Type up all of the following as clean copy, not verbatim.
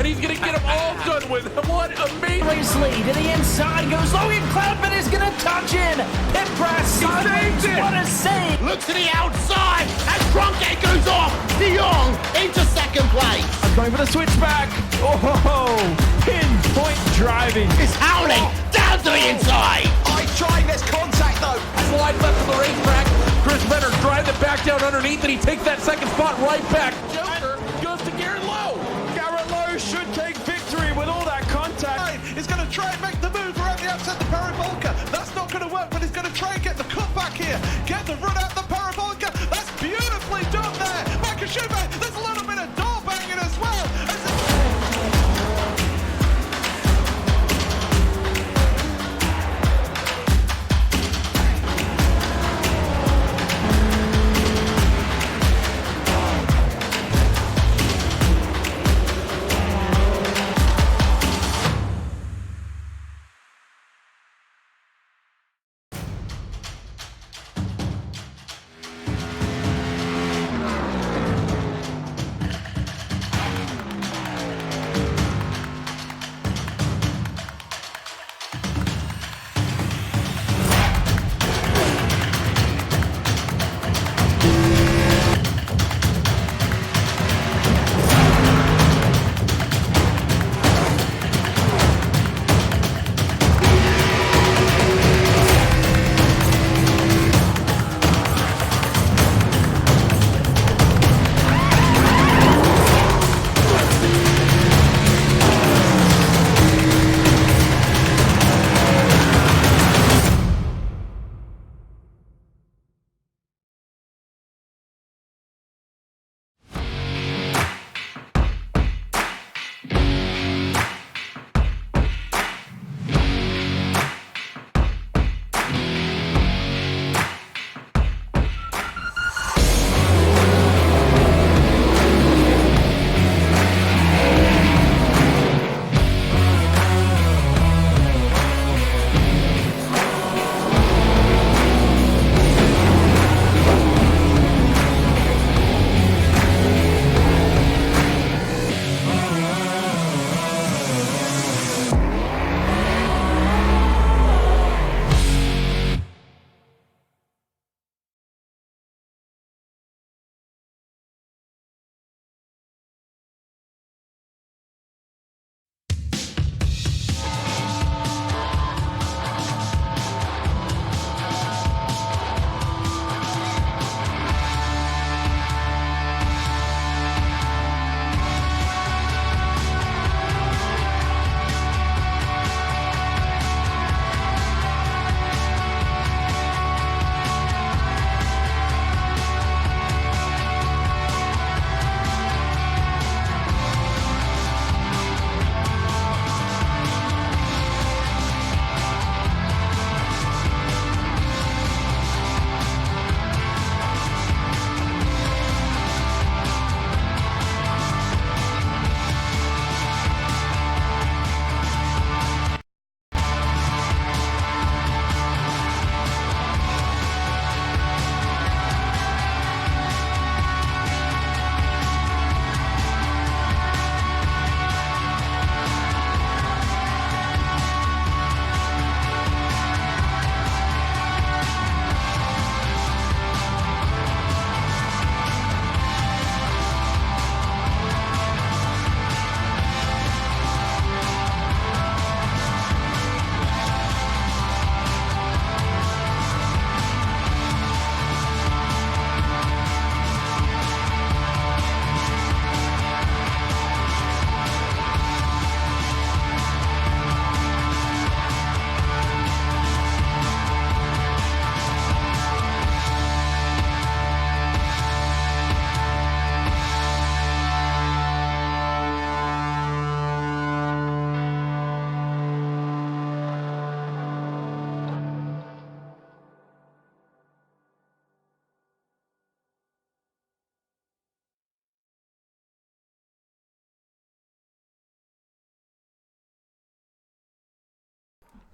and he's going to get them all done with. What amazing. Lead to the inside goes Logan Cloudman is going to touch in. Pit press sideways. What a save. Looks to the outside and Cronkite goes off. De Jong into second place. Going for the switchback. Oh, pinpoint driving. It's howling down to the inside. Trying this contact though. Slide left of the racetrack. Chris Benner drives it back down underneath, and he takes that second spot right back. Joker goes to Garrett Lowe. Garrett Lowe should take victory with all that contact. He's going to try and make the move around the outside the Paravolca. That's not going to work, but he's going to try and get the cutback here. Get the run out the Paravolca. That's beautifully done there. Makashima, there's a little bit of door banging as well.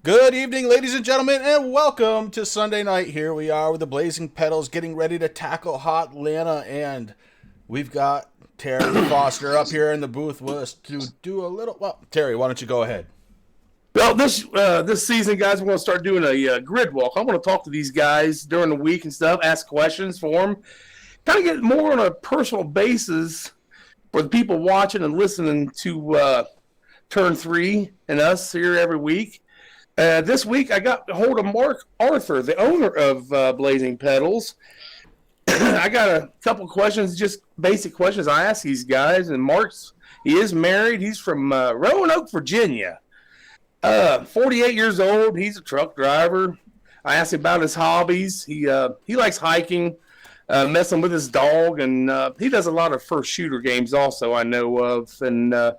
Good evening, ladies and gentlemen, and welcome to Sunday night. Here we are with the Blazing Pedals getting ready to tackle Hot Atlanta, and we've got Terry Foster up here in the booth with us to do a little. Well, Terry, why don't you go ahead? Well, this season, guys, we're going to start doing a grid walk. I want to talk to these guys during the week and stuff, ask questions for them, kind of get more on a personal basis for the people watching and listening to Turn 3 and us here every week. This week, I got a hold of Mark Arthur, the owner of Blazing Pedals. I got a couple questions, just basic questions I ask these guys. And he is married. He's from Roanoke, Virginia. 48 years old. He's a truck driver. I asked him about his hobbies. He likes hiking, messing with his dog, and he does a lot of first shooter games also, I know of. And I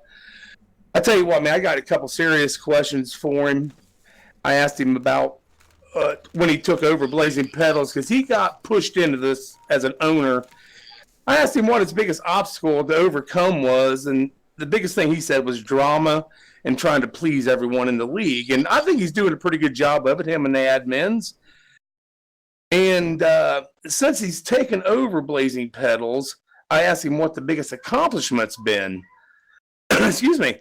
tell you what, man, I got a couple serious questions for him. I asked him about when he took over Blazing Pedals, because he got pushed into this as an owner. I asked him what his biggest obstacle to overcome was, and the biggest thing he said was drama and trying to please everyone in the league. And I think he's doing a pretty good job of it, him and the admins. And since he's taken over Blazing Pedals, I asked him what the biggest accomplishment's been. Excuse me.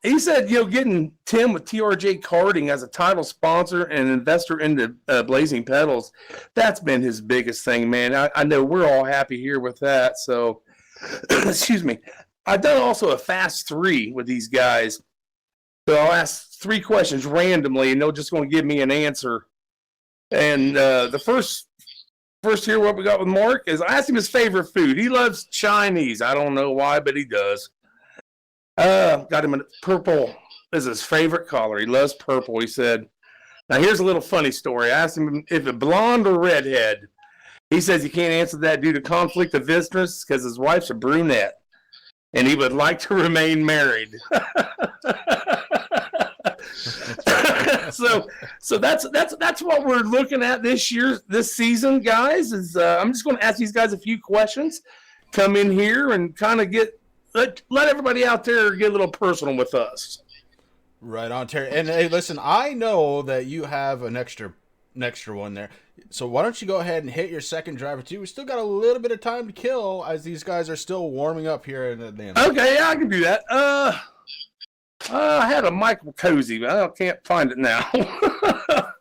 He said, getting Tim with TRJ Karting as a title sponsor and investor into Blazing Pedals, that's been his biggest thing, man. I know we're all happy here with that. So, excuse me. I've done also a Fast 3 with these guys. So I'll ask 3 questions randomly, and they're just going to give me an answer. And the first here, what we got with Mark is I asked him his favorite food. He loves Chinese. I don't know why, but he does. Got him a purple is his favorite color. He loves purple. He said, now here's a little funny story. I asked him if it's blonde or redhead. He says he can't answer that due to conflict of interest because his wife's a brunette and he would like to remain married. So that's what we're looking at this season, guys. Is I'm just going to ask these guys a few questions, come in here and kind of let everybody out there get a little personal with us. Right on, Terry. And hey, listen, I know that you have an extra one there. So why don't you go ahead and hit your second driver too? We still got a little bit of time to kill as these guys are still warming up here in Atlanta. Okay, yeah, I can do that. I had a Michael Cozy, but I can't find it now. I'll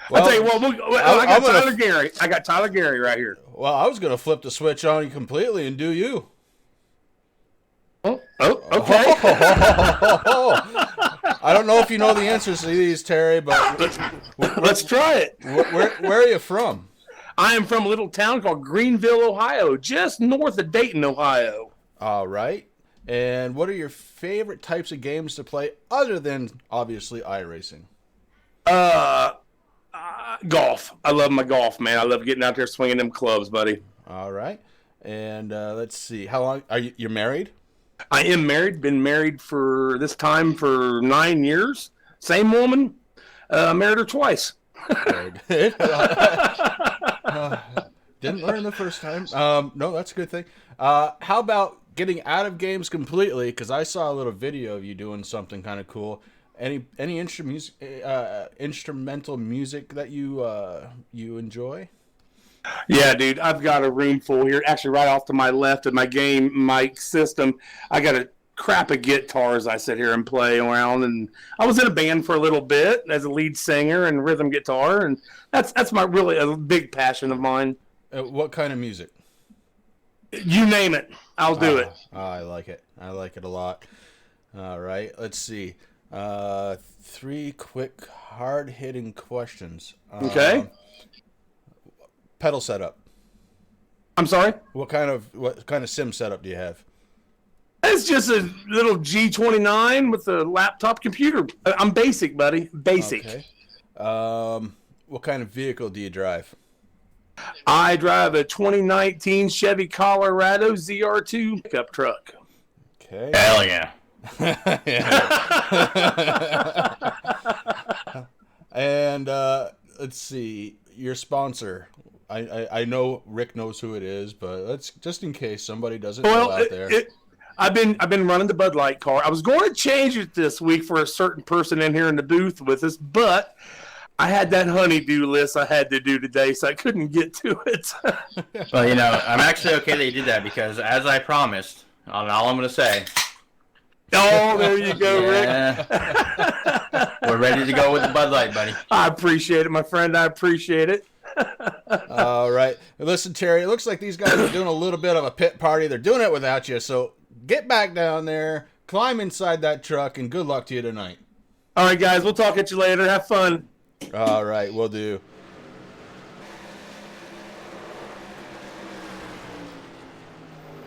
tell you what, I got Tyler Gary. I got Tyler Gary right here. Well, I was going to flip the switch on you completely and do you. Oh, okay. I don't know if you know the answers to these, Terry, but let's try it. Where are you from? I am from a little town called Greenville, Ohio, just north of Dayton, Ohio. All right. And what are your favorite types of games to play other than, obviously, iRacing? Golf. I love my golf, man. I love getting out there swinging them clubs, buddy. All right. And let's see. How long are you're married? I am married. Been married for 9 years. Same woman. Married her twice. Didn't learn the first time. No, that's a good thing. How about getting out of games completely? Because I saw a little video of you doing something kind of cool. Any instrumental music that you enjoy? Yeah, dude, I've got a room full here. Actually, right off to my left of my game mic system, I got a crap of guitars I sit here and play around. And I was in a band for a little bit as a lead singer and rhythm guitar, and that's my really a big passion of mine. What kind of music? You name it, I'll do it. I like it. I like it a lot. All right, let's see. 3 quick, hard-hitting questions. Okay. Pedal setup. I'm sorry? What kind of sim setup do you have? It's just a little G29 with a laptop computer. I'm basic, buddy. Basic. Okay. What kind of vehicle do you drive? I drive a 2019 Chevy Colorado ZR2 pickup truck. Okay. Hell yeah. And let's see. Your sponsor. I know Rick knows who it is, but let's just in case somebody doesn't know out there. I've been running the Bud Light car. I was going to change it this week for a certain person in here in the booth with us, but I had that honeydew list I had to do today, so I couldn't get to it. Well, you know, I'm actually okay that you did that because, as I promised, all I'm going to say. Oh, there you go, Rick. We're ready to go with the Bud Light, buddy. I appreciate it, my friend. I appreciate it. All right. Listen, Terry, it looks like these guys are doing a little bit of a pit party. They're doing it without you, so get back down there, climb inside that truck, and good luck to you tonight. All right, guys. We'll talk at you later. Have fun. All right, we'll do.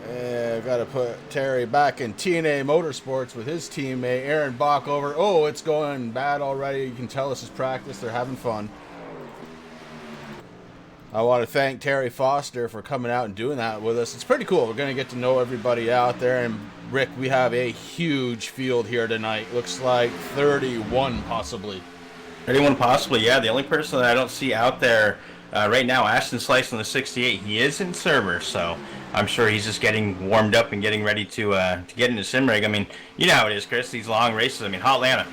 Yeah, got to put Terry back in TNA Motorsports with his teammate Aaron Bach over. Oh, it's going bad already. You can tell this is practice. They're having fun. I want to thank Terry Foster for coming out and doing that with us. It's pretty cool. We're going to get to know everybody out there. And, Rick, we have a huge field here tonight. Looks like 31 possibly. 31 possibly, yeah. The only person that I don't see out there right now, Ashton Slice on the 68, he is in server, so I'm sure he's just getting warmed up and getting ready to get into sim rig. I mean, you know how it is, Chris, these long races. I mean, Hotlanta,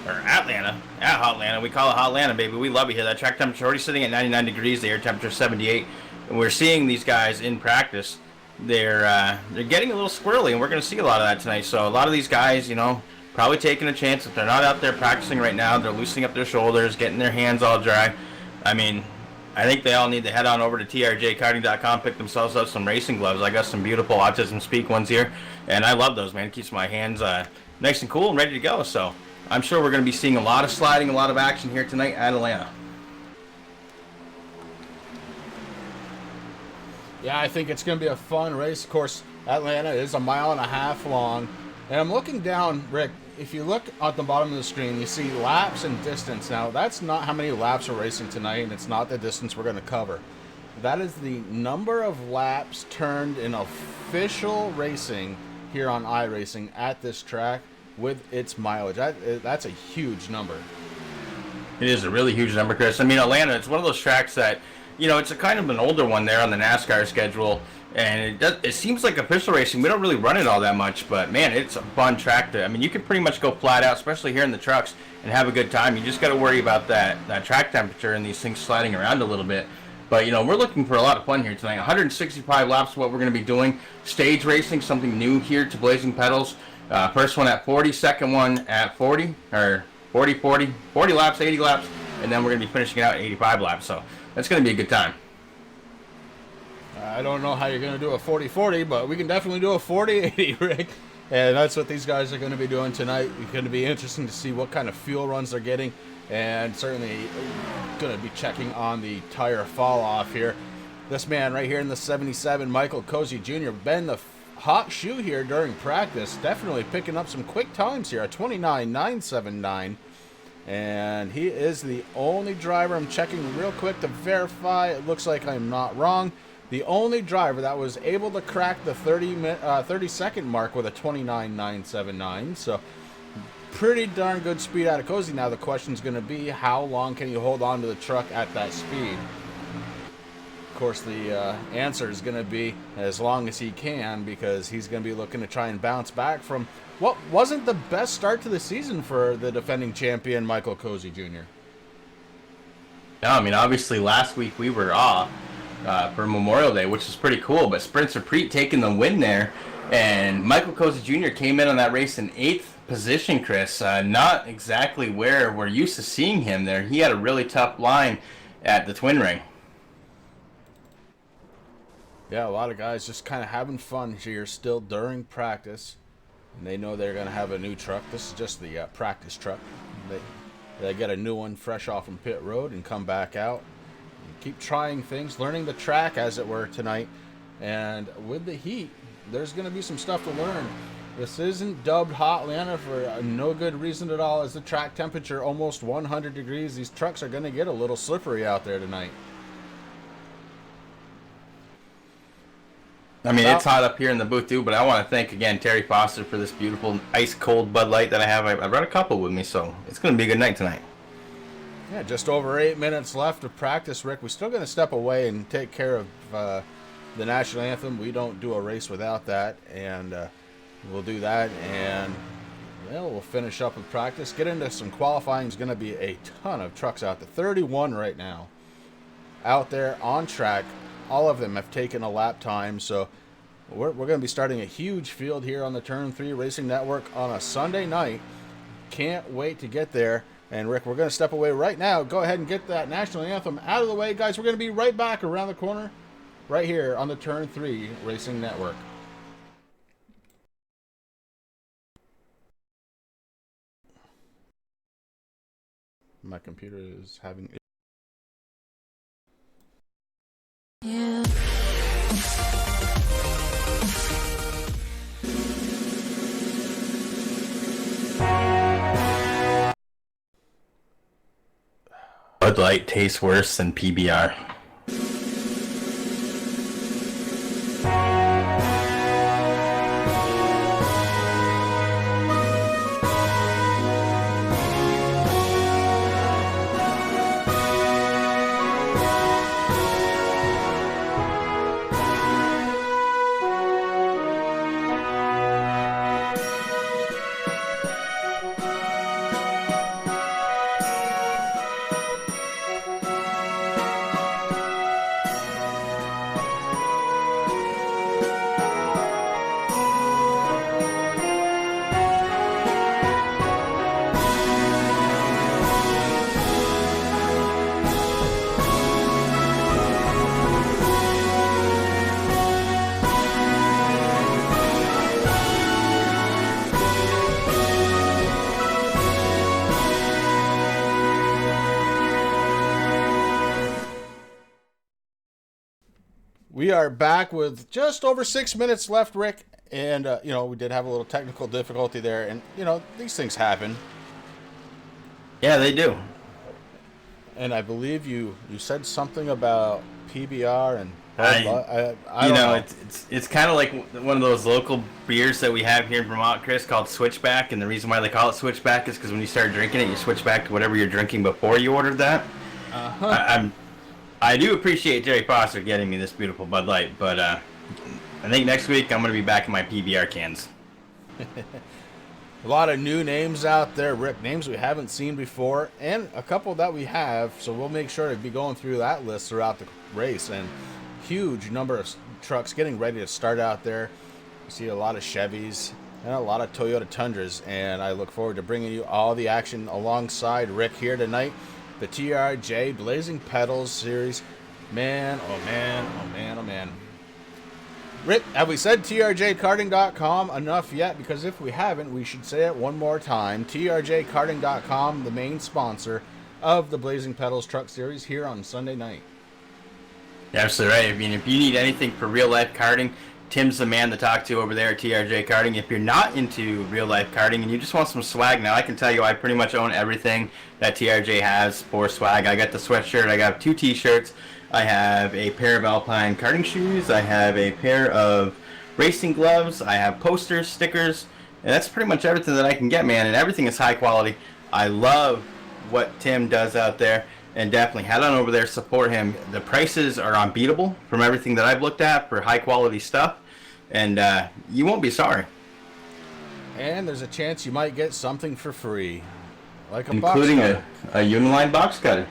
or Hotlanta, we call it Hotlanta, baby. We love it here. That track temperature already sitting at 99 degrees, the air temperature 78, and we're seeing these guys in practice. They're getting a little squirrely, and we're going to see a lot of that tonight. So a lot of these guys, you know, probably taking a chance. If they're not out there practicing right now, they're loosening up their shoulders, getting their hands all dry. I mean, I think they all need to head on over to trjkarting.com, pick themselves up some racing gloves. I got some beautiful Autism Speak ones here, and I love those, man. It keeps my hands nice and cool and ready to go. So I'm sure we're going to be seeing a lot of sliding, a lot of action here tonight at Atlanta. Yeah, I think it's going to be a fun race. Of course, Atlanta is 1.5 miles long. And I'm looking down, Rick, if you look at the bottom of the screen, you see laps and distance. Now, that's not how many laps we're racing tonight, and it's not the distance we're going to cover. That is the number of laps turned in official racing here on iRacing at this track with its mileage. That's a huge number. It is a really huge number, Chris. I mean, Atlanta, it's one of those tracks that, you know, it's a kind of an older one there on the NASCAR schedule, and it seems like official racing, we don't really run it all that much, but man, it's a fun track to, I mean, you can pretty much go flat out, especially here in the trucks, and have a good time. You just got to worry about that track temperature and these things sliding around a little bit. But, you know, we're looking for a lot of fun here tonight. 165 laps is what we're going to be doing. Stage racing, something new here to Blazing Pedals. First one at 40, second one at 40 laps, 80 laps, and then we're going to be finishing it out at 85 laps. So that's going to be a good time. I don't know how you're going to do a 40-40, but we can definitely do a 40-80, Rick. And that's what these guys are going to be doing tonight. It's going to be interesting to see what kind of fuel runs they're getting, and certainly going to be checking on the tire fall off here. This man right here in the 77, Michael Cozy Jr., been the hot shoe here during practice, definitely picking up some quick times here, a 29.979. And he is the only driver, I'm checking real quick to verify, it looks like I'm not wrong, the only driver that was able to crack the 30-second mark with a 29.979. So pretty darn good speed out of Cozy. Now the question's going to be, how long can you hold on to the truck at that speed? Of course, the answer is going to be as long as he can, because he's going to be looking to try and bounce back from what wasn't the best start to the season for the defending champion, Michael Cozy Jr. No, I mean, obviously last week we were off for Memorial Day, which is pretty cool, but Spencer Preet taking the win there, and Michael Cozy Jr. came in on that race in 8th position, Chris. Not exactly where we're used to seeing him there. He had a really tough line at the Twin Ring. Yeah, a lot of guys just kind of having fun here still during practice. And they know they're going to have a new truck. This is just the practice truck. They get a new one fresh off from pit road and come back out. And keep trying things, learning the track as it were tonight. And with the heat, there's going to be some stuff to learn. This isn't dubbed Hotlanta for no good reason at all, as the track temperature almost 100 degrees. These trucks are going to get a little slippery out there tonight. I mean, it's hot up here in the booth too, but I want to thank again Terry Foster for this beautiful ice-cold Bud Light that I have. I brought a couple with me, so it's going to be a good night tonight. Yeah, just over 8 minutes left of practice, Rick. We're still going to step away and take care of the national anthem. We don't do a race without that, and we'll do that. And Well, we'll finish up with practice. Get into some qualifying. Is going to be a ton of trucks out there. 31 right now out there on track. All of them have taken a lap time, so we're going to be starting a huge field here on the Turn 3 Racing Network on a Sunday night. Can't wait to get there. And Rick, we're going to step away right now. Go ahead and get that national anthem out of the way, guys. We're going to be right back around the corner right here on the Turn 3 Racing Network. My computer is having... Bud Light tastes worse than PBR. We are back with just over 6 minutes left, Rick. And, we did have a little technical difficulty there. And, these things happen. Yeah, they do. And I believe you said something about PBR and... I don't know. It's kind of like one of those local beers that we have here in Vermont, Chris, called Switchback. And the reason why they call it Switchback is because when you start drinking it, you switch back to whatever you're drinking before you ordered that. I do appreciate Jerry Foster getting me this beautiful Bud Light, but I think next week I'm going to be back in my PBR cans. A lot of new names out there, Rick, names we haven't seen before, and a couple that we have, so we'll make sure to be going through that list throughout the race. And huge number of trucks getting ready to start out there. You see a lot of Chevys and a lot of Toyota Tundras, and I look forward to bringing you all the action alongside Rick here tonight. The TRJ Blazing Pedals series. Man, oh man, oh man, oh man. Rick, have we said TRJkarting.com enough yet? Because if we haven't, we should say it one more time. TRJkarting.com, the main sponsor of the Blazing Pedals Truck Series here on Sunday night. You're absolutely right. I mean, if you need anything for real-life karting, Tim's the man to talk to over there at TRJ Karting. If you're not into real-life karting and you just want some swag, now I can tell you I pretty much own everything that TRJ has for swag. I got the sweatshirt, I got 2 t-shirts, I have a pair of Alpine karting shoes, I have a pair of racing gloves, I have posters, stickers, and that's pretty much everything that I can get, man, and everything is high quality. I love what Tim does out there, and definitely head on over there, support him. The prices are unbeatable from everything that I've looked at for high quality stuff, and you won't be sorry. And there's a chance you might get something for free, like a including box a Uniline box cutter.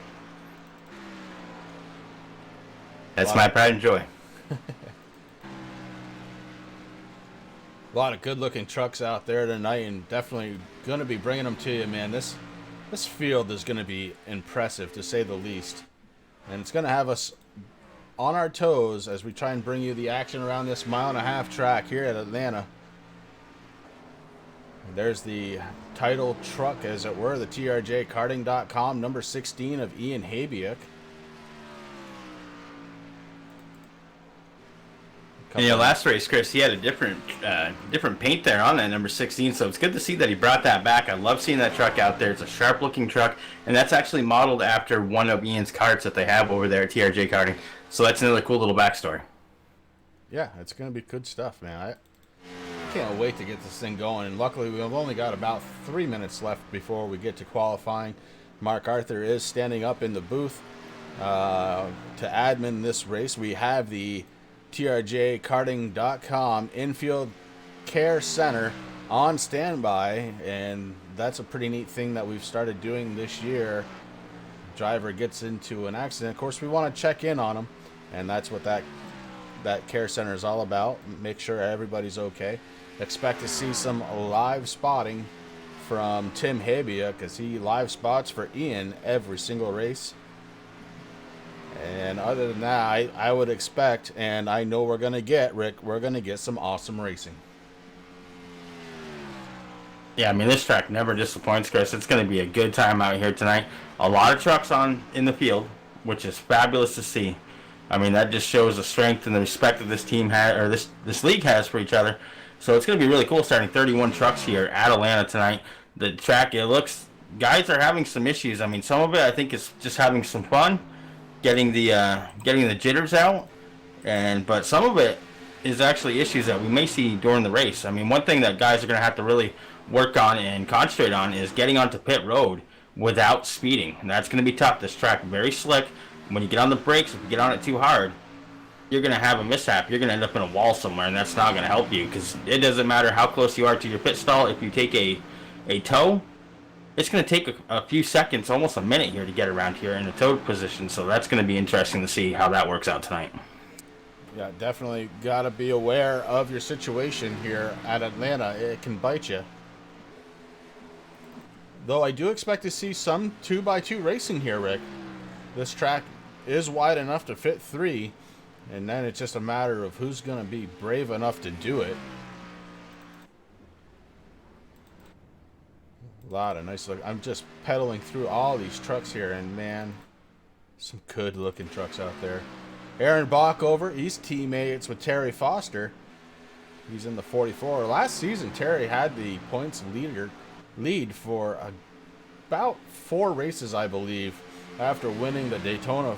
That's my pride and joy. A lot of good-looking trucks out there tonight, and definitely going to be bringing them to you, man. This field is going to be impressive, to say the least. And it's going to have us on our toes as we try and bring you the action around this 1.5 mile track here at Atlanta. And there's the title truck, as it were, the TRJkarting.com, number 16 of Ian Habiuk. And last race, Chris, he had a different paint there on that number 16, so it's good to see that he brought that back. I love seeing that truck out there. It's a sharp-looking truck, and that's actually modeled after one of Ian's carts that they have over there at TRJ Karting. So that's another cool little backstory. Yeah, it's going to be good stuff, man. I can't wait to get this thing going, and luckily we've only got about 3 minutes left before we get to qualifying. Mark Arthur is standing up in the booth to admin this race. We have the TRJkarting.com infield care center on standby, and that's a pretty neat thing that we've started doing this year. Driver gets into an accident, of course we want to check in on them, and that's what that care center is all about. Make sure everybody's okay. Expect to see some live spotting from Tim Habia, because he live spots for Ian every single race. And other than that, I would expect, and I know we're going to get, Rick, we're going to get some awesome racing. Yeah, I mean, this track never disappoints, Chris. It's going to be a good time out here tonight. A lot of trucks in the field, which is fabulous to see. I mean, that just shows the strength and the respect that this team has, or this league has for each other. So it's going to be really cool starting 31 trucks here at Atlanta tonight. The track, it looks, guys are having some issues. I mean, some of it I think is just having some fun, getting the jitters out, but some of it is actually issues that we may see during the race. I mean, one thing that guys are going to have to really work on and concentrate on is getting onto pit road without speeding. And that's going to be tough. This track very slick. When you get on the brakes, if you get on it too hard, you're going to have a mishap. You're going to end up in a wall somewhere, and that's not going to help you, because it doesn't matter how close you are to your pit stall. If you take a tow, it's going to take a few seconds, almost a minute here to get around here in a tow position. So that's going to be interesting to see how that works out tonight. Yeah, definitely got to be aware of your situation here at Atlanta. It can bite you. Though I do expect to see some 2x2 racing here, Rick. This track is wide enough to fit 3, and then it's just a matter of who's going to be brave enough to do it. A lot of nice look. I'm just pedaling through all these trucks here, and man, some good looking trucks out there. Aaron Bockover, he's teammates with Terry Foster. He's in the 44. Last season, Terry had the points lead for about 4 races, I believe, after winning the Daytona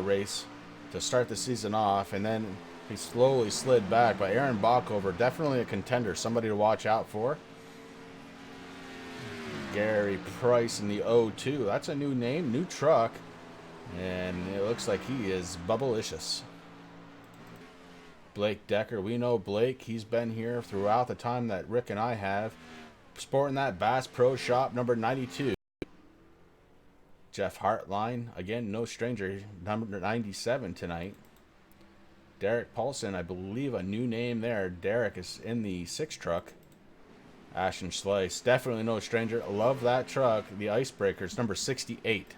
race to start the season off, and then he slowly slid back. But Aaron Bockover, definitely a contender, somebody to watch out for. Gary Price in the 02. That's a new name, new truck, and it looks like he is bubblicious. Blake Decker, we know Blake. He's been here throughout the time that Rick and I have, sporting that Bass Pro Shop number 92. Jeff Hartline, again, no stranger, number 97 tonight. Derek Paulson, I believe a new name there. Derek is in the 6 truck. Ashton Slice, definitely no stranger. Love that truck. The Icebreakers, number 68.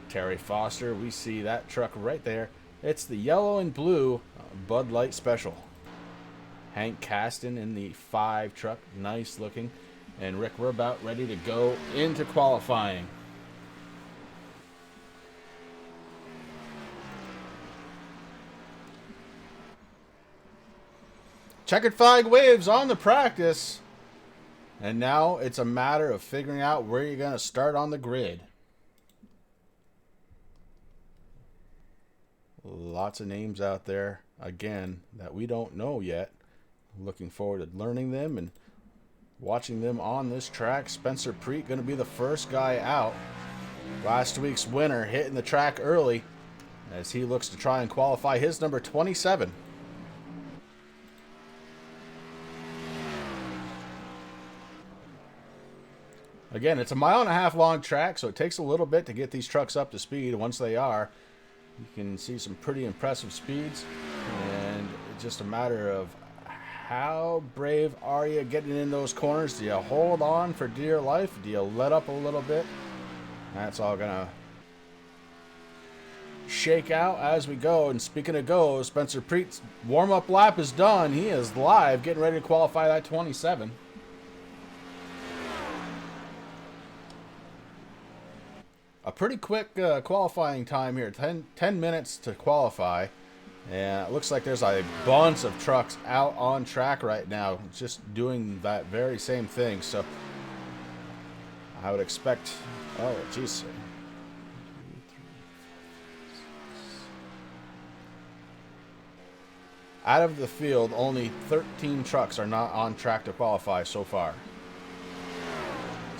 Terry Foster, we see that truck right there. It's the yellow and blue Bud Light Special. Hank Caston in the 5 truck, nice looking. And Rick, we're about ready to go into qualifying. Checkered flag waves on the practice. And now it's a matter of figuring out where you're going to start on the grid. Lots of names out there, again, that we don't know yet. Looking forward to learning them and watching them on this track. Spencer Preet going to be the first guy out. Last week's winner hitting the track early as he looks to try and qualify his number 27. Again, it's a 1.5 mile long track, so it takes a little bit to get these trucks up to speed. Once they are, you can see some pretty impressive speeds, and it's just a matter of how brave are you getting in those corners. Do you hold on for dear life? Do you let up a little bit? That's all gonna shake out as we go. And speaking of go, Spencer Preet's warm-up lap is done. He is live, getting ready to qualify that 27. A pretty quick qualifying time here, 10 minutes to qualify. And it looks like there's a bunch of trucks out on track right now, just doing that very same thing. So I would expect, oh geez. Out of the field, only 13 trucks are not on track to qualify so far.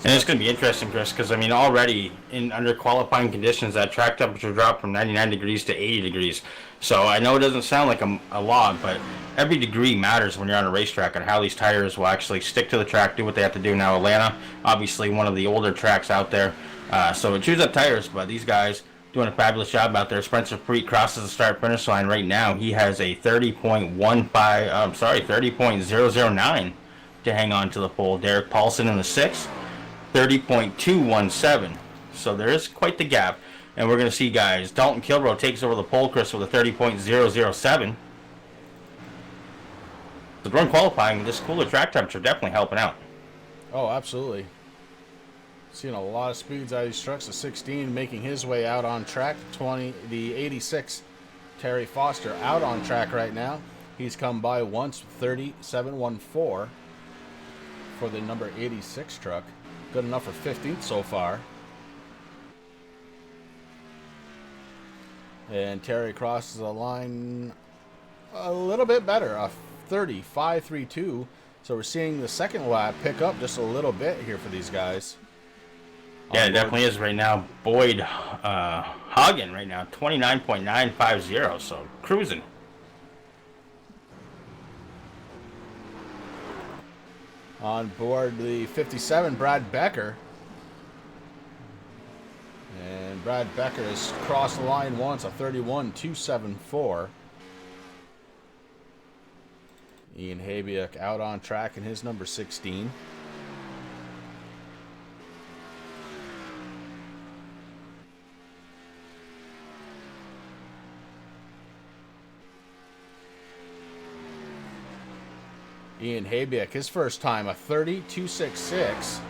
And it's going to be interesting, Chris, because I mean, already in under qualifying conditions, that track temperature dropped from 99 degrees to 80 degrees. So I know it doesn't sound like a lot, but every degree matters when you're on a racetrack and how these tires will actually stick to the track, do what they have to do. Now, Atlanta, obviously one of the older tracks out there, so it chews up tires, but these guys doing a fabulous job out there. Spencer Preet crosses the start-finish line right now. He has a 30.009 to hang on to the pole. Derek Paulson in the 6th. 30.217. So there is quite the gap. And we're going to see, guys, Dalton Kilbrough takes over the pole, Chris, with a 30.007. So during qualifying, this cooler track temperature definitely helping out. Oh, absolutely. Seeing a lot of speeds out of these trucks. The 16 making his way out on track. The 86, Terry Foster, out on track right now. He's come by once, 37.14 for the number 86 truck. Good enough for 15th so far. And Terry crosses the line a little bit better, a 30.532. So we're seeing the second lap pick up just a little bit here for these guys. Yeah, it definitely is right now. Boyd Hagen right now, 29.950, so cruising. On board the 57, Brad Becker. And Brad Becker has crossed the line once, a 31.274. Ian Habiak out on track in his number 16. Ian Habiak, his first time, a 30.266.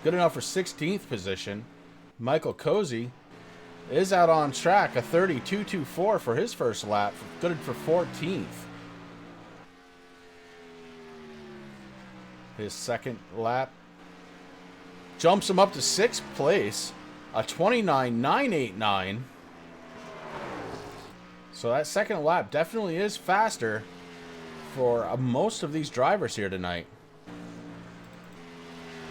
Good enough for 16th position. Michael Cozy is out on track, a 30.224 for his first lap. Good for 14th. His second lap jumps him up to 6th place, a 29.989. So that second lap definitely is faster for most of these drivers here tonight.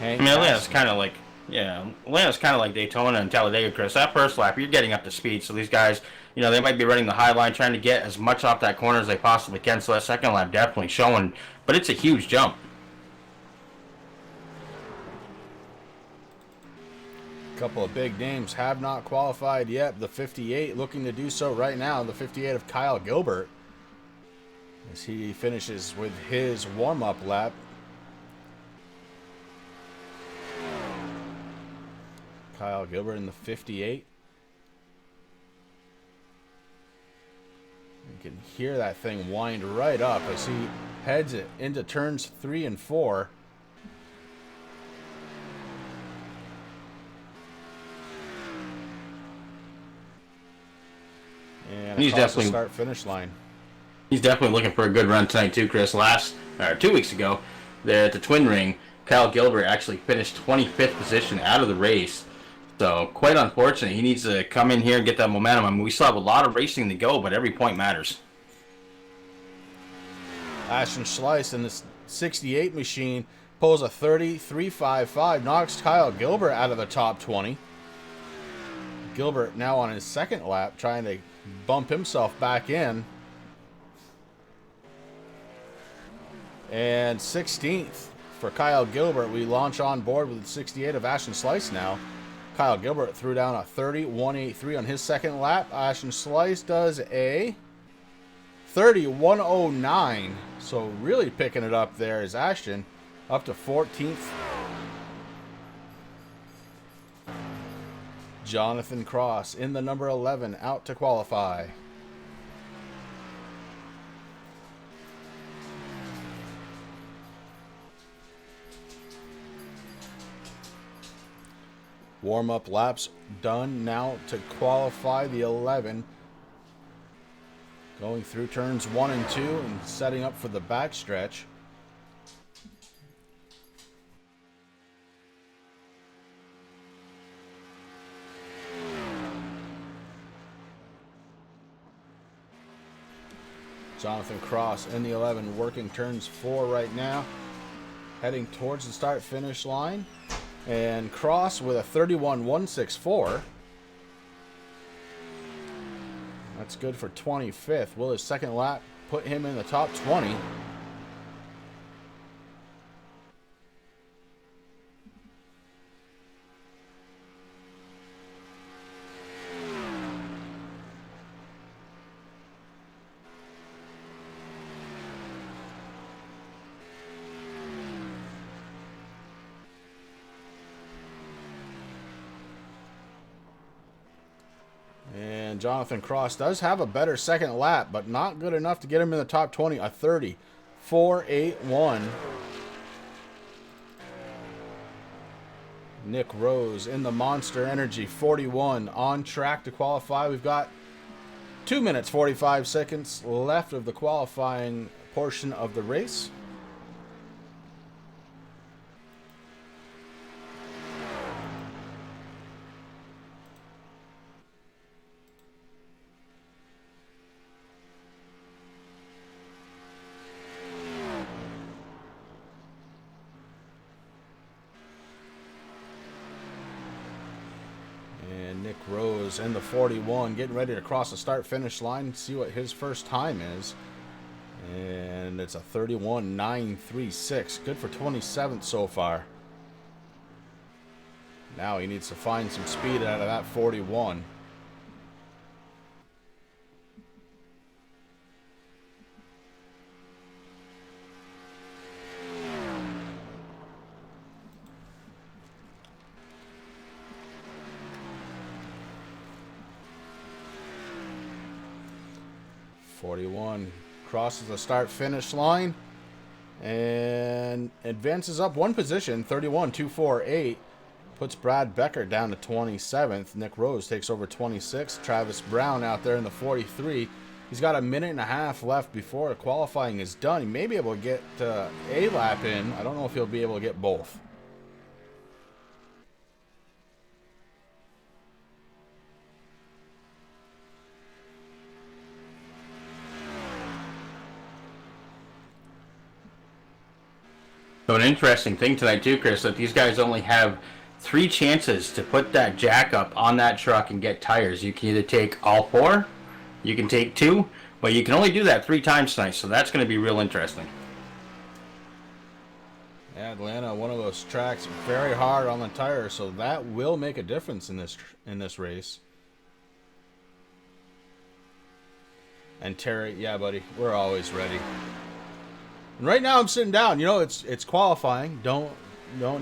I mean, Atlanta's kind of like, Atlanta's kind of like Daytona and Talladega, Chris. That first lap, you're getting up to speed. So these guys, you know, they might be running the high line, trying to get as much off that corner as they possibly can. So that second lap definitely showing, but it's a huge jump. A couple of big names have not qualified yet. The 58 looking to do so right now. The 58 of Kyle Gilbert, as he finishes with his warm-up lap. Kyle Gilbert in the 58. You can hear that thing wind right up as he heads it into turns 3 and 4. And he's across the definitely start-finish line. He's definitely looking for a good run tonight too, Chris. 2 weeks ago, there at the Twin Ring, Kyle Gilbert actually finished 25th position out of the race. So quite unfortunate. He needs to come in here and get that momentum. I mean, we still have a lot of racing to go, but every point matters. Ashton Schleiss in this 68 machine pulls a 30.355, knocks Kyle Gilbert out of the top 20. Gilbert now on his second lap, trying to bump himself back in. And 16th for Kyle Gilbert. We launch on board with the 68 of Ashton Schleiss now. Kyle Gilbert threw down a 30.183 on his second lap. Ashton Schleiss does a 30.109. So really picking it up there is Ashton, up to 14th. Jonathan Cross in the number 11, out to qualify. Warm-up laps done now to qualify the 11. Going through turns 1 and 2 and setting up for the backstretch. Jonathan Cross in the 11, working turns 4 right now. Heading towards the start-finish line. And Cross with a 31.164. That's good for 25th. Will his second lap put him in the top 20? And Jonathan Cross does have a better second lap, but not good enough to get him in the top 20. A 30.481. Nick Rose in the Monster Energy 41 on track to qualify. We've got 2 minutes 45 seconds left of the qualifying portion of the race. Nick Rose in the 41, getting ready to cross the start-finish line, see what his first time is. And it's a 31.936. Good for 27th so far. Now he needs to find some speed out of that 41. Crosses the start-finish line and advances up one position, 31.248. Puts Brad Becker down to 27th. Nick Rose takes over 26th. Travis Brown out there in the 43. He's got a minute and a half left before qualifying is done. He may be able to get a lap in. I don't know if he'll be able to get both. So an interesting thing tonight too, Chris, that these guys only have 3 chances to put that jack up on that truck and get tires. You can either take all 4, you can take 2, but you can only do that 3 times tonight, so that's going to be real interesting. Yeah, Atlanta, one of those tracks very hard on the tires, so that will make a difference in this race. And Terry, yeah, buddy, we're always ready. And right now I'm sitting down. You know, it's qualifying. Don't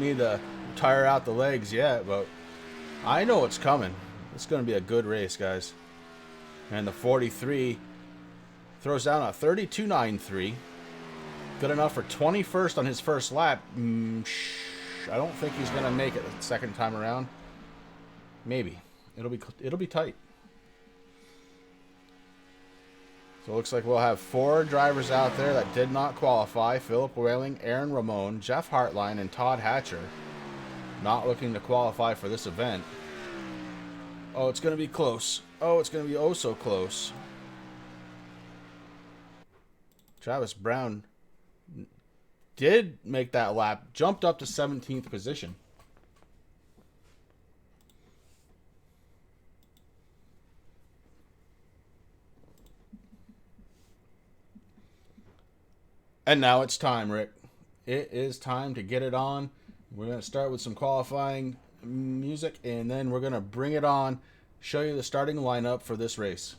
need to tire out the legs yet, but I know it's coming. It's going to be a good race, guys. And the 43 throws down a 32.93. Good enough for 21st on his first lap. I don't think he's going to make it the second time around. Maybe. It'll be tight. So it looks like we'll have 4 drivers out there that did not qualify. Philip Whaling, Aaron Ramon, Jeff Hartline, and Todd Hatcher. Not looking to qualify for this event. Oh, it's going to be close. Oh, it's going to be oh so close. Travis Brown did make that lap. Jumped up to 17th position. And now it's time, Rick. It is time to get it on. We're going to start with some qualifying music, and then we're going to bring it on, show you the starting lineup for this race.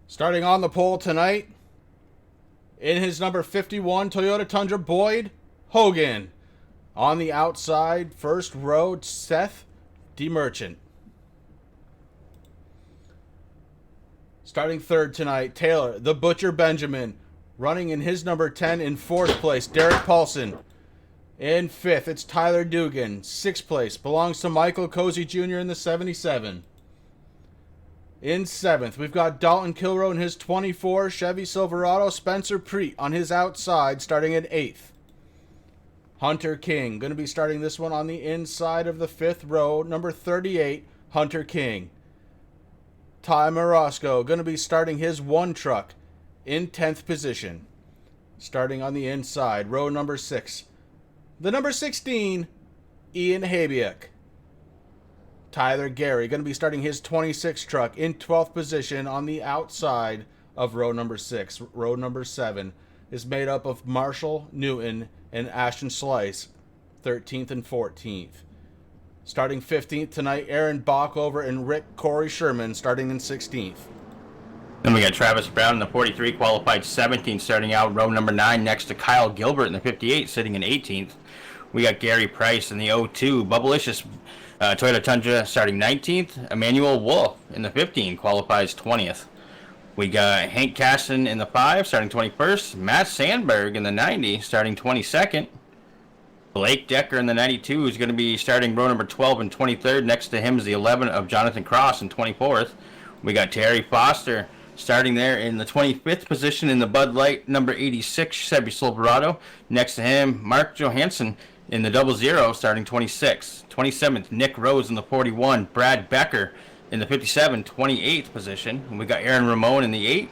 Starting on the pole tonight, in his number 51 Toyota Tundra, Boyd Hogan. On the outside, first row, Seth DeMerchant. Starting third tonight, Taylor, the Butcher Benjamin. Running in his number 10 in fourth place, Derek Paulson. In fifth, it's Tyler Dugan. Sixth place belongs to Michael Cozy Jr. in the 77. In seventh, we've got Dalton Kilrow in his 24 Chevy Silverado. Spencer Preet on his outside, starting in eighth. Hunter King, going to be starting this one on the inside of the fifth row, number 38, Hunter King. Ty Morosco, going to be starting his one truck in 10th position. Starting on the inside, row number 6. The number 16, Ian Habiak. Tyler Gary, going to be starting his 26 truck in 12th position on the outside of row number 6. Row number 7 is made up of Marshall Newton and Ashton Slice, 13th and 14th. Starting 15th tonight, Aaron Bockover and Rick Corey Sherman starting in 16th. Then we got Travis Brown in the 43, qualified 17th, starting out row number 9 next to Kyle Gilbert in the 58, sitting in 18th. We got Gary Price in the 02, Bubblicious Toyota Tundra starting 19th. Emmanuel Wolf in the 15, qualifies 20th. We got Hank Caston in the 5, starting 21st. Matt Sandberg in the 90, starting 22nd. Blake Decker in the 92 is going to be starting row number 12 and 23rd. Next to him is the 11 of Jonathan Cross in 24th. We got Terry Foster starting there in the 25th position in the Bud Light number 86 Chevy Silverado. Next to him, Mark Johansson in the 00 starting 26th. 27th, Nick Rose in the 41. Brad Becker in the 57, 28th position. And we got Aaron Ramon in the 8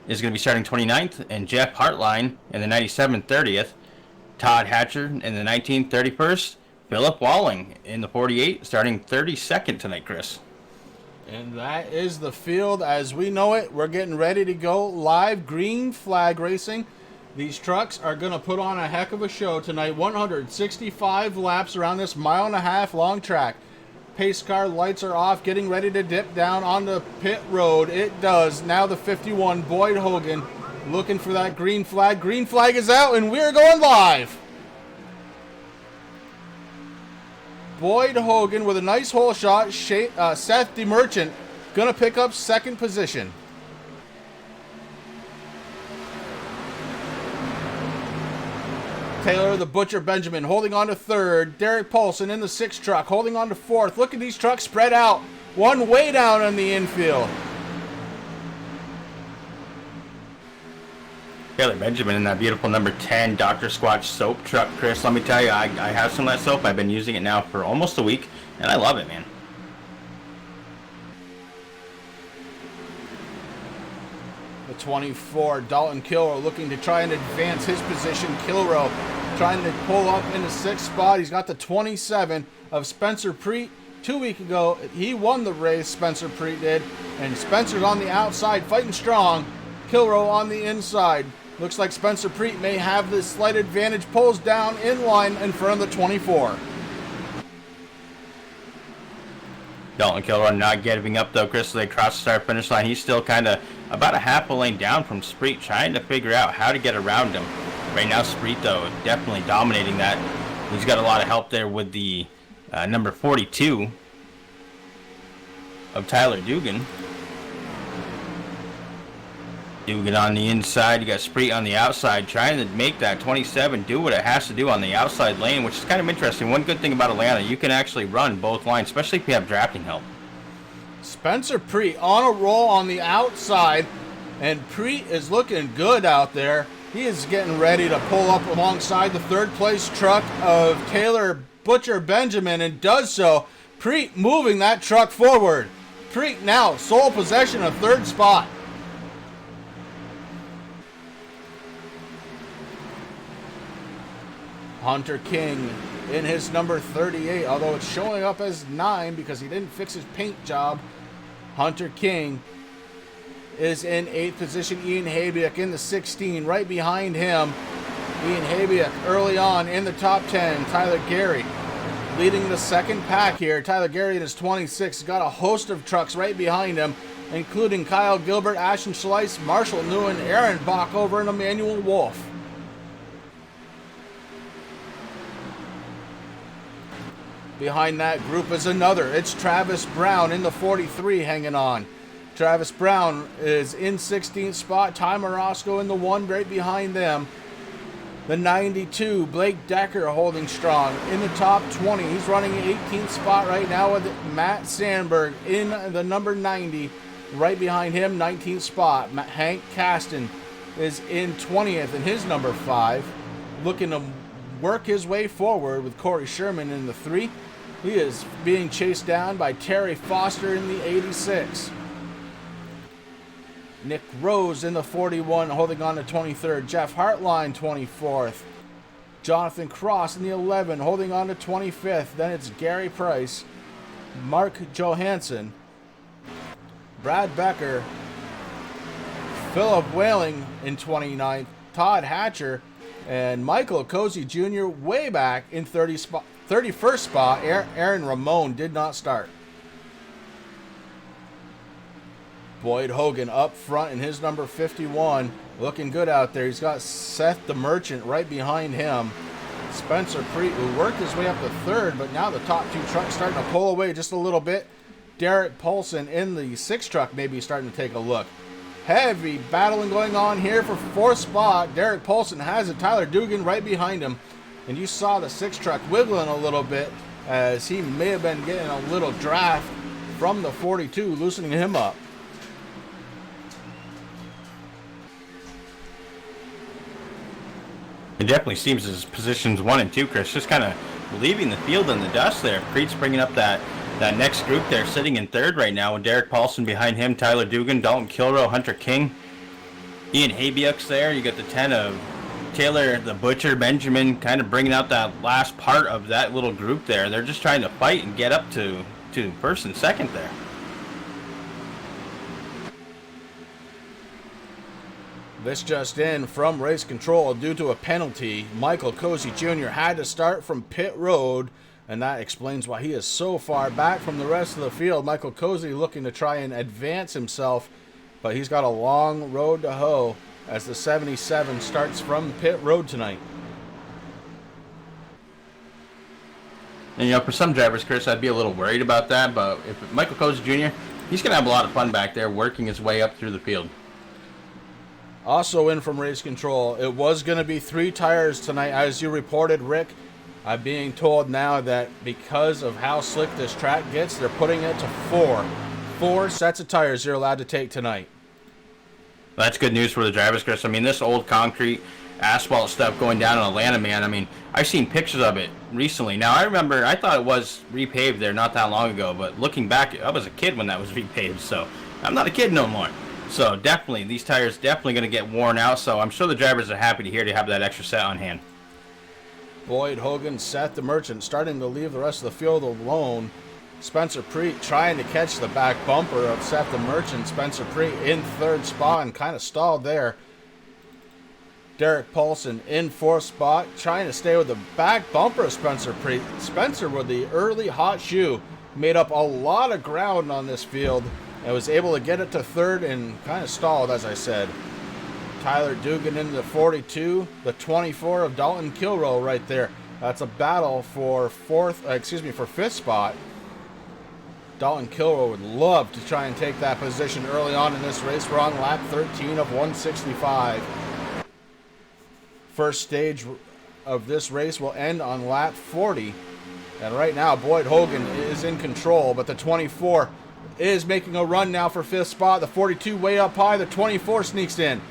is going to be starting 29th. And Jeff Hartline in the 97, 30th. Todd Hatcher in the 19, 31st. Philip Walling in the 48, starting 32nd tonight, Chris. And that is the field as we know it. We're getting ready to go live. Green flag racing. These trucks are going to put on a heck of a show tonight. 165 laps around this 1.5 mile long track. Pace car lights are off, getting ready to dip down on the pit road. It does. Now the 51, Boyd Hogan, looking for that green flag. Green flag is out, and we're going live. Boyd Hogan with a nice hole shot. Seth DeMerchant going to pick up second position. Taylor, the Butcher Benjamin, holding on to third. Derek Paulson in the 6 truck, holding on to fourth. Look at these trucks spread out. One way down in the infield. Taylor Benjamin in that beautiful number 10 Dr. Squatch soap truck, Chris. Let me tell you, I have some of that soap. I've been using it now for almost a week, and I love it, man. The 24, Dalton Kilrow, looking to try and advance his position. Kilrow trying to pull up in the 6th spot. He's got the 27 of Spencer Preet. 2 weeks ago, he won the race, Spencer Preet did. And Spencer's on the outside, fighting strong. Kilrow on the inside. Looks like Spencer Preet may have the slight advantage. Pulls down in line in front of the 24. Dalton Kilroy not giving up, though, Chris. They cross the start-finish line. He's still kind of about a half a lane down from Spreet, trying to figure out how to get around him. Right now, Spreet, though, definitely dominating that. He's got a lot of help there with the number 42 of Tyler Dugan. Dugan on the inside. You got Spreet on the outside, trying to make that 27 do what it has to do on the outside lane, which is kind of interesting. One good thing about Atlanta, you can actually run both lines, especially if you have drafting help. Spencer Preet on a roll on the outside, and Preet is looking good out there. He is getting ready to pull up alongside the 3rd place truck of Taylor Butcher Benjamin, and does so. Preet moving that truck forward. Preet now sole possession of 3rd spot. Hunter King in his number 38, although it's showing up as 9 because he didn't fix his paint job. Hunter King is in 8th position. Ian Habiak in the 16, right behind him. Ian Habiak early on in the top 10. Tyler Gary leading the 2nd pack here. Tyler Gary in his 26 got a host of trucks right behind him, including Kyle Gilbert, Ashton Schleiss, Marshall Newman, Aaron Bockover, and Emmanuel Wolf. Behind that group is another. It's Travis Brown in the 43 hanging on. Travis Brown is in 16th spot. Ty Morosco in the 1 right behind them. The 92, Blake Decker holding strong in the top 20. He's running 18th spot right now with Matt Sandberg in the number 90. Right behind him, 19th spot. Hank Caston is in 20th in his number 5. Looking to work his way forward with Corey Sherman in the 3. He is being chased down by Terry Foster in the 86. Nick Rose in the 41, holding on to 23rd. Jeff Hartline, 24th. Jonathan Cross in the 11, holding on to 25th. Then it's Gary Price, Mark Johansson, Brad Becker, Philip Whaling in 29th. Todd Hatcher and Michael Cozy Jr. way back in 31st spot. Aaron Ramon did not start. Boyd Hogan up front in his number 51. Looking good out there. He's got Seth the Merchant right behind him. Spencer Preet, who worked his way up to 3rd, but now the top 2 trucks starting to pull away just a little bit. Derek Paulson in the 6 truck maybe starting to take a look. Heavy battling going on here for 4th spot. Derek Paulson has it. Tyler Dugan right behind him. And you saw the 6 truck wiggling a little bit as he may have been getting a little draft from the 42, loosening him up. It definitely seems as positions 1 and 2, Chris, just kind of leaving the field in the dust there. Preet's bringing up that next group there, sitting in 3rd right now with Derek Paulson behind him, Tyler Dugan, Dalton Kilrow, Hunter King, Ian Habiuk's there. You got the 10 of Taylor the Butcher, Benjamin, kind of bringing out that last part of that little group there. They're just trying to fight and get up to 1st and 2nd there. This just in from race control due to a penalty. Michael Cozy Jr. had to start from pit road, and that explains why he is so far back from the rest of the field. Michael Cozy looking to try and advance himself, but he's got a long road to hoe as the 77 starts from pit road tonight. And, for some drivers, Chris, I'd be a little worried about that, but if Michael Cozy Jr., he's going to have a lot of fun back there working his way up through the field. Also in from race control, it was going to be 3 tires tonight, as you reported, Rick. I'm being told now that because of how slick this track gets, they're putting it to 4. 4 sets of tires you're allowed to take tonight. That's good news for the drivers, Chris. I mean, this old concrete asphalt stuff going down in Atlanta, man, I mean, I've seen pictures of it recently. Now, I thought it was repaved there not that long ago, but looking back, I was a kid when that was repaved, so I'm not a kid no more. So definitely, these tires definitely going to get worn out, so I'm sure the drivers are happy to hear to have that extra set on hand. Boyd Hogan, Seth the Merchant starting to leave the rest of the field alone. Spencer Preet trying to catch the back bumper of Seth the Merchant. Spencer Preet in 3rd spot and kind of stalled there. Derek Paulson in 4th spot, trying to stay with the back bumper of Spencer Preet. Spencer with the early hot shoe made up a lot of ground on this field and was able to get it to 3rd and kind of stalled, as I said. Tyler Dugan in the 42, the 24 of Dalton Kilrow right there. That's a battle for 5th spot. Dalton Kilrow would love to try and take that position early on in this race. We're on lap 13 of 165. First stage of this race will end on lap 40. And right now, Boyd Hogan is in control, but the 24 is making a run now for 5th spot. The 42 way up high. The 24 sneaks in.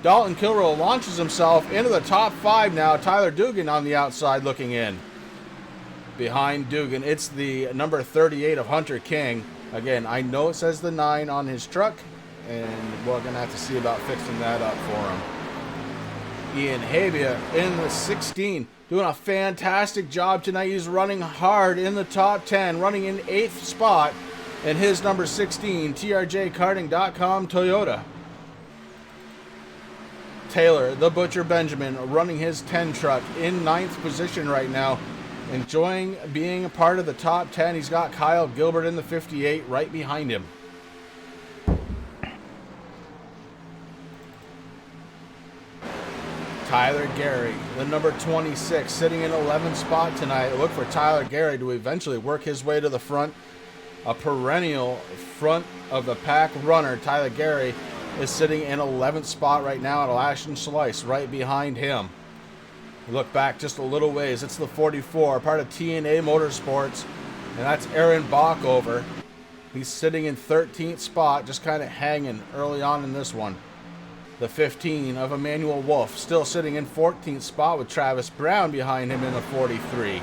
Dalton Kilrow launches himself into the top 5 now. Tyler Dugan on the outside looking in. Behind Dugan, it's the number 38 of Hunter King. Again, I know it says the 9 on his truck, and we're going to have to see about fixing that up for him. Ian Habia in the 16, doing a fantastic job tonight. He's running hard in the top 10, running in 8th spot. And his number 16, TRJkarting.com Toyota. Taylor, the Butcher Benjamin, running his 10 truck in 9th position right now. Enjoying being a part of the top 10. He's got Kyle Gilbert in the 58 right behind him. Tyler Gary, the number 26, sitting in 11th spot tonight. Look for Tyler Gary to eventually work his way to the front A perennial front of the pack runner, Tyler Gary, is sitting in 11th spot right now at Lash and Slice, right behind him. Look back just a little ways. It's the 44, part of TNA Motorsports, and that's Aaron Bockover. He's sitting in 13th spot, just kind of hanging early on in this one. The 15 of Emmanuel Wolf, still sitting in 14th spot with Travis Brown behind him in the 43.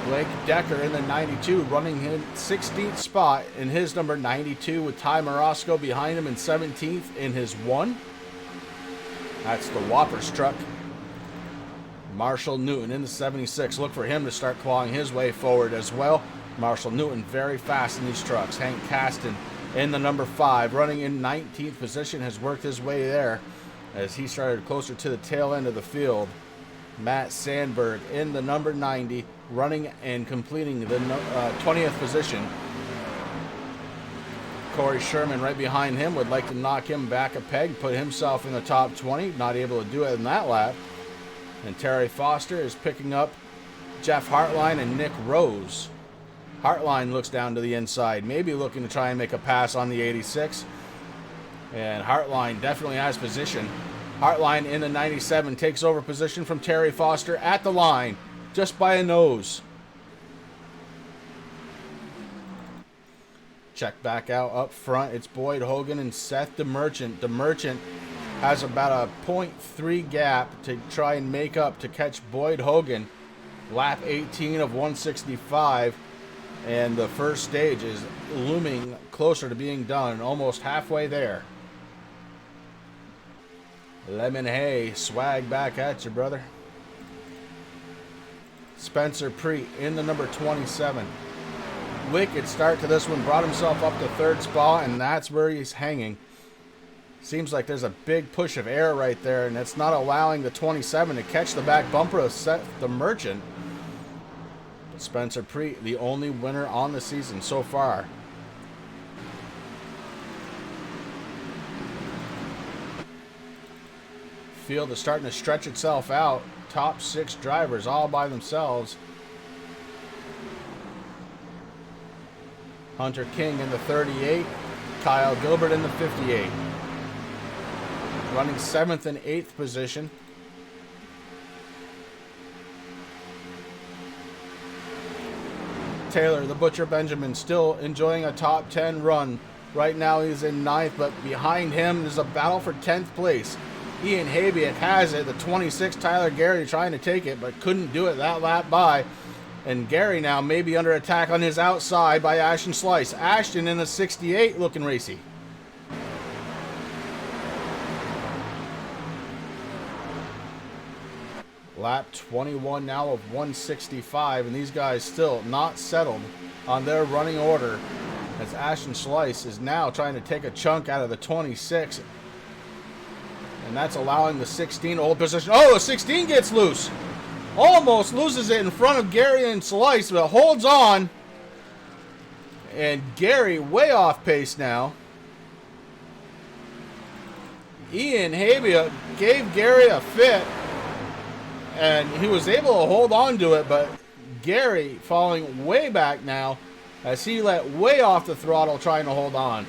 Blake Decker in the 92, running in 16th spot in his number 92 with Ty Morosco behind him in 17th in his 1. That's the Whoppers truck. Marshall Newton in the 76. Look for him to start clawing his way forward as well. Marshall Newton very fast in these trucks. Hank Caston in the number 5, running in 19th position, has worked his way there as he started closer to the tail end of the field. Matt Sandberg in the number 90, running and completing the 20th position. Corey Sherman right behind him would like to knock him back a peg, put himself in the top 20, not able to do it in that lap. And Terry Foster is picking up Jeff Hartline and Nick Rose. Hartline looks down to the inside, maybe looking to try and make a pass on the 86. And Hartline definitely has position. Hartline in the 97 takes over position from Terry Foster at the line, just by a nose. Check back out up front. It's Boyd Hogan and Seth DeMerchant. DeMerchant has about a 0.3 gap to try and make up to catch Boyd Hogan. Lap 18 of 165. And the first stage is looming closer to being done, almost halfway there. Lemon Hay, swag back at you, brother. Spencer Preet in the number 27. Wicked start to this one, brought himself up to 3rd spot, and that's where he's hanging. Seems like there's a big push of air right there, and it's not allowing the 27 to catch the back bumper of Seth the Merchant. Spencer Preet, the only winner on the season so far. Field is starting to stretch itself out. Top 6 drivers all by themselves. Hunter King in the 38. Kyle Gilbert in the 58. Running 7th and 8th position. Taylor, the Butcher Benjamin, still enjoying a top 10 run. Right now he's in 9th, but behind him there's a battle for 10th place. Ian Habiak has it. The 26, Tyler Gary, trying to take it, but couldn't do it that lap by. And Gary now may be under attack on his outside by Ashton Slice. Ashton in the 68 looking racy. Lap 21 now of 165, and these guys still not settled on their running order as Ashton Slice is now trying to take a chunk out of the 26, and that's allowing the 16 to hold position. Oh, the 16 gets loose. Almost loses it in front of Gary and Slice, but holds on. And Gary way off pace now. Ian Habia gave Gary a fit, and he was able to hold on to it, but Gary falling way back now as he let way off the throttle trying to hold on.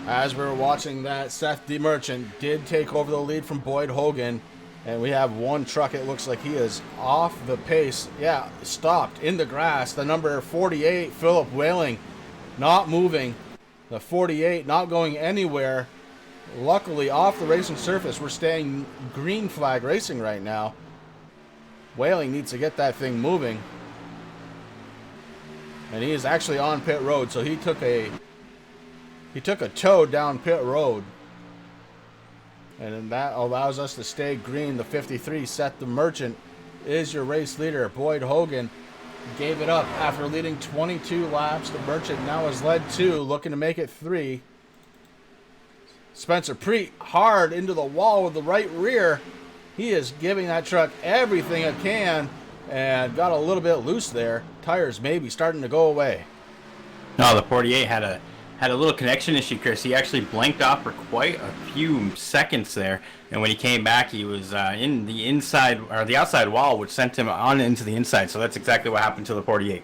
As we were watching that, Seth DeMerchant did take over the lead from Boyd Hogan. And we have one truck, it looks like he is off the pace. Yeah, stopped in the grass. The number 48, Philip Whaling, not moving. The 48 not going anywhere. Luckily, off the racing surface, we're staying green flag racing right now. Whaling needs to get that thing moving. And he is actually on pit road, so he He took a toe down pit road. And then that allows us to stay green. The 53, Seth the Merchant, is your race leader. Boyd Hogan gave it up after leading 22 laps. The Merchant now has led 2, looking to make it 3. Spencer Preet hard into the wall with the right rear. He is giving that truck everything it can and got a little bit loose there. Tires maybe starting to go away. No, the 48 had a little connection issue, Chris. He actually blanked off for quite a few seconds there, and when he came back, he was in the inside or the outside wall, which sent him on into the inside. So that's exactly what happened to the 48.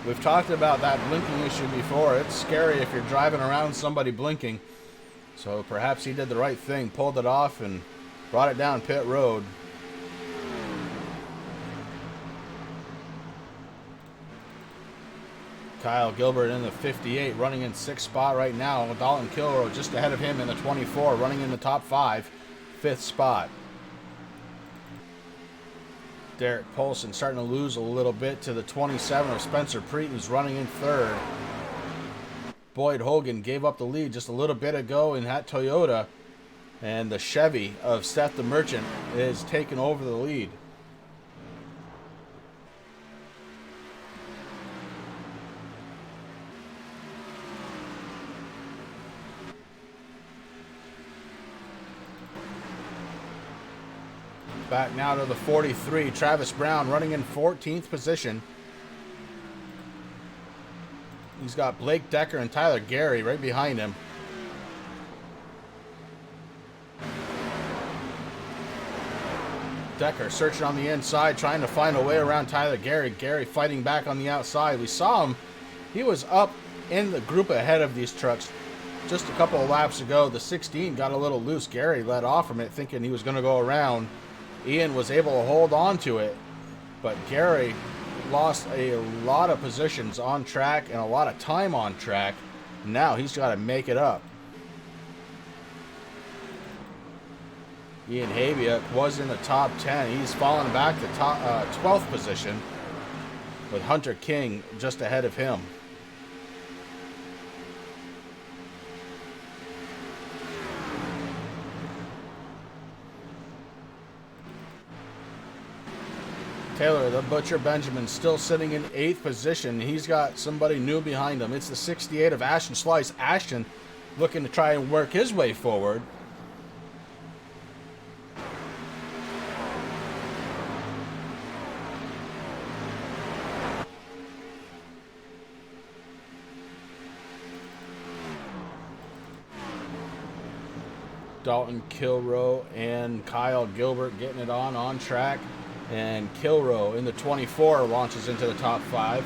We've talked about that blinking issue before. It's scary if you're driving around somebody blinking. So perhaps he did the right thing, pulled it off and brought it down pit road. Kyle Gilbert in the 58, running in 6th spot right now. Dalton Kilroy just ahead of him in the 24, running in the top 5, 5th spot. Derek Polson starting to lose a little bit to the 27 of Spencer Preet, who's running in 3rd. Boyd Hogan gave up the lead just a little bit ago in that Toyota, and the Chevy of Seth the Merchant is taking over the lead. Back now to the 43, Travis Brown running in 14th position. He's got Blake Decker and Tyler Gary right behind him. Decker searching on the inside, trying to find a way around Tyler Gary. Gary fighting back on the outside. We saw him. He was up in the group ahead of these trucks just a couple of laps ago. The 16 got a little loose. Gary let off from it thinking he was going to go around. Ian was able to hold on to it, but Gary lost a lot of positions on track and a lot of time on track. Now he's got to make it up. Ian Habiak was in the top 10. He's fallen back to top 12th position with Hunter King just ahead of him. Taylor, the Butcher Benjamin, still sitting in 8th position. He's got somebody new behind him. It's the 68 of Ashton Slice. Ashton looking to try and work his way forward. Dalton Kilroy and Kyle Gilbert getting it on track. And Kilroy in the 24 launches into the top 5.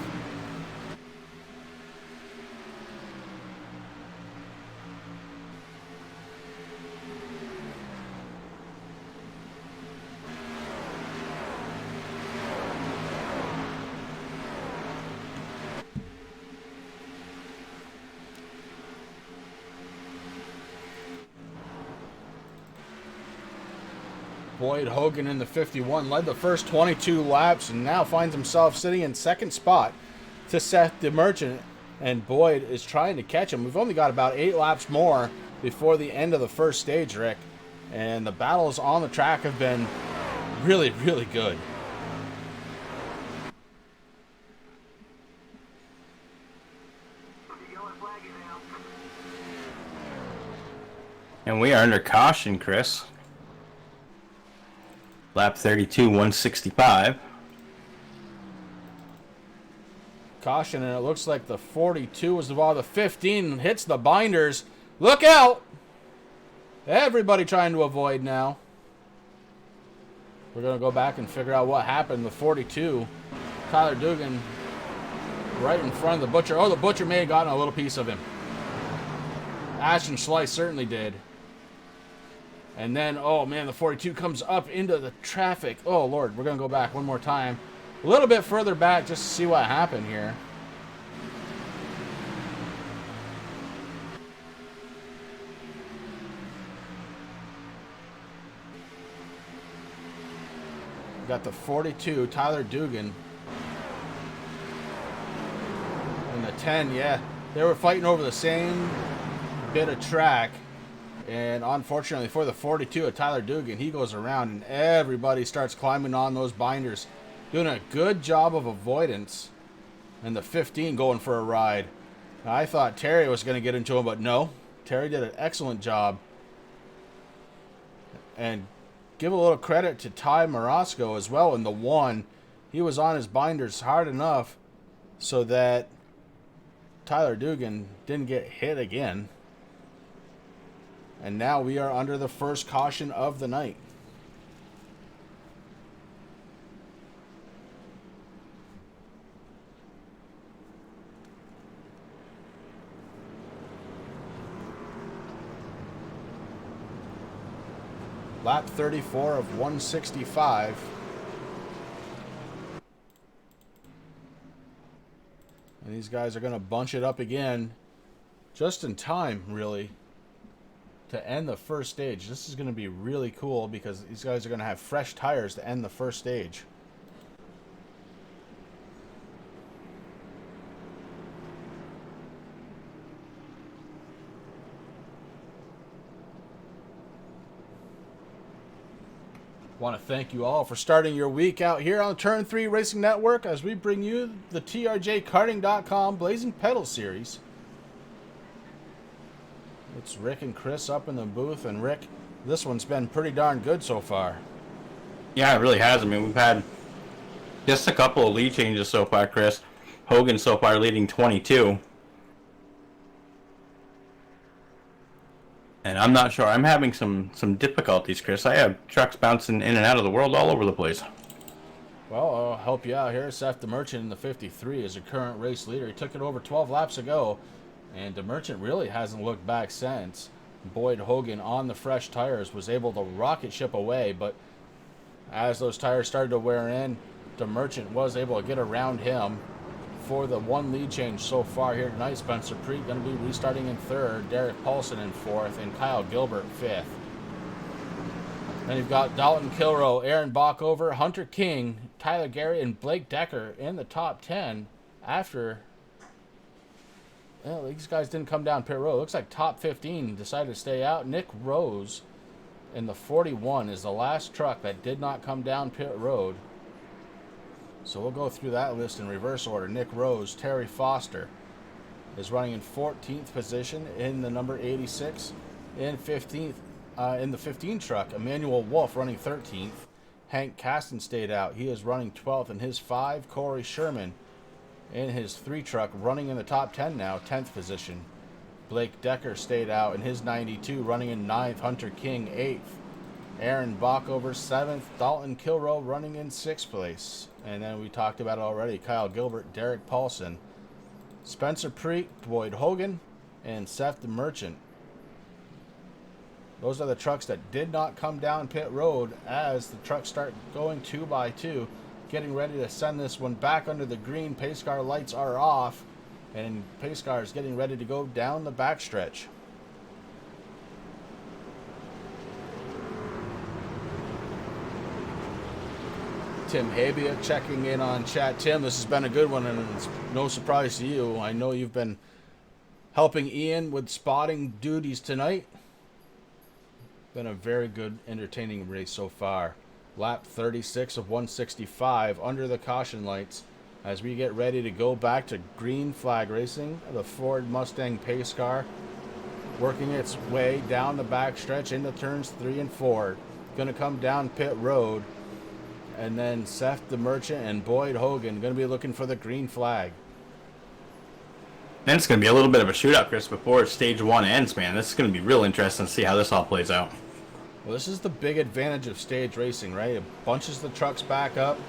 Boyd Hogan in the 51 led the first 22 laps and now finds himself sitting in 2nd spot to Seth the Merchant, and Boyd is trying to catch him. We've only got about 8 laps more before the end of the first stage, Rick, and the battles on the track have been really, really good. And we are under caution, Chris. Lap 32, 165. Caution, and it looks like the 42 was the ball. The 15 hits the binders. Look out! Everybody trying to avoid now. We're going to go back and figure out what happened. The 42, Tyler Dugan, right in front of the Butcher. Oh, the Butcher may have gotten a little piece of him. Ashton Slice certainly did. And then, oh man, the 42 comes up into the traffic. Oh Lord, we're going to go back one more time. A little bit further back just to see what happened here. We got the 42, Tyler Dugan. the 10, yeah. They were fighting over the same bit of track. And unfortunately for the 42 of Tyler Dugan, he goes around and everybody starts climbing on those binders. Doing a good job of avoidance. And the 15 going for a ride. Now, I thought Terry was going to get into him, but no. Terry did an excellent job. And give a little credit to Ty Morosco as well in the 1. He was on his binders hard enough so that Tyler Dugan didn't get hit again. And now we are under the first caution of the night. Lap 34 of 165. And these guys are going to bunch it up again just in time, really, to end the first stage. This is going to be really cool because these guys are going to have fresh tires to end the first stage. Want to thank you all for starting your week out here on Turn 3 Racing Network as we bring you the TRJKarting.com Blazing Pedal Series. It's Rick and Chris up in the booth, and Rick, this one's been pretty darn good so far. Yeah, it really has. I mean, we've had just a couple of lead changes so far, Chris. Hogan so far leading 22. And I'm not sure. I'm having some difficulties, Chris. I have trucks bouncing in and out of the world all over the place. Well, I'll help you out here. Seth DeMerchant in the 53 is your current race leader. He took it over 12 laps ago, and DeMerchant really hasn't looked back since. Boyd Hogan on the fresh tires was able to rocket ship away, but as those tires started to wear in, DeMerchant was able to get around him. For the 1 lead change so far here tonight, Spencer Preet going to be restarting in 3rd, Derek Paulson in 4th, and Kyle Gilbert 5th. Then you've got Dalton Kilroe, Aaron Bockover, Hunter King, Tyler Gary, and Blake Decker in the top 10 after... Well, these guys didn't come down pit road. Looks like top 15 decided to stay out. Nick Rose in the 41 is the last truck that did not come down pit road. So we'll go through that list in reverse order. Nick Rose, Terry Foster is running in 14th position in the number 86. In 15th, in the 15 truck, Emmanuel Wolf running 13th. Hank Caston stayed out. He is running 12th in his 5. Corey Sherman in his 3 truck running in the top 10 now, 10th position. Blake Decker stayed out in his 92 running in 9th. Hunter King 8th. Aaron Bockover 7th. Dalton Kilroe running in 6th place. And then we talked about it already. Kyle Gilbert, Derek Paulson, Spencer Preet, Boyd Hogan, and Seth DeMerchant. Those are the trucks that did not come down pit road as the trucks start going 2 by 2. Getting ready to send this one back under the green. Pace car lights are off. And pace car is getting ready to go down the backstretch. Tim Habia checking in on chat. Tim, this has been a good one, and it's no surprise to you. I know you've been helping Ian with spotting duties tonight. Been a very good, entertaining race so far. Lap 36 of 165 under the caution lights as we get ready to go back to green flag racing. The Ford Mustang pace car working its way down the backstretch into turns 3 and 4. Going to come down pit road. And then Seth DeMerchant and Boyd Hogan going to be looking for the green flag. And it's going to be a little bit of a shootout, Chris, before stage 1 ends, man. This is going to be real interesting to see how this all plays out. Well, this is the big advantage of stage racing, right? It bunches the trucks back up,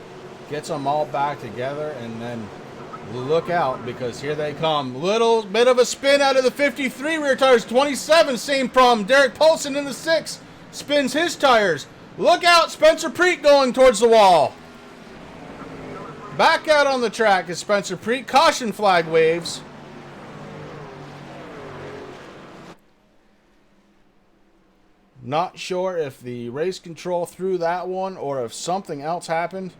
gets them all back together, and then look out because here they come. Little bit of a spin out of the 53 rear tires. 27, same problem. Derek Paulson in the 6 spins his tires. Look out, Spencer Preet going towards the wall. Back out on the track is Spencer Preet. Caution flag waves. Not sure if the race control threw that one or if something else happened.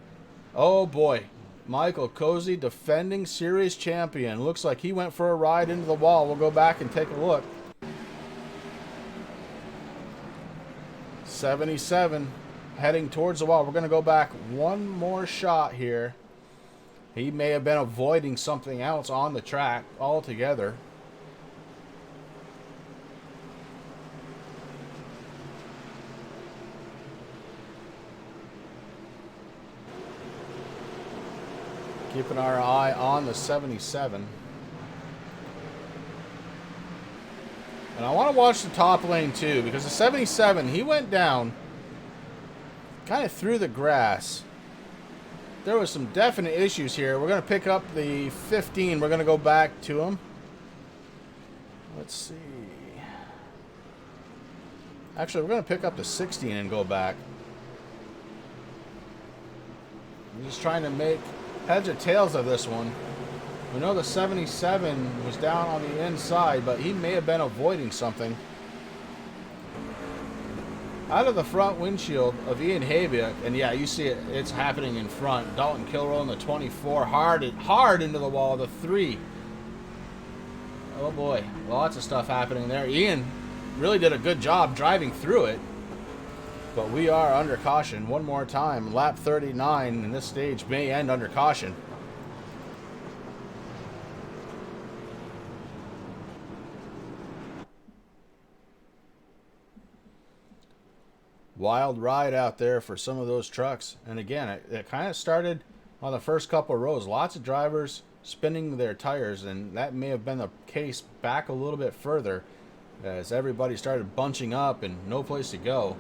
Oh boy. Michael Cozy, defending series champion. Looks like he went for a ride into the wall. We'll go back and take a look. 77 heading towards the wall. We're going to go back one more shot here. He may have been avoiding something else on the track altogether. Keeping our eye on the 77. And I want to watch the top lane too, because the 77, he went down kind of through the grass. There was some definite issues here. We're going to pick up the 15. We're going to go back to him. Let's see. Actually, we're going to pick up the 16 and go back. I'm just trying to make heads or tails of this one. We know the 77 was down on the inside, but he may have been avoiding something. Out of the front windshield of Ian Habiak, and yeah, you see it, it's happening in front. Dalton Kilroy in the 24, hard into the wall, the 3. Oh boy, lots of stuff happening there. Ian really did a good job driving through it, but we are under caution one more time. Lap 39 in this stage may end under caution. Wild ride out there for some of those trucks. And again, it kind of started on the first couple of rows. Lots of drivers spinning their tires, and that may have been the case back a little bit further as everybody started bunching up and no place to go.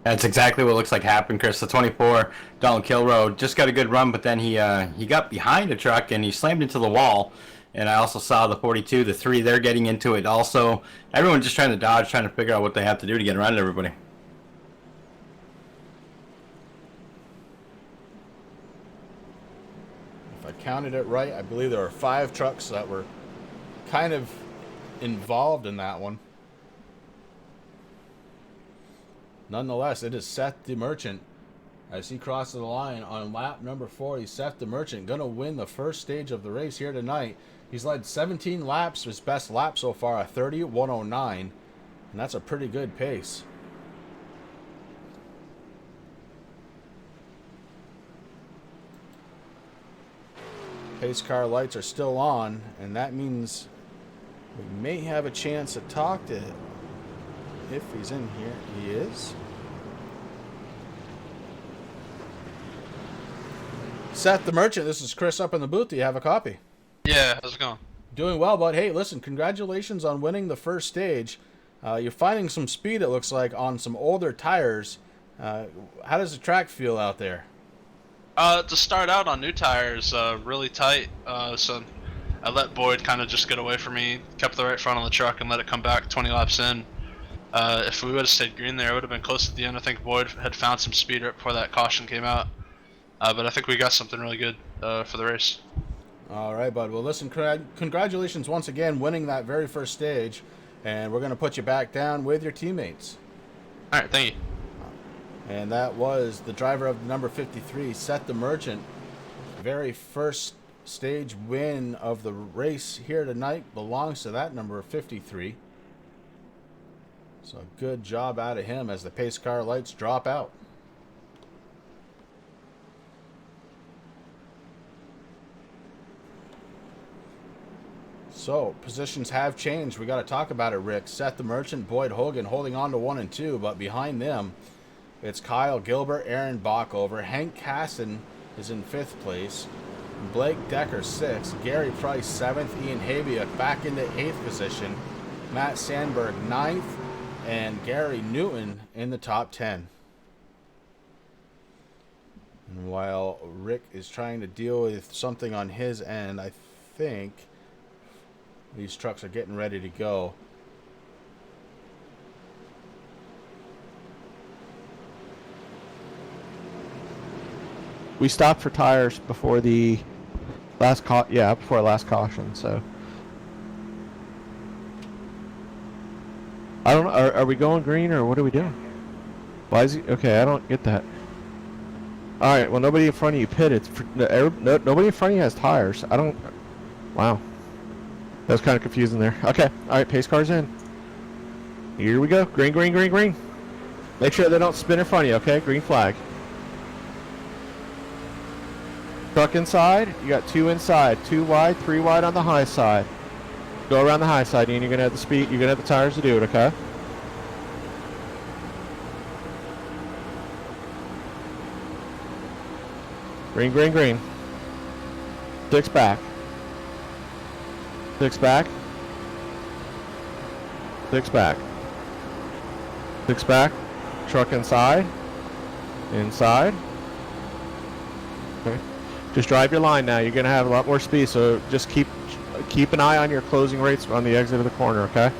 That's exactly what looks like happened, Chris. The 24, Dalton Kilroy, just got a good run, but then he got behind a truck and he slammed into the wall. And I also saw the 42, the 3, they're getting into it also. Everyone's just trying to dodge, trying to figure out what they have to do to get around everybody. If I counted it right, I believe there were 5 trucks that were kind of involved in that one. Nonetheless, it is Seth the Merchant. As he crosses the line on lap number 4, he's Seth the Merchant, going to win the first stage of the race here tonight. He's led 17 laps, his best lap so far, a 30:109, and that's a pretty good pace. Pace car lights are still on, and that means we may have a chance to talk to him. If he's in here, he is. Seth the Merchant, this is Chris up in the booth. Do you have a copy? Yeah, how's it going? Doing well, bud. Hey, listen, congratulations on winning the first stage. You're finding some speed, it looks like, on some older tires. How does the track feel out there? To start out on new tires, really tight. So I let Boyd kind of just get away from me, kept the right front on the truck, and let it come back 20 laps in. If we would have stayed green there, it would have been close at the end. I think Boyd had found some speed right before that caution came out. But I think we got something really good for the race. All right, bud. Well, listen, congratulations once again winning that very first stage, and we're going to put you back down with your teammates. All right, thank you. And that was the driver of number 53, Seth the Merchant. Very first stage win of the race here tonight belongs to that number 53. So good job out of him as the pace car lights drop out. So, positions have changed. We got to talk about it, Rick. Seth the Merchant, Boyd Hogan holding on to 1 and 2, but behind them, it's Kyle Gilbert, Aaron Bockover. Hank Casson is in 5th place. Blake Decker 6th. Gary Price 7th. Ian Habiak back into 8th position. Matt Sandberg 9th. And Gary Newton in the top 10. And while Rick is trying to deal with something on his end, I think these trucks are getting ready to go. We stopped for tires before the last before last caution, so I don't know, are we going green or what are we doing? Why is he okay? I don't get that. All right. Well, nobody in front of you pitted. Nobody in front of you has tires. I don't. Wow. That was kind of confusing there. Okay. All right. Pace car's in. Here we go. Green, green, green, green. Make sure they don't spin in front of you. Okay. Green flag. Truck inside. You got 2 inside. 2 wide, 3 wide on the high side. Go around the high side, and you're gonna have the speed. You're gonna have the tires to do it. Okay. Green, green, green. 6 back. 6 back. 6 back. 6 back. Truck inside. Inside. Okay. Just drive your line now. You're gonna have a lot more speed, so just keep an eye on your closing rates on the exit of the corner, okay?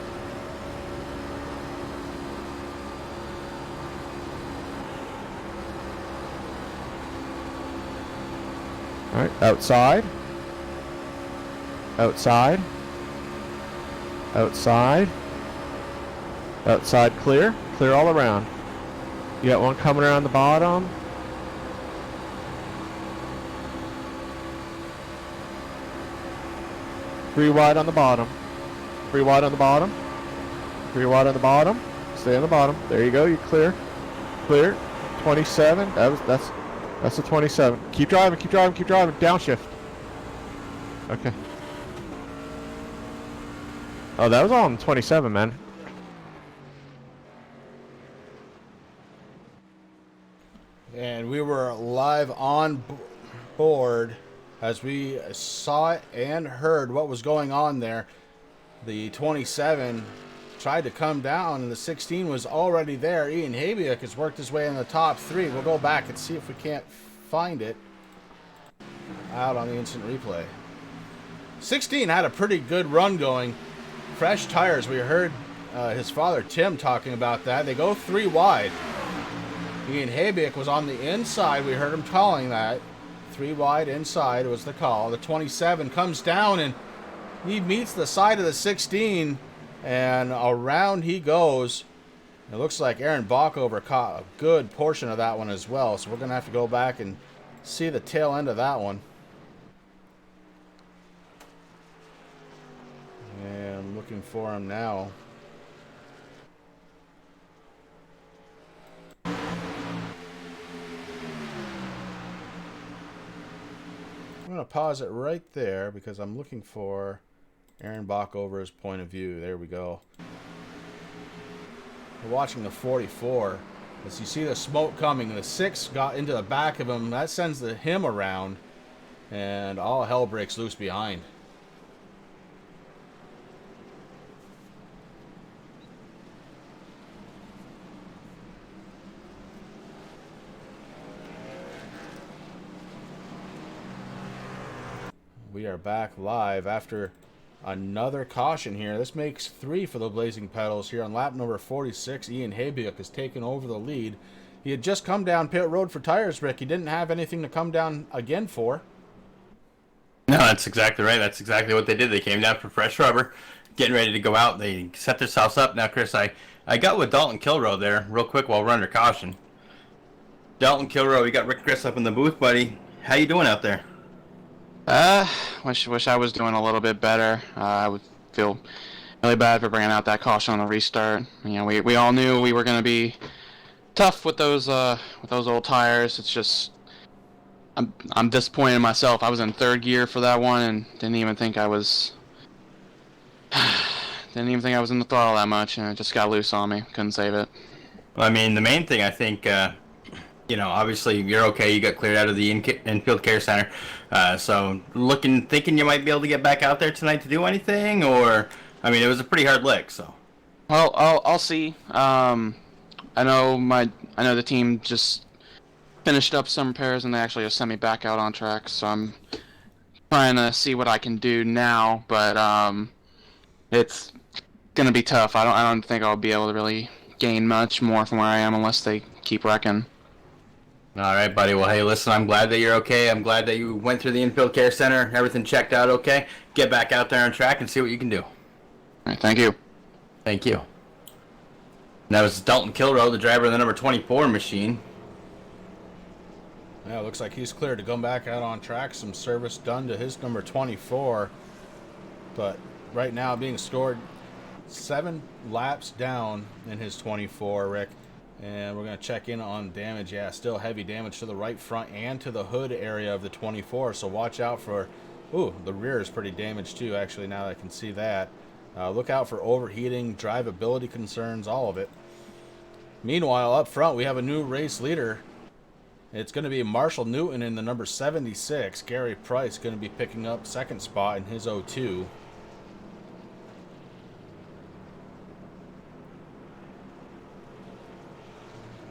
All right, outside. Outside. Outside. Outside clear. Clear all around. You got one coming around the bottom. Three wide on the bottom. 3 wide on the bottom. 3 wide on the bottom. Stay on the bottom. There you go. You're clear. Clear. 27. That's a 27. Keep driving. Keep driving. Keep driving. Downshift. Okay. Oh, that was on 27, man. And we were live on board as we saw it and heard what was going on there. The 27 tried to come down, and the 16 was already there. Ian Habiak has worked his way in the top 3. We'll go back and see if we can't find it out on the instant replay. 16 had a pretty good run going. Fresh tires. We heard his father, Tim, talking about that. They go 3 wide. Ian Habiak was on the inside. We heard him calling that. 3 wide inside was the call. The 27 comes down and he meets the side of the 16 and around he goes. It looks like Aaron Bockover caught a good portion of that one as well. So we're going to have to go back and see the tail end of that one. And I'm looking for him now. I'm going to pause it right there because I'm looking for Aaron Bockover's point of view. There we go. We're watching the 44. As you see the smoke coming, the 6 got into the back of him. That sends him around, and all hell breaks loose behind. We are back live after another caution here. This makes 3 for the Blazing Pedals here on lap number 46. Ian Habiak has taken over the lead. He had just come down pit road for tires, Rick. He didn't have anything to come down again for. No, that's exactly right. That's exactly what they did. They came down for fresh rubber, getting ready to go out. They set themselves up. Now, Chris, I got with Dalton Kilrow there real quick while we're under caution. Dalton Kilrow, you got Rick Chris up in the booth, buddy. How you doing out there? Wish I was doing a little bit better. I would feel really bad for bringing out that caution on the restart. You know, we all knew we were going to be tough with those old tires. It's just I'm disappointed in myself. I was in 3rd gear for that one and didn't even think I was in the throttle that much, and it just got loose on me. Couldn't save it. Well, I mean, the main thing I think. You know, obviously you're okay. You got cleared out of the infield care center. So thinking you might be able to get back out there tonight to do anything, or I mean, it was a pretty hard lick. So, well, I'll see. I know the team just finished up some repairs and they actually just sent me back out on track. So I'm trying to see what I can do now, but it's gonna be tough. I don't think I'll be able to really gain much more from where I am unless they keep wrecking. All right, buddy. Well, hey, listen, I'm glad that you're okay. I'm glad that you went through the infield care center. Everything checked out okay. Get back out there on track and see what you can do. All right, thank you. Thank you. And that was Dalton Kilrow, the driver of the number 24 machine. Yeah, looks like he's cleared to go back out on track. Some service done to his number 24. But right now being scored 7 laps down in his 24, Rick. And we're going to check in on damage. Yeah, still heavy damage to the right front and to the hood area of the 24. So watch out for... Ooh, the rear is pretty damaged too, actually, now that I can see that. Look out for overheating, drivability concerns, all of it. Meanwhile, up front, we have a new race leader. It's going to be Marshall Newton in the number 76. Gary Price going to be picking up second spot in his 02.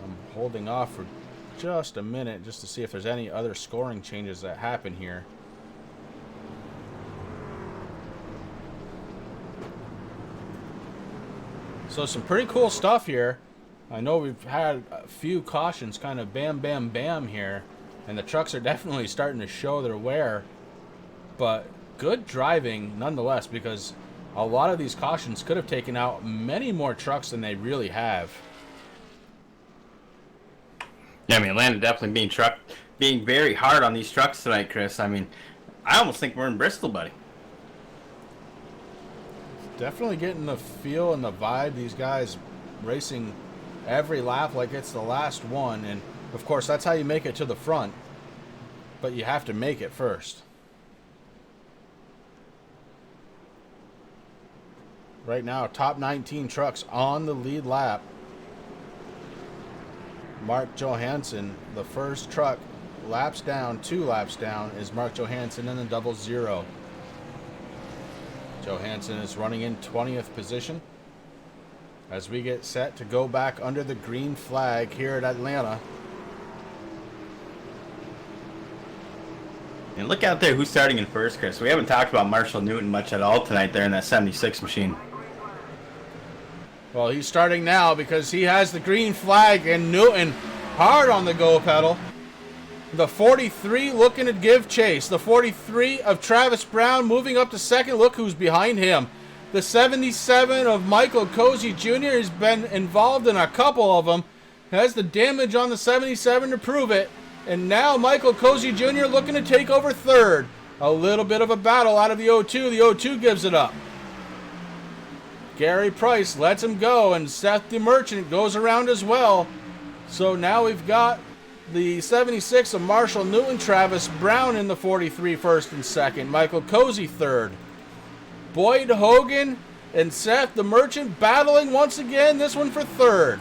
I'm holding off for just a minute just to see if there's any other scoring changes that happen here. So some pretty cool stuff here. I know we've had a few cautions kind of bam, bam, bam here. And the trucks are definitely starting to show their wear. But good driving nonetheless, because a lot of these cautions could have taken out many more trucks than they really have. Yeah, I mean, Atlanta definitely being very hard on these trucks tonight, Chris. I mean, I almost think we're in Bristol, buddy. Definitely getting the feel and the vibe. These guys racing every lap like it's the last one. And, of course, that's how you make it to the front. But you have to make it first. Right now, top 19 trucks on the lead lap. Mark Johansson, the first truck, laps down, 2 laps down, is Mark Johansson in the 00. Johansson is running in 20th position as we get set to go back under the green flag here at Atlanta. And look out there who's starting in first, Chris. We haven't talked about Marshall Newton much at all tonight there in that 76 machine. Well, he's starting now because he has the green flag and Newton hard on the go pedal. The 43 looking to give chase. The 43 of Travis Brown moving up to second. Look who's behind him. The 77 of Michael Cozy Jr. has been involved in a couple of them. Has the damage on the 77 to prove it. And now Michael Cozy Jr. looking to take over third. A little bit of a battle out of the 02. The 02 gives it up. Gary Price lets him go, and Seth the Merchant goes around as well. So now we've got the 76 of Marshall Newton, Travis Brown in the 43 first and second, Michael Cozy third. Boyd Hogan and Seth the Merchant battling once again, this one for third.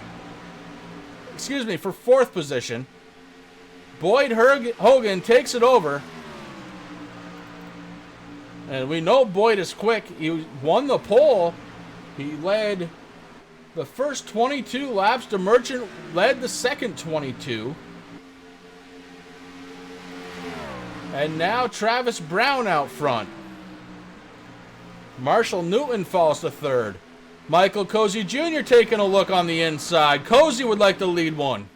Excuse me, for fourth position. Boyd Hogan takes it over. And we know Boyd is quick. He won the pole. He led the first 22 laps. The Merchant led the second 22. And now Travis Brown out front. Marshall Newton falls to third. Michael Cozy Jr. taking a look on the inside. Cozy would like to lead one.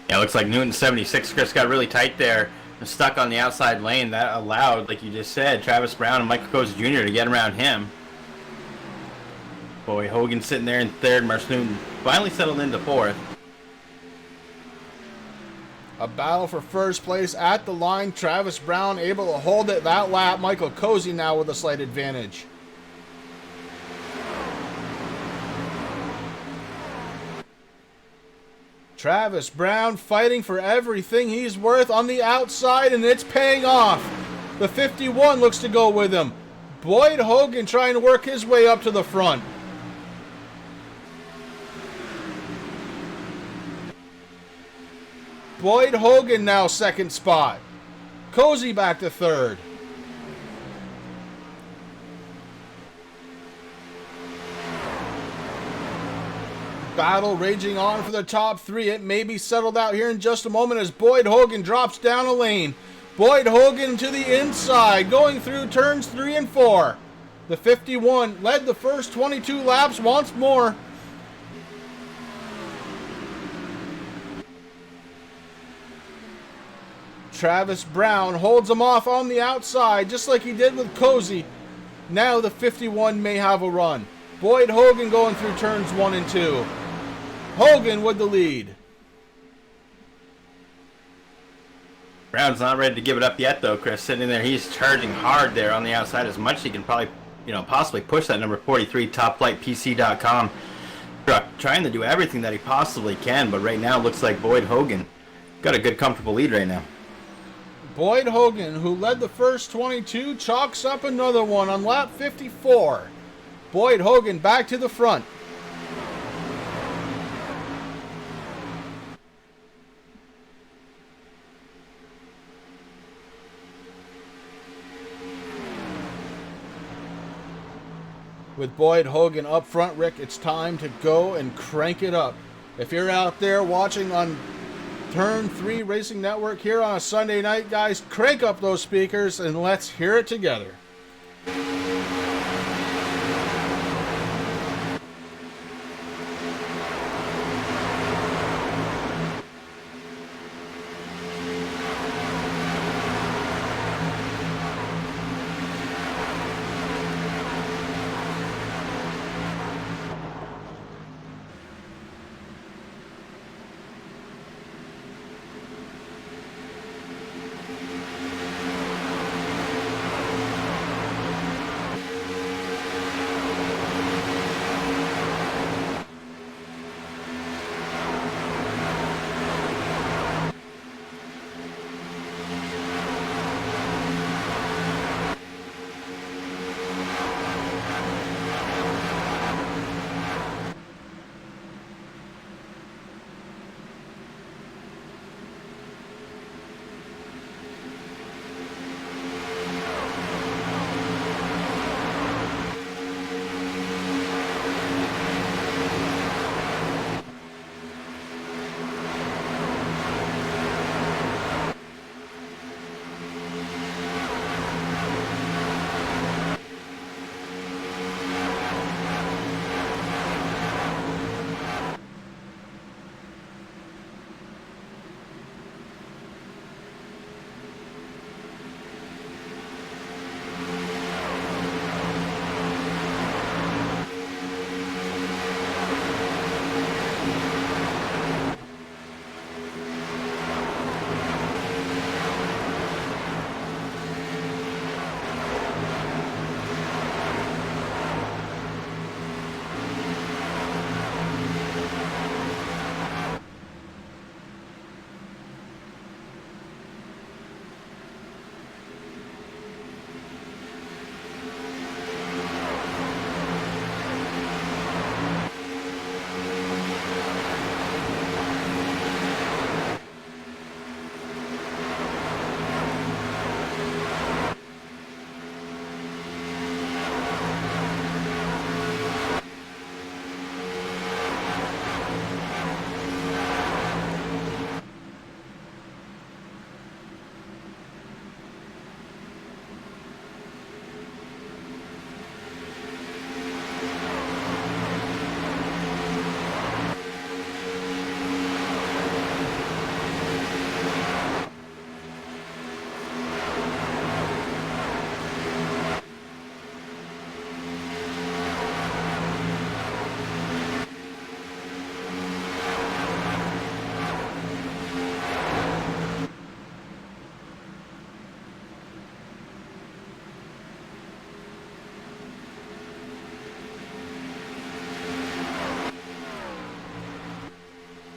Yeah, looks like Newton 76, Chris, got really tight there. Stuck on the outside lane. That allowed, like you just said, Travis Brown and Michael Cozy Jr. to get around him. Boy, Hogan sitting there in third. Marshall Newton finally settled into fourth. A battle for first place at the line. Travis Brown able to hold it that lap. Michael Cozy now with a slight advantage. Travis Brown fighting for everything he's worth on the outside, and it's paying off. The 51 looks to go with him. Boyd Hogan trying to work his way up to the front. Boyd Hogan now second spot. Cozy back to third. Battle raging on for the top three. It may be settled out here in just a moment as Boyd Hogan drops down a lane. Boyd Hogan to the inside, going through turns 3 and 4. The 51 led the first 22 laps once more. Travis Brown holds him off on the outside, just like he did with Cozy. Now the 51 may have a run. Boyd Hogan going through turns 1 and 2. Hogan with the lead. Brown's not ready to give it up yet, though, Chris. Sitting in there, he's charging hard there on the outside as much as he can probably, possibly push that number 43 topflightpc.com truck, trying to do everything that he possibly can. But right now, it looks like Boyd Hogan got a good, comfortable lead right now. Boyd Hogan, who led the first 22, chalks up another one on lap 54. Boyd Hogan back to the front. With Boyd Hogan up front, Rick, it's time to go and crank it up. If you're out there watching on Turn 3 Racing Network here on a Sunday night, guys, crank up those speakers and let's hear it together.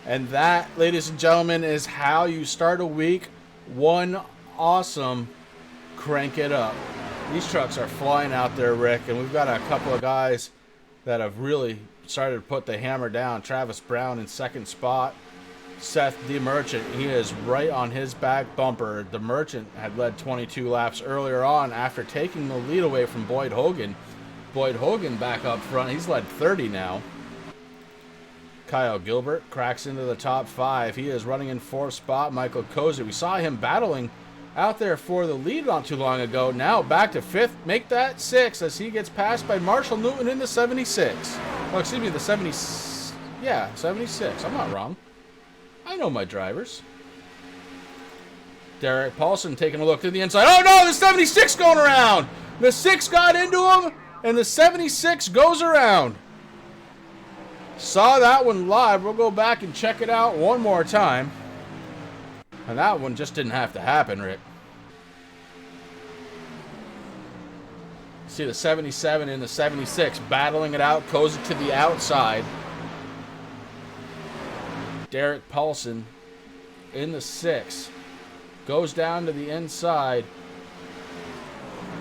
And that, ladies and gentlemen, is how you start a week. One awesome crank it up. These trucks are flying out there, Rick, and we've got a couple of guys that have really started to put the hammer down. Travis Brown in second spot. Seth DeMerchant, he is right on his back bumper. DeMerchant had led 22 laps earlier on after taking the lead away from Boyd Hogan. Boyd Hogan back up front. He's led 30 now. Kyle Gilbert cracks into the top 5. He is running in 4th spot. Michael Kozer, we saw him battling out there for the lead not too long ago. Now back to 5th. Make that 6th as he gets passed by Marshall Newton in the 76. Oh, excuse me, the 70. Yeah, 76. I'm not wrong. I know my drivers. Derek Paulson taking a look to the inside. Oh no, the 76 going around. The 6 got into him, and the 76 goes around. Saw that one live. We'll go back and check it out one more time. And that one just didn't have to happen, Rick. See the 77 and the 76 battling it out, goes to the outside. Derek Paulson in the 6 goes down to the inside.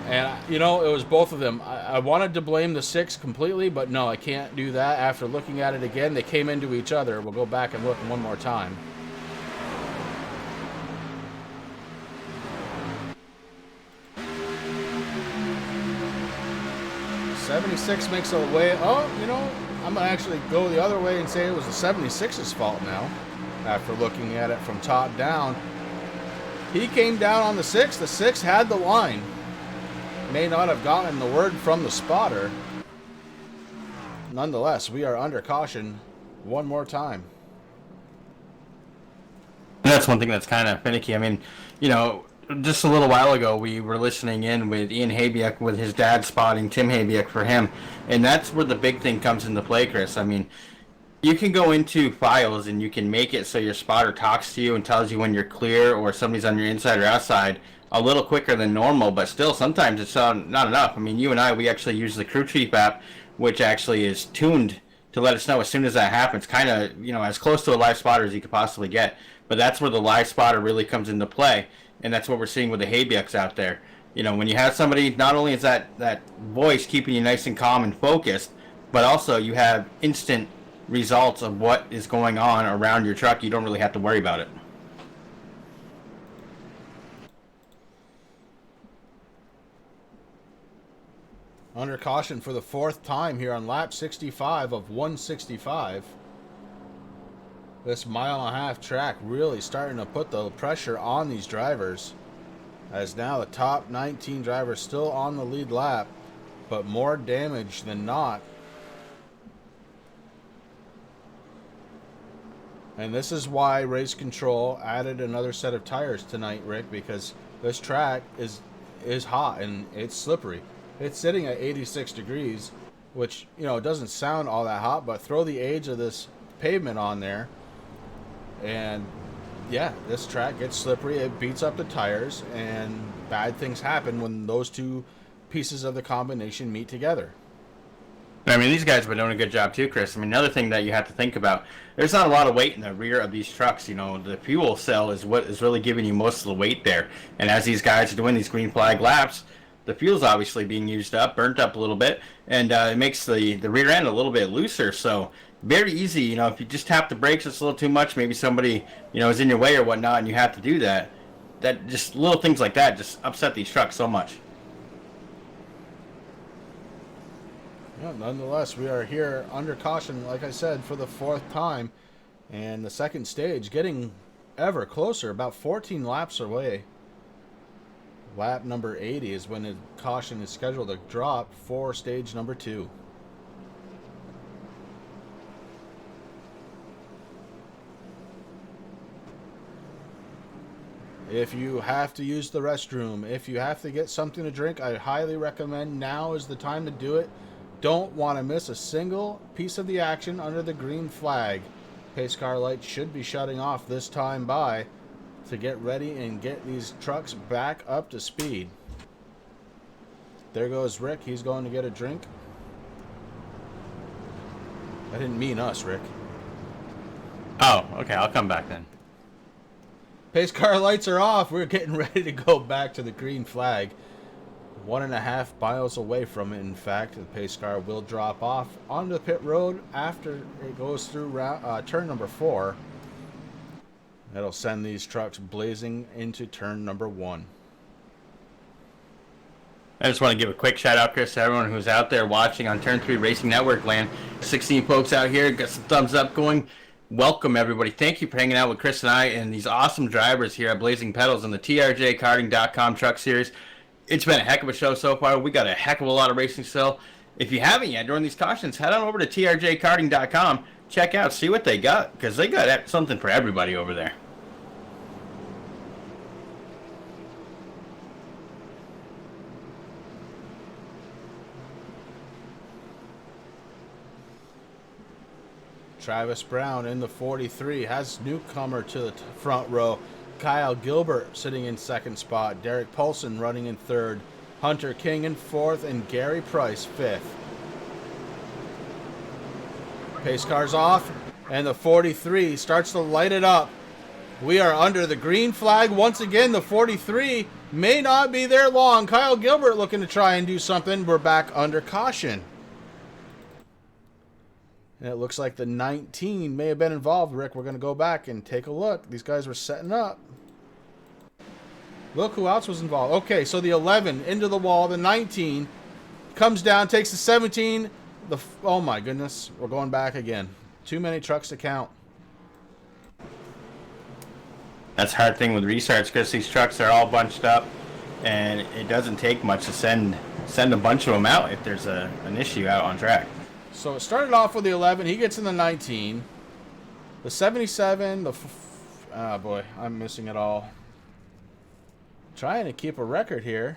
And, you know, it was both of them. I wanted to blame the 6 completely, but no, I can't do that. After looking at it again, they came into each other. We'll go back and look one more time. '76 makes a way. Oh, you know, I'm going to actually go the other way and say it was the 76's fault now. After looking at it from top down. He came down on the 6. The 6 had the line. May not have gotten the word from the spotter. Nonetheless, we are under caution one more time. And that's one thing that's kind of finicky. I mean, you know, just a little while ago, we were listening in with Ian Habiak with his dad spotting Tim Habiak for him. And that's where the big thing comes into play, Chris. I mean, you can go into files and you can make it so your spotter talks to you and tells you when you're clear or somebody's on your inside or outside a little quicker than normal, but still sometimes it's not enough. I mean, you and I, we actually use the Crew Chief app, which actually is tuned to let us know as soon as that happens, kind of, you know, as close to a live spotter as you could possibly get. But that's where the live spotter really comes into play, and that's what we're seeing with the Habiaks out there. You know, when you have somebody, not only is that voice keeping you nice and calm and focused, but also you have instant results of what is going on around your truck. You don't really have to worry about it. Under caution for the 4th time here on lap 65 of 165. This 1.5 mile track really starting to put the pressure on these drivers, as now the top 19 drivers still on the lead lap, but more damage than not. And this is why Race Control added another set of tires tonight, Rick, because this track is hot and it's slippery. It's sitting at 86 degrees, which, you know, doesn't sound all that hot, but throw the age of this pavement on there, and yeah, this track gets slippery. It beats up the tires, and bad things happen when those two pieces of the combination meet together. I mean, these guys have been doing a good job too, Chris. I mean, another thing that you have to think about, there's not a lot of weight in the rear of these trucks. You know, the fuel cell is what is really giving you most of the weight there. And as these guys are doing these green flag laps, the fuel's obviously being used up, burnt up a little bit, and it makes the rear end a little bit looser. So very easy, you know, if you just tap the brakes, it's a little too much. Maybe somebody, you know, is in your way or whatnot, and you have to do that. That just little things like that just upset these trucks so much. Yeah, nonetheless, we are here under caution, like I said, for the 4th time, and the second stage getting ever closer, about 14 laps away. Lap number 80 is when the caution is scheduled to drop for stage number 2. If you have to use the restroom, if you have to get something to drink, I highly recommend now is the time to do it. Don't want to miss a single piece of the action under the green flag. Pace car lights should be shutting off this time by to get ready and get these trucks back up to speed. There goes Rick. He's going to get a drink. I didn't mean us, Rick. Oh, okay. I'll come back then. Pace car lights are off. We're getting ready to go back to the green flag. 1.5 miles away from it, in fact. The pace car will drop off onto the pit road after it goes through turn number 4. That'll send these trucks blazing into turn number 1. I just want to give a quick shout out, Chris, to everyone who's out there watching on Turn 3 Racing Network land. 16 folks out here, got some thumbs up going. Welcome, everybody. Thank you for hanging out with Chris and I and these awesome drivers here at Blazing Pedals in the TRJkarting.com Truck Series. It's been a heck of a show so far. We got a heck of a lot of racing still. If you haven't yet, during these cautions, head on over to TRJkarting.com. Check out, see what they got, because they got something for everybody over there. Travis Brown in the 43 has newcomer to the front row. Kyle Gilbert sitting in second spot. Derek Paulson running in third. Hunter King in fourth. And Gary Price fifth. Pace car's off. And the 43 starts to light it up. We are under the green flag once again. The 43 may not be there long. Kyle Gilbert looking to try and do something. We're back under caution. And it looks like the 19 may have been involved, Rick. We're going to go back and take a look. These guys were setting up. Look who else was involved. Okay, so the 11 into the wall. The 19 comes down, takes the 17. Oh, my goodness. We're going back again. Too many trucks to count. That's a hard thing with restarts because these trucks are all bunched up, and it doesn't take much to send a bunch of them out if there's an issue out on track. So it started off with the 11. He gets in the 19. The 77. Oh, boy. I'm missing it all. Trying to keep a record here.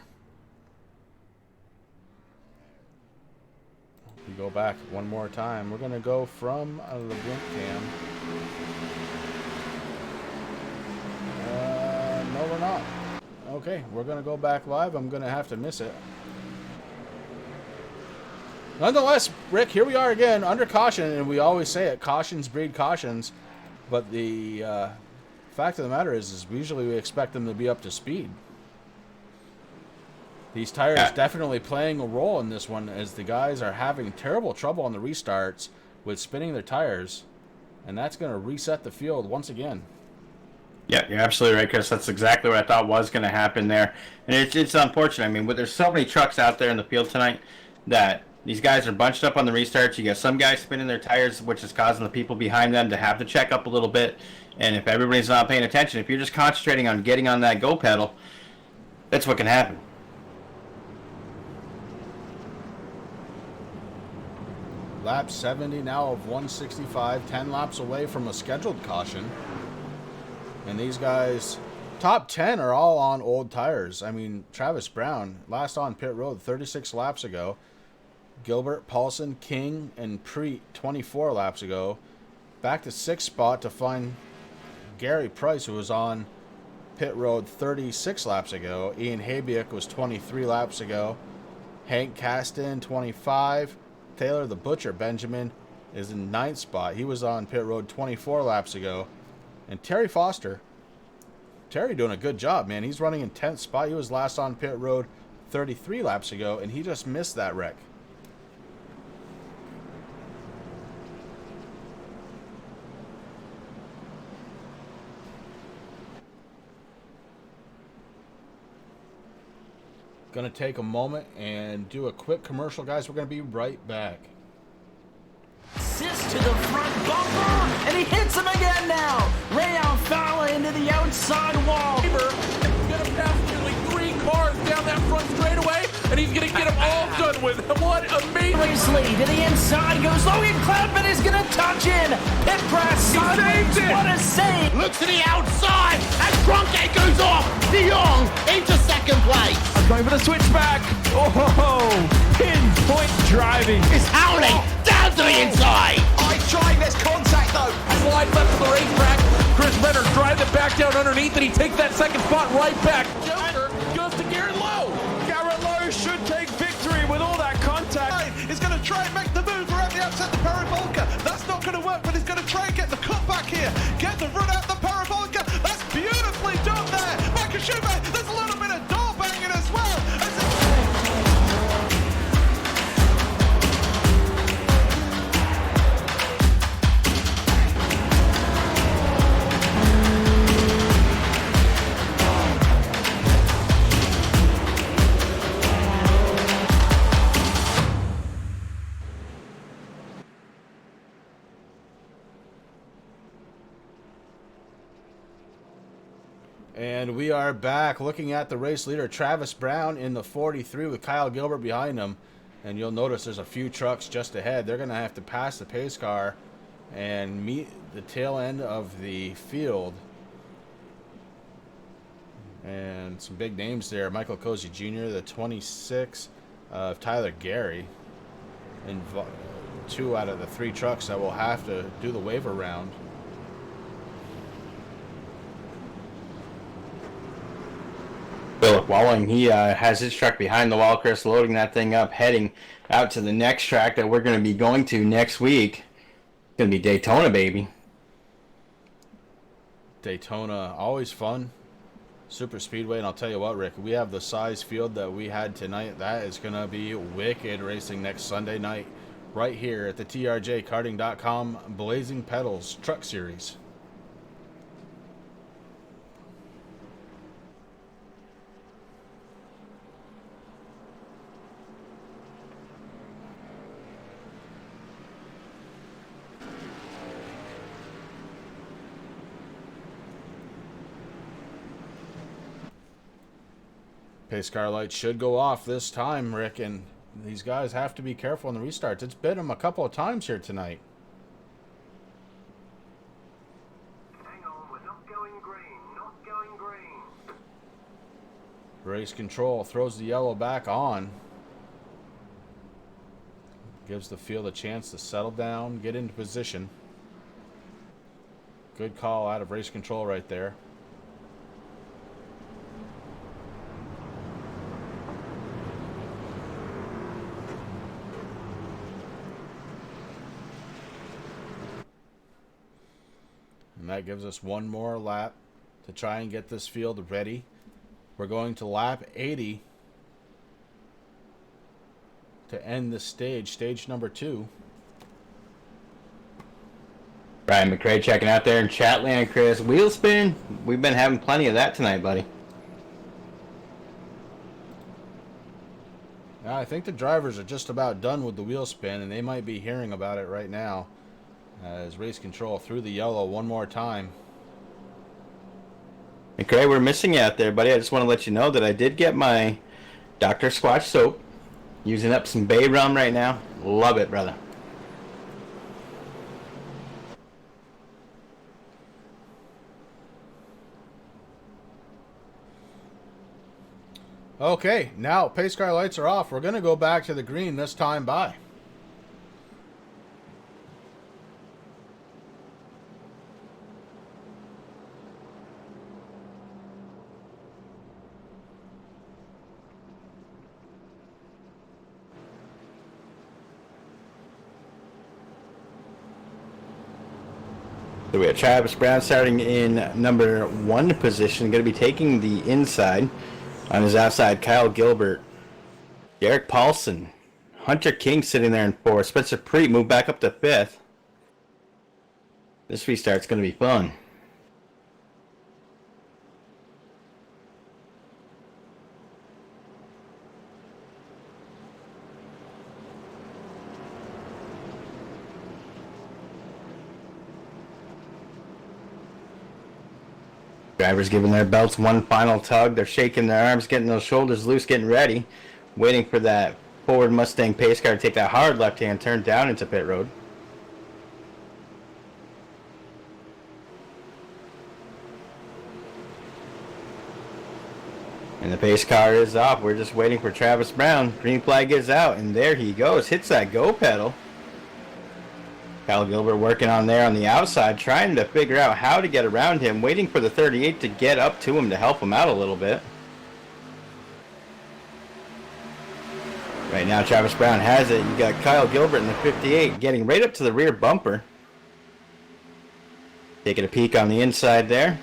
We go back one more time. We're going to go from the blink cam. No, we're not. Okay, we're going to go back live. I'm going to have to miss it. Nonetheless, Rick, here we are again under caution, and we always say it, cautions breed cautions. But the fact of the matter is usually we expect them to be up to speed. These tires definitely playing a role in this one, as the guys are having terrible trouble on the restarts with spinning their tires, and that's going to reset the field once again. Yeah, you're absolutely right, Chris. That's exactly what I thought was going to happen there. And it's unfortunate. I mean, there's so many trucks out there in the field tonight that these guys are bunched up on the restarts. You got some guys spinning their tires, which is causing the people behind them to have to check up a little bit. And if everybody's not paying attention, if you're just concentrating on getting on that go pedal, that's what can happen. Lap 70 now of 165, 10 laps away from a scheduled caution. And these guys, top 10 are all on old tires. I mean, Travis Brown, last on pit road 36 laps ago. Gilbert, Paulson, King, and Preet 24 laps ago. Back to 6th spot to find Gary Price, who was on pit road 36 laps ago. Ian Habiak was 23 laps ago. Hank Caston, 25. Taylor the Butcher Benjamin is in 9th spot. He was on pit road 24 laps ago. And Terry Foster. Terry doing a good job, man. He's running in 10th spot. He was last on pit road 33 laps ago, and he just missed that wreck. Gonna take a moment and do a quick commercial, guys. We're gonna be right back. Assist to the front bumper, and he hits him again now. Rayon Fowler into the outside wall. Gonna pass nearly 3 cars down that front straightaway, and he's gonna get them all done with. What amazing! Racely to the inside goes Logan Cloudman is gonna touch in. Pit press sideways. What a save! Look to the outside as Cronkite goes off. De Jong into second place. I'm going for the switchback. Oh, pinpoint driving. It's Howley down to the inside. I tried this contact though. Slide left of the racetrack. Chris Benner drives it back down underneath, and he takes that second spot right back. Joker goes to Garrett Lowe. Garrett Lowe should take victory with all that contact. He's going to try and make the move around the outside the parabolica. That's not going to work, but he's going to try and get the cut back here. Get the run out the parabolica. That's beautifully done there. Michael Schumacher, there's a little bit of door banging as well. And we are back looking at the race leader, Travis Brown, in the 43 with Kyle Gilbert behind him. And you'll notice there's a few trucks just ahead. They're going to have to pass the pace car and meet the tail end of the field. And some big names there. Michael Cozy Jr., the 26 of Tyler Gary. And 2 out of the 3 trucks that will have to do the waiver round. Walling, he has his truck behind the wall, Chris, loading that thing up, heading out to the next track that we're going to be going to next week. It's going to be Daytona, baby. Daytona, always fun. Super Speedway, and I'll tell you what, Rick, we have the size field that we had tonight. That is going to be wicked racing next Sunday night right here at the TRJkarting.com Blazing Pedals Truck Series. Pace car lights should go off this time, Rick, and these guys have to be careful in the restarts. It's bit them a couple of times here tonight. Hang on, we're not going green, not going green. Race control throws the yellow back on. Gives the field a chance to settle down, get into position. Good call out of race control right there. And that gives us one more lap to try and get this field ready. We're going to lap 80 to end this stage, stage number 2. Brian McRae checking out there in chat land, Chris. Wheel spin, we've been having plenty of that tonight, buddy. Now, I think the drivers are just about done with the wheel spin, and they might be hearing about it right now. As race control through the yellow one more time. McRae, we're missing you out there, buddy. I just want to let you know that I did get my Dr. Squatch soap. Using up some bay rum right now. Love it, brother. Okay, now pace car lights are off. We're going to go back to the green this time by. So we have Travis Brown starting in number 1 position. Going to be taking the inside. On his outside, Kyle Gilbert. Derek Paulson. Hunter King sitting there in 4th. Spencer Preet moved back up to 5th. This restart's going to be fun. Drivers giving their belts one final tug. They're shaking their arms, getting those shoulders loose, getting ready. Waiting for that Ford Mustang pace car to take that hard left-hand turn down into pit road. And the pace car is off. We're just waiting for Travis Brown. Green flag is out, and there he goes. Hits that go pedal. Kyle Gilbert working on there on the outside, trying to figure out how to get around him, waiting for the 38 to get up to him to help him out a little bit. Right now, Travis Brown has it. You got Kyle Gilbert in the 58 getting right up to the rear bumper. Taking a peek on the inside there.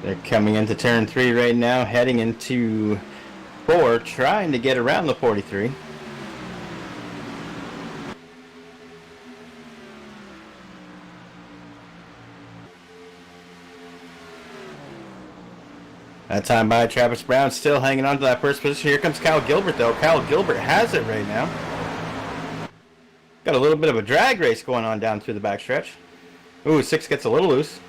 They're coming into turn 3 right now, heading into 4, trying to get around the 43. That time by Travis Brown, still hanging on to that first position. Here comes Kyle Gilbert, though. Kyle Gilbert has it right now. Got a little bit of a drag race going on down through the backstretch. Ooh, 6 gets a little loose.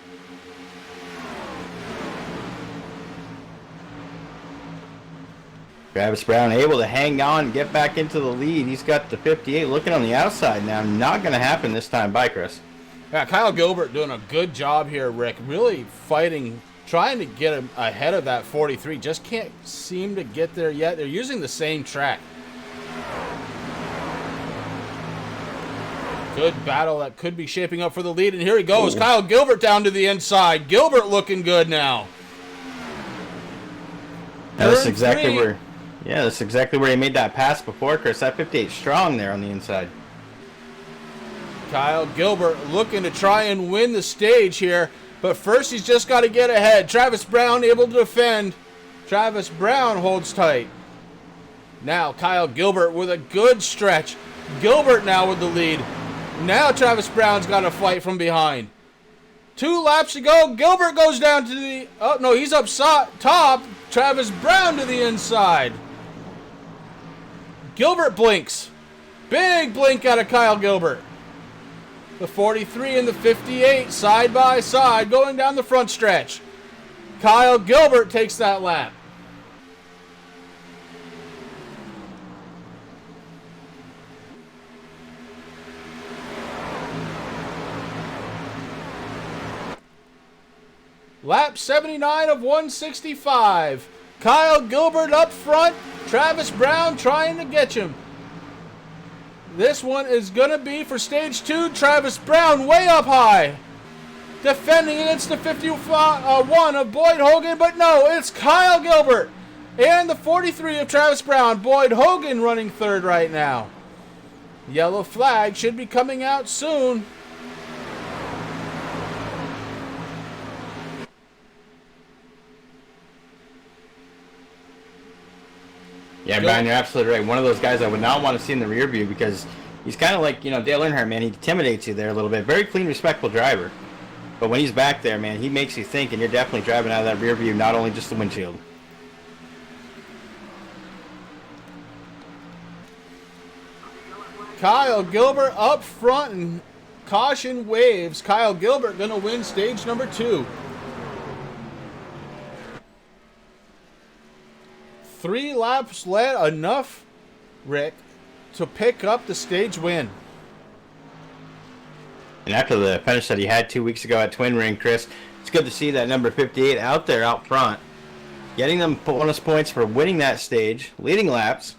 Travis Brown able to hang on and get back into the lead. He's got the 58 looking on the outside now. Not going to happen this time by Chris. Yeah, Kyle Gilbert doing a good job here, Rick. Really fighting, trying to get him ahead of that 43. Just can't seem to get there yet. They're using the same track. good battle that could be shaping up for the lead, and here he goes. Kyle Gilbert down to the inside. Gilbert looking good now. That's exactly where. Yeah, that's exactly where he made that pass before, Chris. That 58 strong there on the inside. Kyle Gilbert looking to try and win the stage here, but first he's just got to get ahead. Travis Brown able to defend. Travis Brown holds tight. Now Kyle Gilbert with a good stretch. Gilbert now with the lead. Now Travis Brown's got to fight from behind. 2 laps to go. Gilbert goes down to the... Oh, no, he's up top. Travis Brown to the inside. Gilbert blinks. Big blink out of Kyle Gilbert. The 43 and the 58 side by side going down the front stretch. Kyle Gilbert takes that lap. Lap 79 of 165. Kyle Gilbert up front. Travis Brown trying to get him. This one is going to be for stage 2. Travis Brown way up high. Defending against the 51 of Boyd Hogan, but no, it's Kyle Gilbert. And the 43 of Travis Brown. Boyd Hogan running third right now. Yellow flag should be coming out soon. Yeah, Brian, you're absolutely right. One of those guys I would not want to see in the rear view because he's kind of like, Dale Earnhardt, man. He intimidates you there a little bit. Very clean, respectful driver. But when he's back there, man, he makes you think, and you're definitely driving out of that rear view, not only just the windshield. Kyle Gilbert up front, and caution waves. Kyle Gilbert going to win stage number 2. 3 laps led, enough, Rick, to pick up the stage win. And after the finish that he had 2 weeks ago at Twin Ring, Chris, it's good to see that number 58 out there out front, getting them bonus points for winning that stage, leading laps.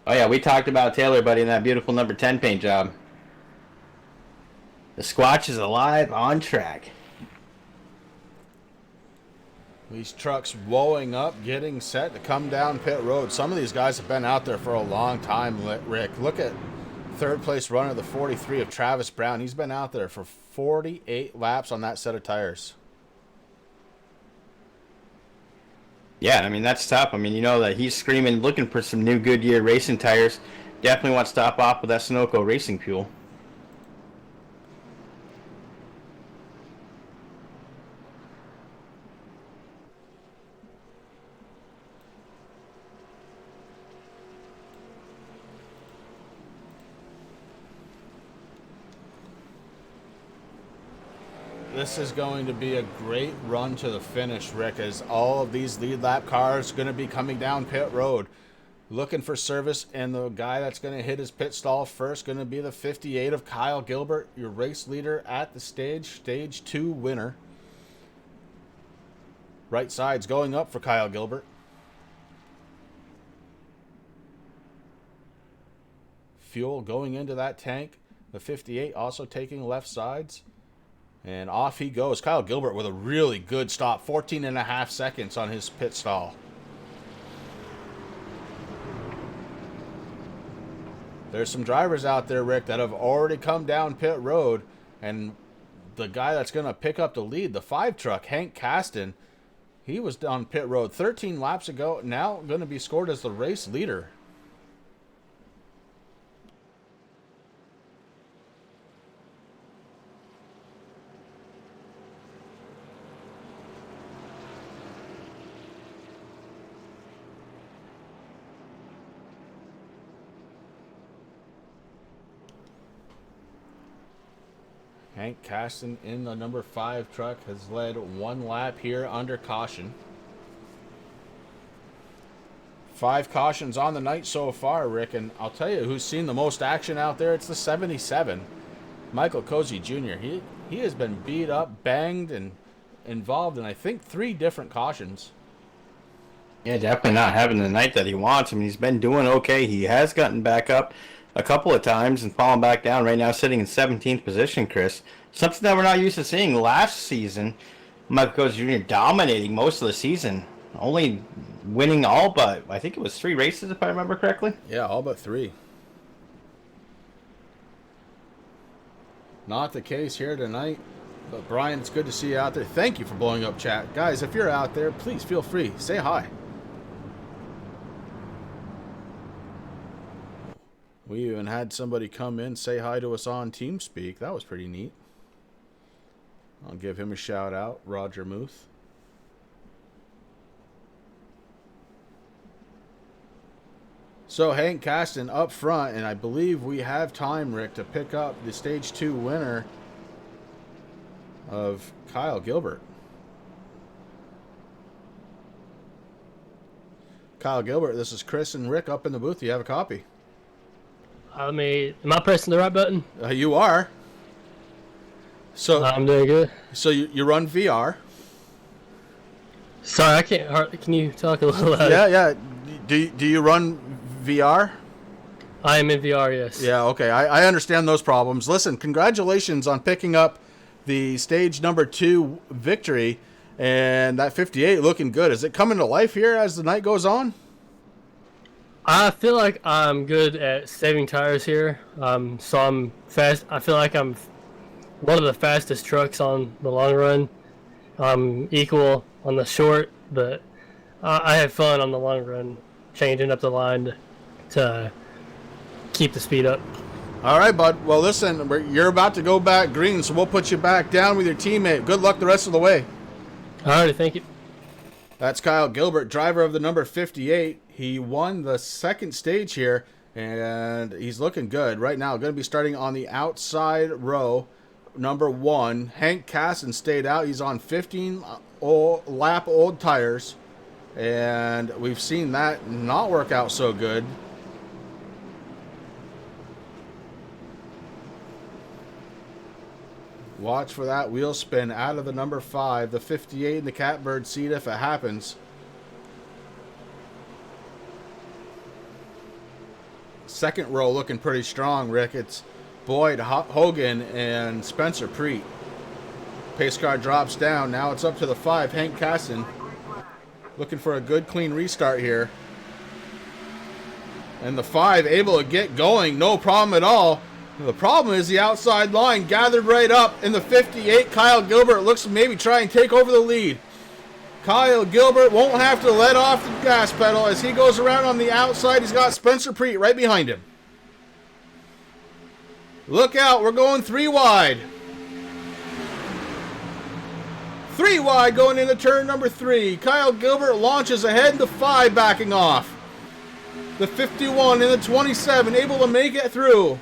Oh yeah, we talked about Taylor, buddy, in that beautiful number 10 paint job. The Squatch is alive on track. These trucks woeing up, getting set to come down pit road. Some of these guys have been out there for a long time, Rick. Look at third place runner, the 43 of Travis Brown. He's been out there for 48 laps on that set of tires. Yeah, I mean, that's tough. I mean, you know that he's screaming, looking for some new Goodyear racing tires. Definitely wants to top off with that Sunoco racing fuel. This is going to be a great run to the finish, Rick, as all of these lead lap cars are going to be coming down pit road looking for service, and the guy that's going to hit his pit stall first going to be the 58 of Kyle Gilbert, your race leader at the stage 2 winner. Right side's going up for Kyle Gilbert. Fuel going into that tank. The 58 also taking left sides. And off he goes. Kyle Gilbert with a really good stop. 14.5 seconds on his pit stall. There's some drivers out there, Rick, that have already come down pit road. And the guy that's going to pick up the lead, the 5 truck, Hank Caston, he was on pit road 13 laps ago. Now going to be scored as the race leader. Hank Caston in the number 5 truck has led 1 lap here under caution. 5 cautions on the night so far, Rick, and I'll tell you who's seen the most action out there. It's the 77, Michael Cozy Jr. He has been beat up, banged, and involved in, I think, 3 different cautions. Yeah, definitely not having the night that he wants. I mean, he's been doing okay. He has gotten back up a couple of times and fallen back down. Right now, sitting in 17th position, Chris. Something that we're not used to seeing. Last season, Michael Goes Jr. dominating most of the season, only winning all but, I think it was 3 races, if I remember correctly. Yeah, all but 3. Not the case here tonight. But Brian, it's good to see you out there. Thank you for blowing up chat. Guys, if you're out there, please feel free. Say hi. We even had somebody come in, say hi to us on TeamSpeak. That was pretty neat. I'll give him a shout out, Roger Muth. So Hank Caston up front, and I believe we have time, Rick, to pick up the Stage 2 winner of Kyle Gilbert. Kyle Gilbert, this is Chris and Rick up in the booth. You have a copy. Am I pressing the right button? You are. So I'm doing good. So you run VR. Sorry, I can't hardly. Can you talk a little louder? Yeah. Do you run VR? I am in VR, yes. Yeah, okay. I understand those problems. Listen, congratulations on picking up the stage number 2 victory, and that 58 looking good. Is it coming to life here as the night goes on? I feel like I'm good at saving tires here. So I'm fast. I feel like I'm one of the fastest trucks on the long run. I'm equal on the short, but I have fun on the long run, changing up the line to keep the speed up. All right, bud. Well, listen, you're about to go back green, so we'll put you back down with your teammate. Good luck the rest of the way. All right, thank you. That's Kyle Gilbert, driver of the number 58. He won the second stage here, and he's looking good right now. Going to be starting on the outside row, number 1. Hank Casson stayed out. He's on 15 lap old tires, and we've seen that not work out so good. Watch for that wheel spin out of the number 5, the 58 in the catbird seat if it happens. Second row looking pretty strong, Rick. It's Boyd Hogan and Spencer Preet. Pace car drops down. Now it's up to the 5, Hank Casson. Looking for a good, clean restart here. And the 5 able to get going. No problem at all. The problem is the outside line gathered right up in the 58. Kyle Gilbert looks to maybe try and take over the lead. Kyle Gilbert won't have to let off the gas pedal as he goes around on the outside. He's got Spencer Preet right behind him. Look out, we're going 3 wide. 3 wide going into turn number 3. Kyle Gilbert launches ahead, the 5 backing off. The 51 and the 27 able to make it through.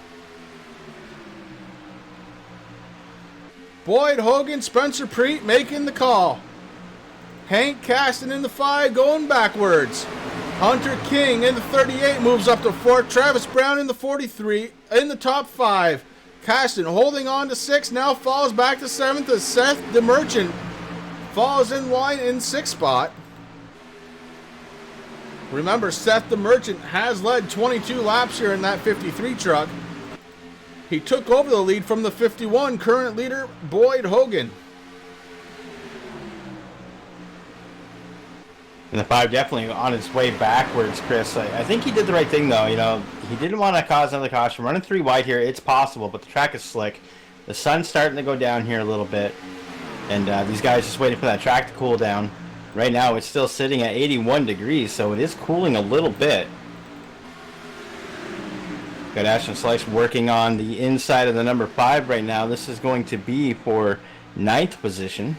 Boyd Hogan, Spencer Preet making the call. Hank Caston in the 5 going backwards. Hunter King in the 38 moves up to 4th. Travis Brown in the 43 in the top 5. Caston holding on to 6, now falls back to 7th as Seth the Merchant falls in line in 6th spot. Remember, Seth the Merchant has led 22 laps here in that 53 truck. He took over the lead from the 51, current leader Boyd Hogan. And the 5 definitely on its way backwards, Chris. I think he did the right thing, though. You know, he didn't want to cause another caution. Running 3 wide here, it's possible, but the track is slick. The sun's starting to go down here a little bit. And these guys just waiting for that track to cool down. Right now, it's still sitting at 81 degrees, so it is cooling a little bit. Got Ashton Slice working on the inside of the number 5 right now. This is going to be for 9th position.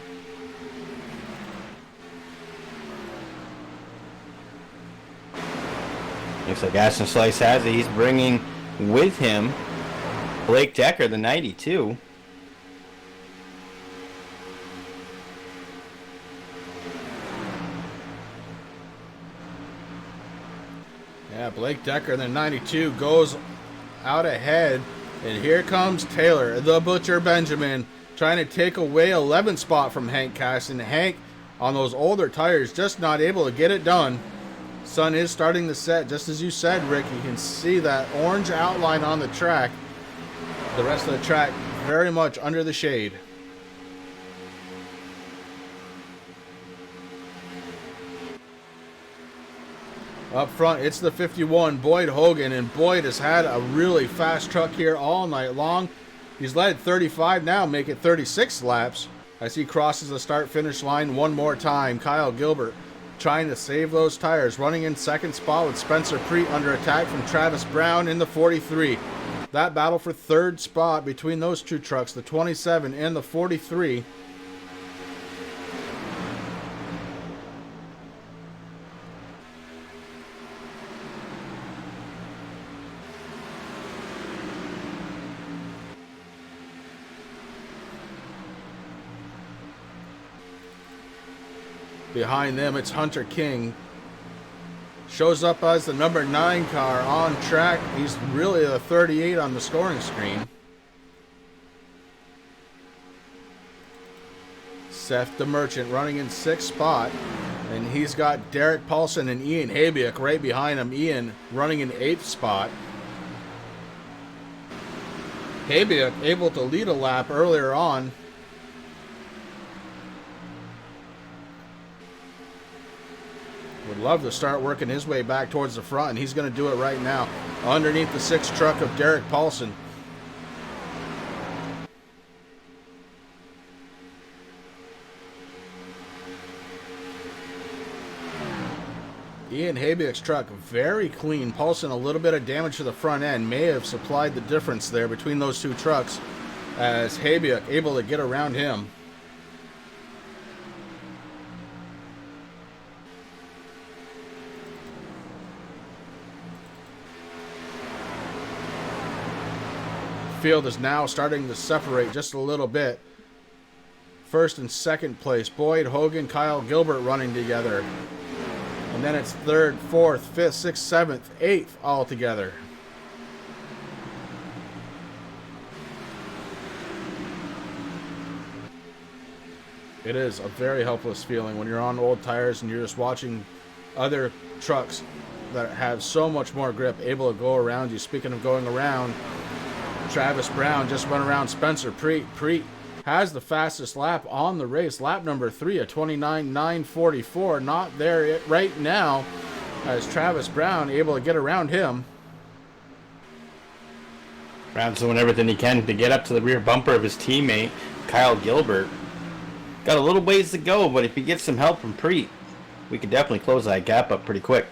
Looks like Ashton Slice has it. He's bringing with him Blake Decker, the 92. Yeah, Blake Decker, the 92, goes out ahead. And here comes Taylor, the Butcher Benjamin, trying to take away 11th spot from Hank Caston. Hank on those older tires, just not able to get it done. Sun is starting to set, just as you said, Rick. You can see that orange outline on the track. The rest of the track very much under the shade. Up front, it's the 51, Boyd Hogan, and Boyd has had a really fast truck here all night long. He's led 35 now, make it 36 laps as he crosses the start-finish line one more time. Kyle Gilbert trying to save those tires, running in second spot with Spencer Preet under attack from Travis Brown in the 43. That battle for third spot between those two trucks, the 27 and the 43. Behind them, it's Hunter King. Shows up as the number 9 car on track. He's really the 38 on the scoring screen. Seth the Merchant running in 6th spot. And he's got Derek Paulson and Ian Habiak right behind him. Ian running in 8th spot. Habiak able to lead a lap earlier on. Would love to start working his way back towards the front, and he's going to do it right now underneath the 6th truck of Derek Paulson. Ian Habiak's truck very clean. Paulson a little bit of damage to the front end. May have supplied the difference there between those two trucks as Habiak able to get around him. Field is now starting to separate just a little bit. First and second place, Boyd Hogan, Kyle Gilbert running together. And then it's 3rd, 4th, 5th, 6th, 7th, 8th all together. It is a very helpless feeling when you're on old tires and you're just watching other trucks that have so much more grip able to go around you. Speaking of going around, Travis Brown just went around Spencer Preet. Preet has the fastest lap on the race. Lap number 3 at 29.944. Not there right now as Travis Brown able to get around him. Brown's doing everything he can to get up to the rear bumper of his teammate, Kyle Gilbert. Got a little ways to go, but if he gets some help from Preet, we could definitely close that gap up pretty quick.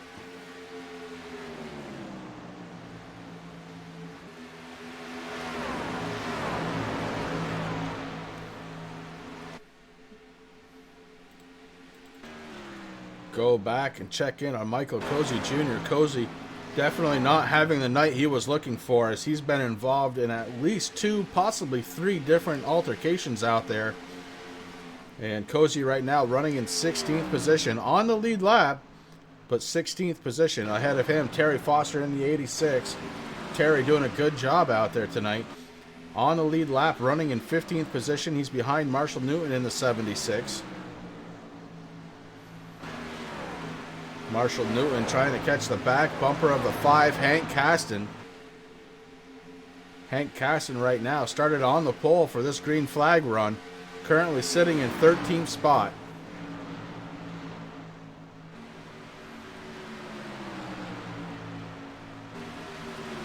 Go back and check in on Michael Cozy Jr. Cozy definitely not having the night he was looking for, as he's been involved in at least 2, possibly 3 different altercations out there. And Cozy right now running in 16th position on the lead lap, but 16th position ahead of him, Terry Foster in the 86. Terry doing a good job out there tonight. On the lead lap, running in 15th position, he's behind Marshall Newton in the 76. Marshall Newton trying to catch the back bumper of the 5, Hank Caston. Hank Caston right now started on the pole for this green flag run. Currently sitting in 13th spot.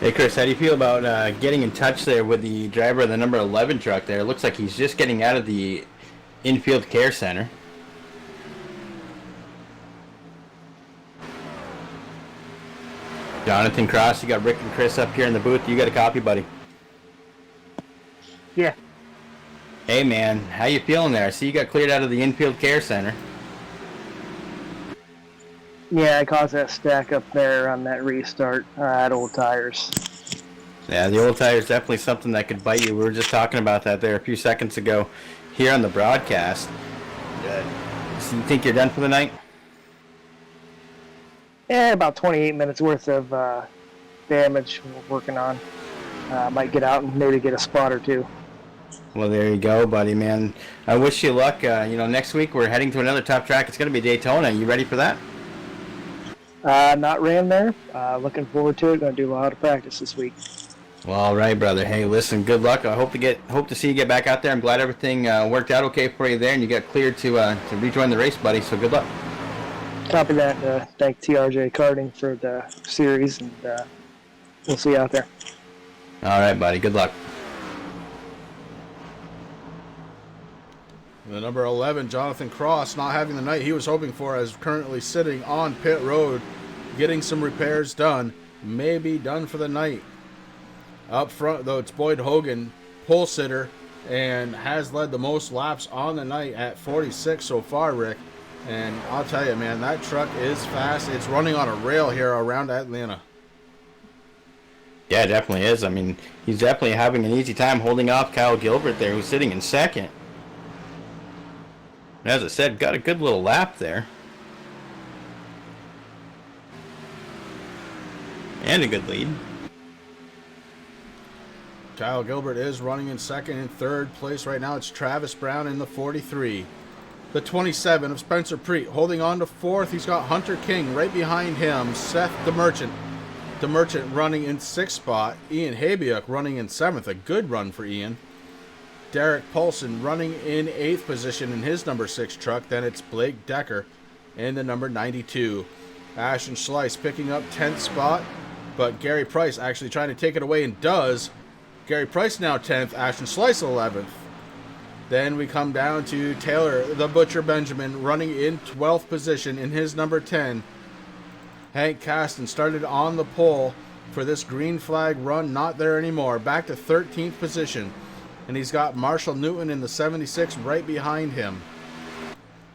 Hey Chris, how do you feel about getting in touch there with the driver of the number 11 truck there? It looks like he's just getting out of the infield care center. Jonathan Cross, you got Rick and Chris up here in the booth. You got a copy, buddy? Yeah. Hey man, how you feeling there? I see you got cleared out of the infield care center. Yeah, I caused that stack up there on that restart at old tires. Yeah, the old tire is definitely something that could bite you. We were just talking about that there a few seconds ago here on the broadcast. So you think you're done for the night? Yeah, about 28 minutes worth of damage we're working on. Might get out and maybe get a spot or two. Well, there you go, buddy, man. I wish you luck. Next week we're heading to another top track. It's going to be Daytona. You ready for that? Not ran there. Looking forward to it. Going to do a lot of practice this week. Well, all right, brother. Hey, listen, good luck. I hope to see you get back out there. I'm glad everything worked out okay for you there, and you got cleared to rejoin the race, buddy. So good luck. Copy that. Thank TRJ Karting for the series, and we'll see you out there. All right, buddy. Good luck. The number 11, Jonathan Cross, not having the night he was hoping for, is currently sitting on pit road, getting some repairs done. Maybe done for the night. Up front, though, it's Boyd Hogan, pole sitter, and has led the most laps on the night at 46 so far, Rick. And I'll tell you, man, that truck is fast. It's running on a rail here around Atlanta. Yeah, it definitely is. I mean, he's definitely having an easy time holding off Kyle Gilbert there, who's sitting in second. And as I said, got a good little lap there. And a good lead. Kyle Gilbert is running in second. In third place right now, it's Travis Brown in the 43. The 27 of Spencer Preet holding on to fourth. He's got Hunter King right behind him. Seth DeMerchant. DeMerchant running in sixth spot. Ian Habiuk running in seventh. A good run for Ian. Derek Paulson running in 8th position in his number 6 truck. Then it's Blake Decker in the number 92. Ashton Schleiss picking up 10th spot, but Gary Price actually trying to take it away and does. Gary Price now 10th, Ashton Schleiss 11th. Then we come down to Taylor the Butcher Benjamin running in 12th position in his number 10. Hank Caston started on the pole for this green flag run, not there anymore. Back to 13th position. And he's got Marshall Newton in the 76 right behind him.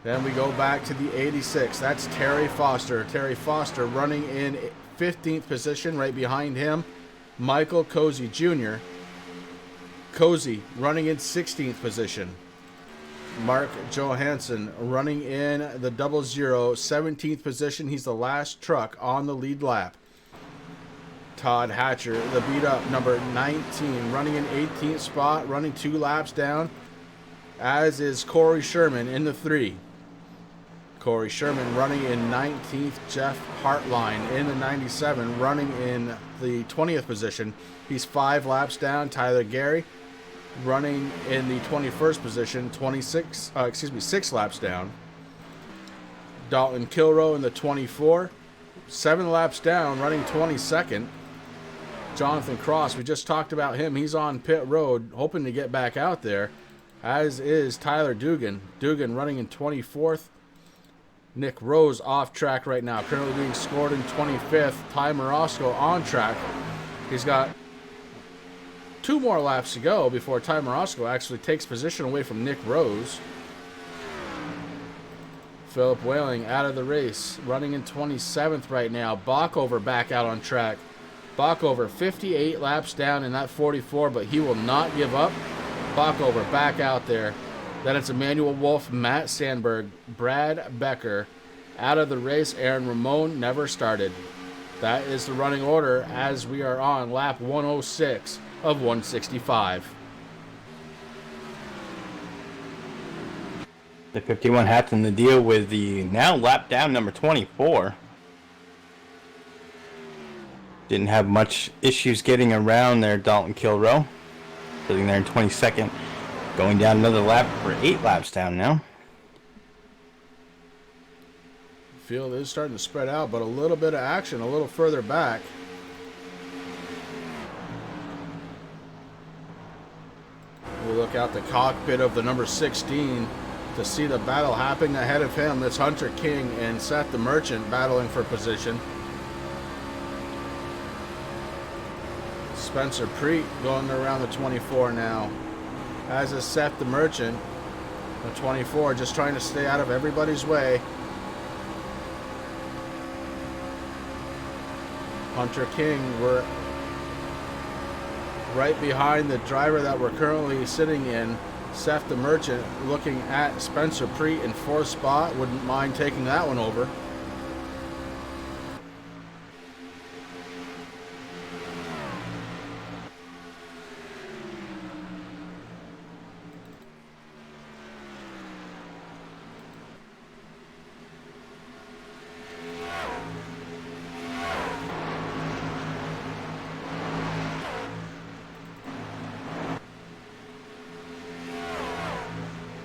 Then we go back to the 86. That's Terry Foster. Terry Foster running in 15th position right behind him. Michael Cozy Jr. Cozy running in 16th position. Mark Johansson running in the 00, 17th position. He's the last truck on the lead lap. Todd Hatcher, the beat-up number 19, running in 18th spot, running 2 laps down, as is Corey Sherman in the 3. Corey Sherman running in 19th. Jeff Hartline in the 97, running in the 20th position. He's 5 laps down. Tyler Gary running in the 21st position, 6 laps down. Dalton Kilrow in the 24, 7 laps down, running 22nd. Jonathan Cross, we just talked about him. He's on pit road, hoping to get back out there, as is Tyler Dugan. Dugan running in 24th. Nick Rose off track right now, currently being scored in 25th. Ty Morosco on track. He's got 2 more laps to go before Ty Morosco actually takes position away from Nick Rose. Philip Whaling out of the race, running in 27th right now. Bockover back out on track. Bockover 58 laps down in that 44, but he will not give up. Bockover back out there. Then it's Emmanuel Wolf, Matt Sandberg, Brad Becker out of the race. Aaron Ramon never started. That is the running order as we are on lap 106 of 165. The 51 having to deal with the now lap down number 24. Didn't have much issues getting around there, Dalton Kilrow. Sitting there in 22nd. Going down another lap for 8 laps down now. Field is starting to spread out, but a little bit of action a little further back. We look out the cockpit of the number 16 to see the battle happening ahead of him. That's Hunter King and Seth the Merchant battling for position. Spencer Preet going around the 24 now. As is Seth the Merchant. The 24 just trying to stay out of everybody's way. Hunter King, we're right behind the driver that we're currently sitting in. Seth the Merchant looking at Spencer Preet in 4th spot. Wouldn't mind taking that one over.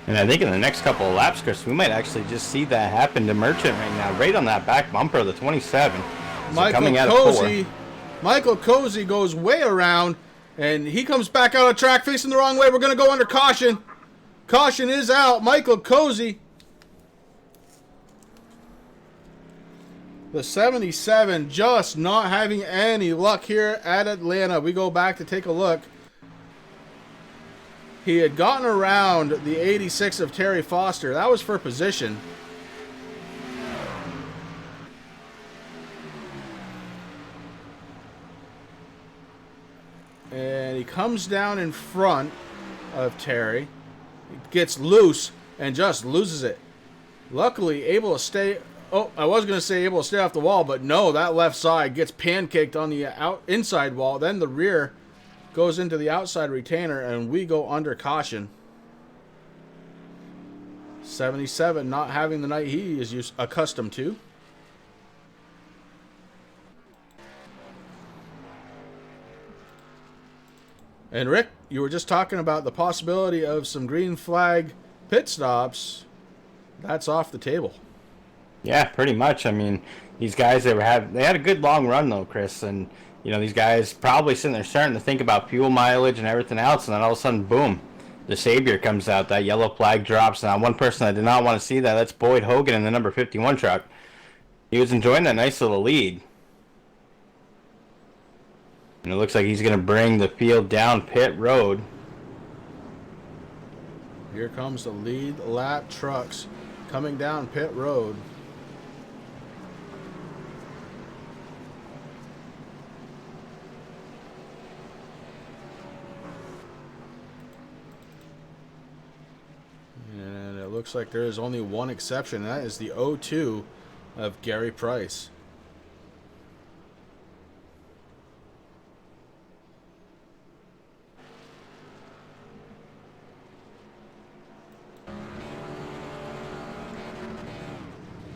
And I think in the next couple of laps, Chris, we might actually just see that happen to Merchant right now, right on that back bumper of the 27. So coming out of 4. Michael Cozy goes way around, and he comes back out of track facing the wrong way. We're going to go under caution. Caution is out. Michael Cozy. The 77 just not having any luck here at Atlanta. We go back to take a look. He had gotten around the 86 of Terry Foster. That was for position. And he comes down in front of Terry. He gets loose and just loses it. Luckily, able to stay... Oh, I was going to say able to stay off the wall, but no, that left side gets pancaked on the inside wall. Then the rear goes into the outside retainer, and we go under caution. 77 not having the night he is accustomed to. And Rick, you were just talking about the possibility of some green flag pit stops. That's off the table. Yeah, pretty much. I mean, these guys they had a good long run though, Chris, and you know these guys probably sitting there starting to think about fuel mileage and everything else, and then all of a sudden, boom, the Savior comes out. That yellow flag drops. Now, one person I did not want to see that's Boyd Hogan in the number 51 truck. He was enjoying that nice little lead. And it looks like he's going to bring the field down pit road. Here comes the lead lap trucks coming down pit road. And it looks like there is only one exception, and that is the 02 of Gary Price.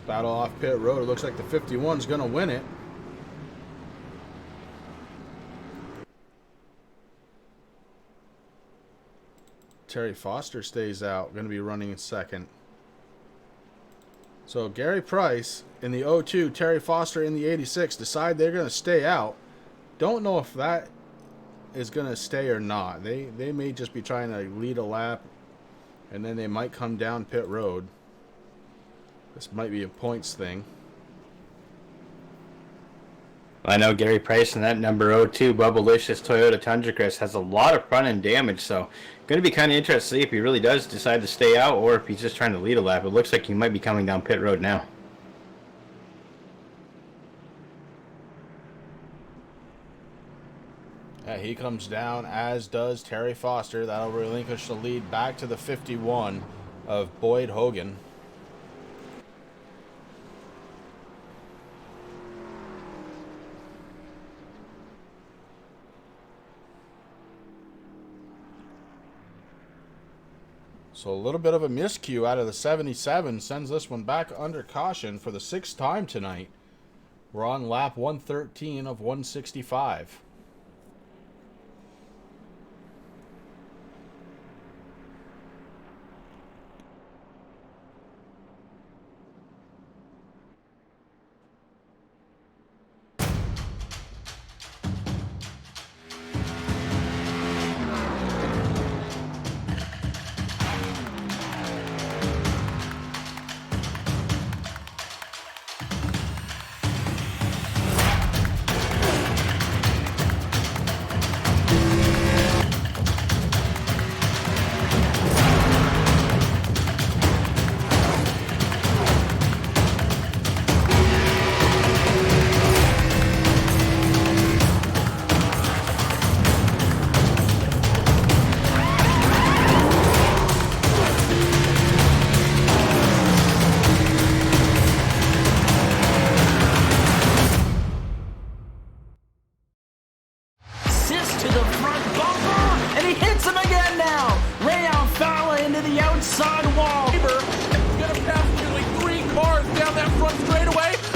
Battle off pit road. It looks like the 51 is going to win it. Terry Foster stays out. Going to be running in second. So Gary Price in the 02, Terry Foster in the 86 decide they're going to stay out. Don't know if that is going to stay or not. They may just be trying to lead a lap, and then they might come down pit road. This might be a points thing. I know Gary Price in that number 02 Bubblicious Toyota Tundra, Chris, has a lot of front end damage, so going to be kind of interested to see if he really does decide to stay out or if he's just trying to lead a lap. It looks like he might be coming down pit road now. Yeah, he comes down, as does Terry Foster. That'll relinquish the lead back to the 51 of Boyd Hogan. So a little bit of a miscue out of the 77 sends this one back under caution for the 6th time tonight. We're on lap 113 of 165.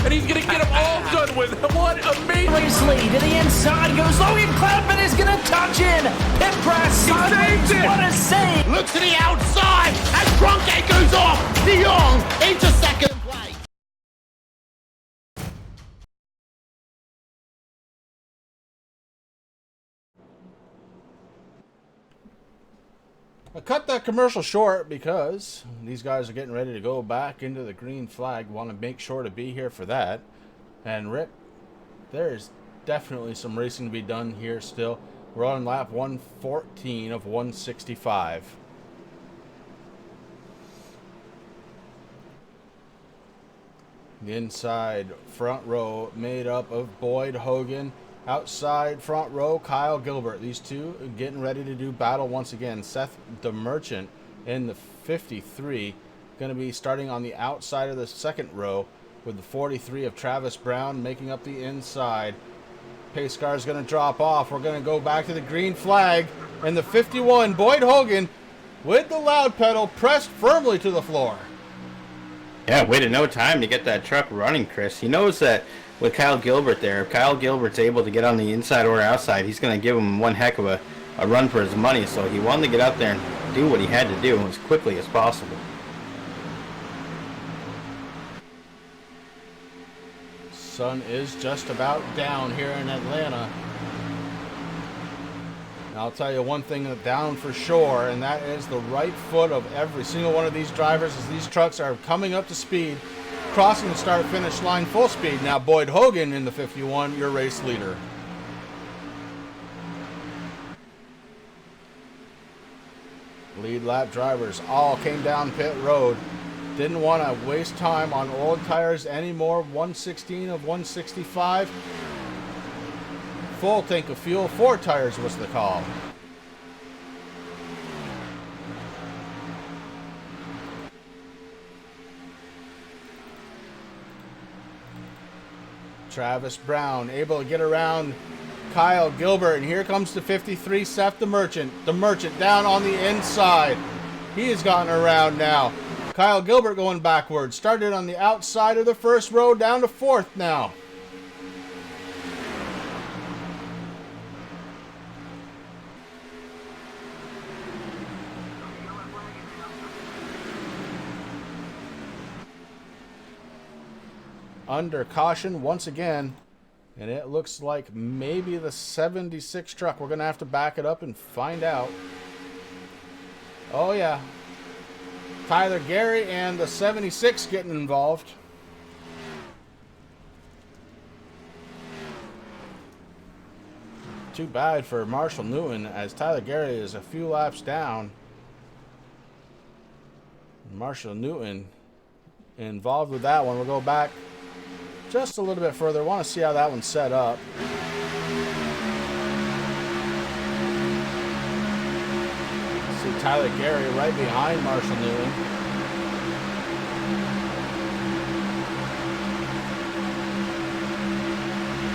and he's going to get them all done with. What amazing. Race lead to the inside goes Logan Cloudman is going to touch in. Pit press sideways. What a save. Look to the outside as Cronkite goes off. De Jong into second place. I cut that commercial short because these guys are getting ready to go back into the green flag. Want to make sure to be here for that. And Rick, there's definitely some racing to be done here still. We're on lap 114 of 165. The inside front row made up of Boyd Hogan. Outside front row, Kyle Gilbert. These two getting ready to do battle once again. Seth the Merchant in the 53. Going to be starting on the outside of the second row with the 43 of Travis Brown making up the inside. Pace car is going to drop off. We're going to go back to the green flag. And the 51, Boyd Hogan, with the loud pedal pressed firmly to the floor. Yeah, waited no time to get that truck running, Chris. He knows that with Kyle Gilbert there, if Kyle Gilbert's able to get on the inside or outside, he's going to give him one heck of a run for his money. So he wanted to get out there and do what he had to do as quickly as possible. Sun is just about down here in Atlanta. And I'll tell you one thing that's down for sure, and that is the right foot of every single one of these drivers as these trucks are coming up to speed, crossing the start-finish line full speed. Now Boyd Hogan in the 51, your race leader. Lead lap drivers all came down pit road. Didn't want to waste time on old tires anymore. 116 of 165. Full tank of fuel, 4 tires was the call. Travis Brown able to get around Kyle Gilbert, and here comes the 53, Seth the Merchant. The Merchant down on the inside. He has gotten around now. Kyle Gilbert going backwards. Started on the outside of the first row, down to 4th now. Under caution once again, and it looks like maybe the 76 truck. We're going to have to back it up and find out. Oh yeah, Tyler Gary and the 76 getting involved. Too bad for Marshall Newton as Tyler Gary is a few laps down. Marshall Newton involved with that one. We'll go back just a little bit further. Want to see how that one's set up. See Tyler Gary right behind Marshall Newton.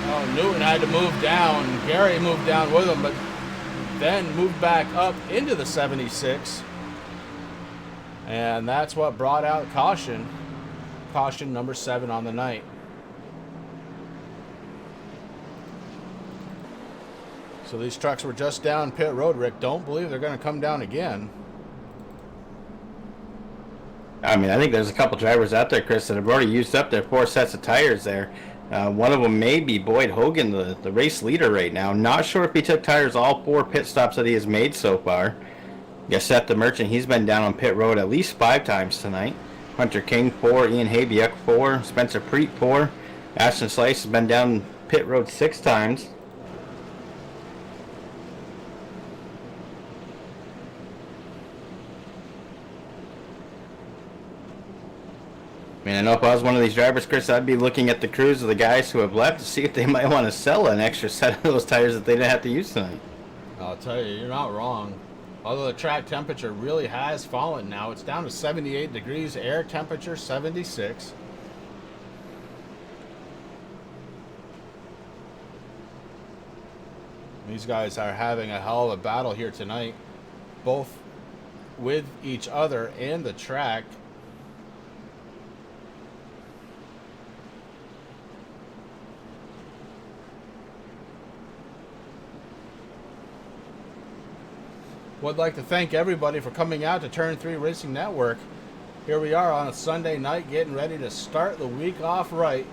Oh, Newton had to move down. Gary moved down with him, but then moved back up into the 76. And that's what brought out caution. Caution number 7 on the night. So these trucks were just down pit road, Rick. Don't believe they're going to come down again. I mean, I think there's a couple drivers out there, Chris, that have already used up their 4 sets of tires there. One of them may be Boyd Hogan, the race leader right now. Not sure if he took tires all 4 pit stops that he has made so far. Yes, Seth the Merchant, he's been down on pit road at least 5 times tonight. Hunter King, 4. Ian Habiuk, 4. Spencer Preet, 4. Ashton Slice has been down pit road 6 times. I mean, I know if I was one of these drivers, Chris, I'd be looking at the crews of the guys who have left to see if they might want to sell an extra set of those tires that they didn't have to use tonight. I'll tell you, you're not wrong. Although the track temperature really has fallen now. It's down to 78 degrees, air temperature 76. These guys are having a hell of a battle here tonight, both with each other and the track. would like to thank everybody for coming out to Turn 3 Racing Network. Here we are on a Sunday night getting ready to start the week off right.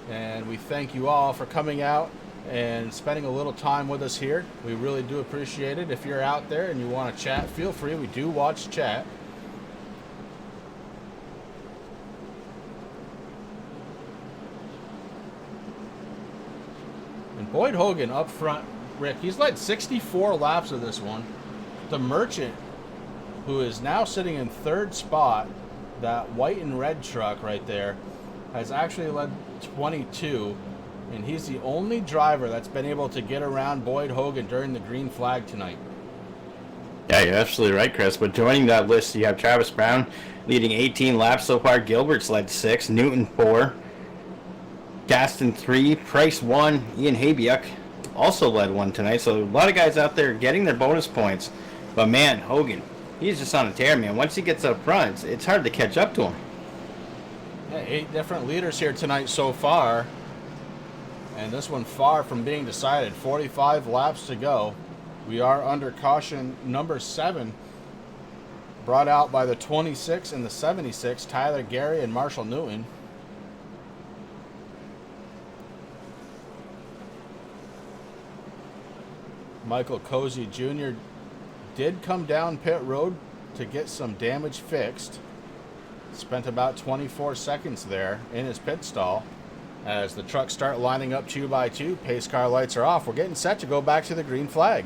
And we thank you all for coming out and spending a little time with us here. We really do appreciate it. If you're out there and you want to chat, feel free. We do watch chat. And Boyd Hogan up front, Rick, he's led 64 laps of this one. The Merchant, who is now sitting in third spot, that white and red truck right there, has actually led 22, and he's the only driver that's been able to get around Boyd Hogan during the green flag tonight. Yeah, you're absolutely right, Chris. But joining that list, you have Travis Brown leading 18 laps so far. Gilbert's led 6, Newton 4, Gaston 3, Price 1, Ian Habiuk also led 1 tonight. So a lot of guys out there getting their bonus points. But man, Hogan, he's just on a tear, man. Once he gets up front, it's hard to catch up to him. Yeah, 8 different leaders here tonight so far. And this one far from being decided. 45 laps to go. We are under caution number 7. Brought out by the 26 and the 76, Tyler Gary and Marshall Newton. Michael Cozy Jr. did come down pit road to get some damage fixed. Spent about 24 seconds there in his pit stall. As the trucks start lining up 2 by 2, pace car lights are off. We're getting set to go back to the green flag.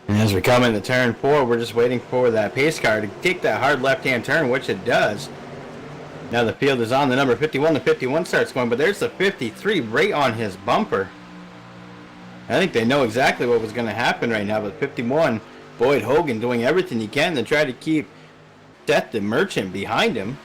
As we come into turn 4, we're just waiting for that pace car to take that hard left-hand turn, which it does. Now the field is on the number 51. The 51 starts going, but there's the 53 right on his bumper. I think they know exactly what was going to happen right now, but 51, Boyd Hogan doing everything he can to try to keep Seth the Merchant behind him.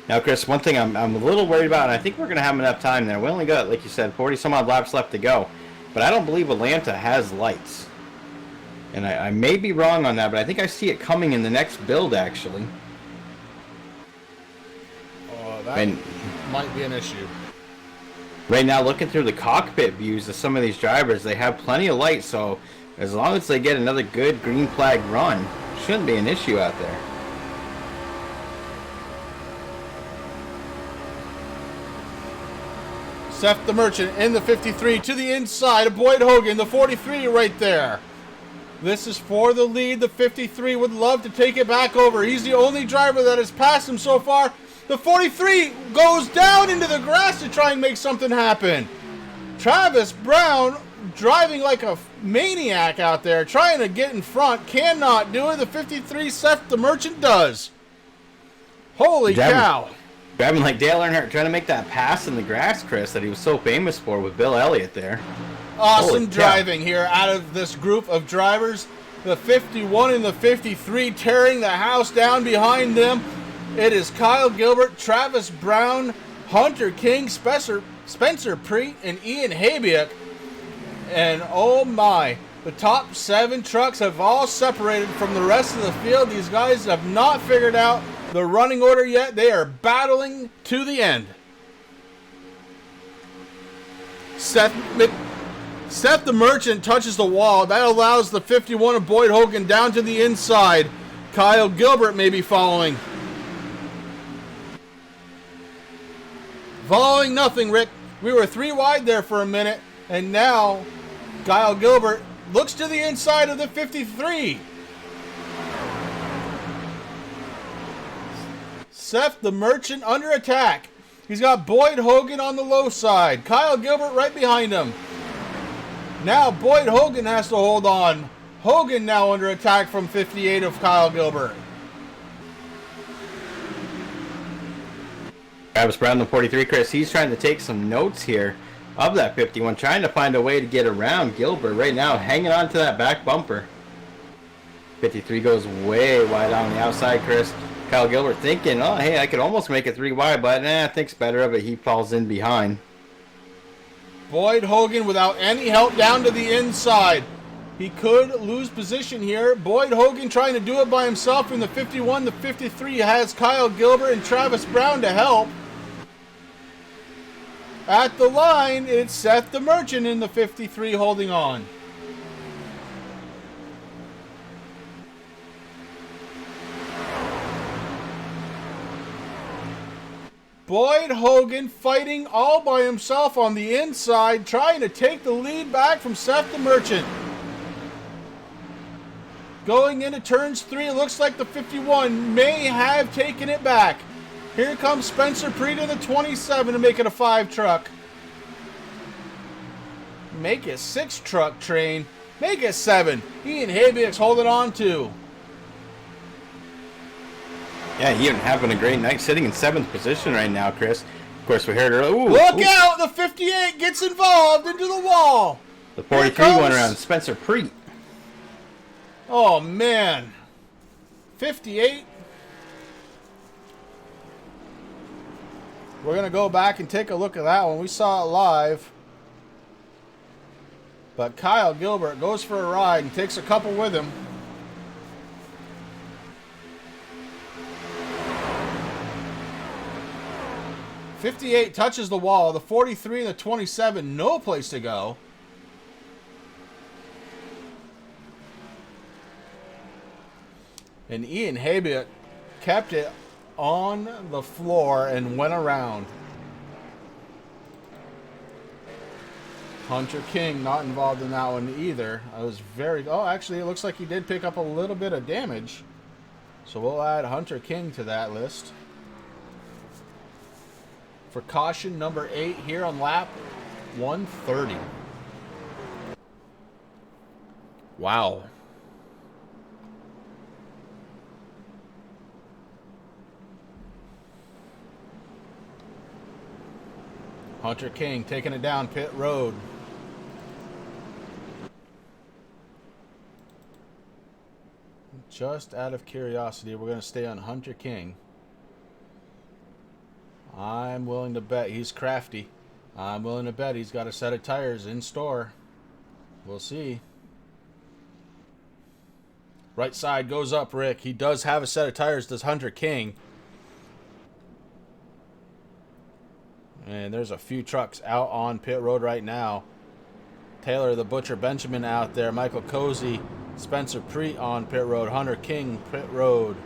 Now, Chris, one thing I'm a little worried about, and I think we're going to have enough time there. We only got, like you said, 40-some-odd laps left to go. But I don't believe Atlanta has lights. And I may be wrong on that, but I think I see it coming in the next build, actually. Oh, that might be an issue. Right now, looking through the cockpit views of some of these drivers, they have plenty of light, so as long as they get another good green flag run, shouldn't be an issue out there. Seth the Merchant in the 53 to the inside of Boyd Hogan, the 43 right there. This is for the lead. The 53 would love to take it back over. He's the only driver that has passed him so far. The 43 goes down into the grass to try and make something happen. Travis Brown driving like a maniac out there, trying to get in front. Cannot do it. The 53 Seth the Merchant does. Holy cow. Driving like Dale Earnhardt, trying to make that pass in the grass, Chris, that he was so famous for with Bill Elliott there. Awesome driving here out of this group of drivers. The 51 and the 53 tearing the house down behind them. It is Kyle Gilbert, Travis Brown, Hunter King, Spencer Preet, and Ian Habiuk. And oh my, the top 7 trucks have all separated from the rest of the field. These guys have not figured out the running order yet. They are battling to the end. Seth the Merchant touches the wall. That allows the 51 of Boyd Hogan down to the inside. Kyle Gilbert may be following. Following nothing, Rick. We were 3 wide there for a minute, and now Kyle Gilbert looks to the inside of the 53. Seth the Merchant under attack. He's got Boyd Hogan on the low side. Kyle Gilbert right behind him. Now Boyd Hogan has to hold on. Hogan now under attack from 58 of Kyle Gilbert. Travis Brown, the 43, Chris, he's trying to take some notes here of that 51, trying to find a way to get around Gilbert right now, hanging on to that back bumper. 53 goes way wide on the outside, Chris. Kyle Gilbert thinking, oh, hey, I could almost make it 3 wide, but thinks better of it. He falls in behind. Boyd Hogan without any help down to the inside. He could lose position here. Boyd Hogan trying to do it by himself in the 51. The 53 has Kyle Gilbert and Travis Brown to help. At the line, it's Seth the Merchant in the 53 holding on. Boyd Hogan fighting all by himself on the inside, trying to take the lead back from Seth the Merchant. Going into turns 3, it looks like the 51 may have taken it back. Here comes Spencer Preet in the 27 to make it a 5 truck. Make it 6 truck train. Make it 7. Ian Habiak's holding on to. Yeah, he even having a great night, sitting in 7th position right now, Chris. Of course, we heard earlier. Look out! The 58 gets involved into the wall. The 43 went around Spencer Preet. Oh, man. 58. We're going to go back and take a look at that one. We saw it live. But Kyle Gilbert goes for a ride and takes a couple with him. '58 touches the wall. The 43 and the 27, no place to go. And Ian Habiak kept it on the floor and went around. Hunter King not involved in that one either. I was very... Oh, actually, it looks like he did pick up a little bit of damage. So we'll add Hunter King to that list. For caution number 8 here on lap 130. Wow. Hunter King taking it down pit road. Just out of curiosity, we're going to stay on Hunter King. I'm willing to bet he's crafty. I'm willing to bet he's got a set of tires in store. We'll see. Right side goes up, Rick. He does have a set of tires, does Hunter King. And there's a few trucks out on pit road right now. Taylor the Butcher Benjamin out there. Michael Cozy, Spencer Preet on pit road. Hunter King, pit road.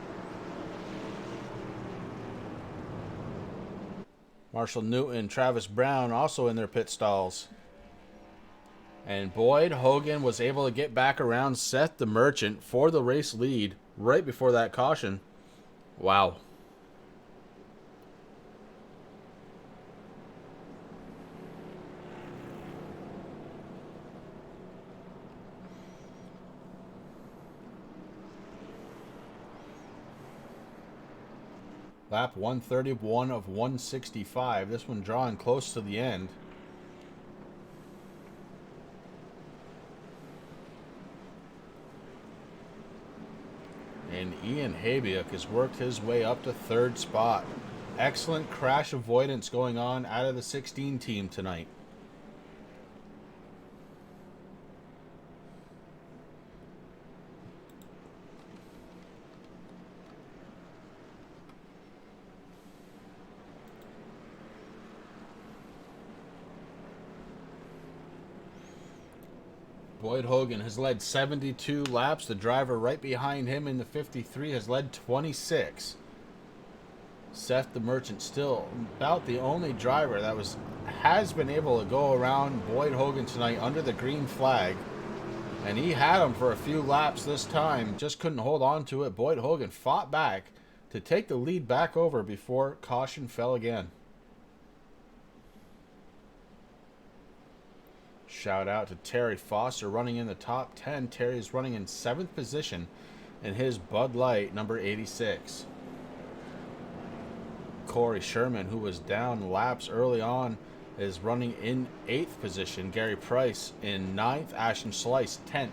Marshall Newton, Travis Brown also in their pit stalls. And Boyd Hogan was able to get back around Seth the Merchant for the race lead right before that caution. Wow. Lap 131 of 165. This one drawing close to the end. And Ian Habiak has worked his way up to 3rd spot. Excellent crash avoidance going on out of the 16 team tonight. Boyd Hogan has led 72 laps. The driver right behind him in the 53 has led 26. Seth the Merchant still about the only driver that has been able to go around Boyd Hogan tonight under the green flag. And he had him for a few laps this time. Just couldn't hold on to it. Boyd Hogan fought back to take the lead back over before caution fell again. Shout out to Terry Foster running in the top 10. Terry's running in 7th position in his Bud Light number 86. Corey Sherman, who was down laps early on, is running in 8th position. Gary Price in 9th. Ashton Slice 10th.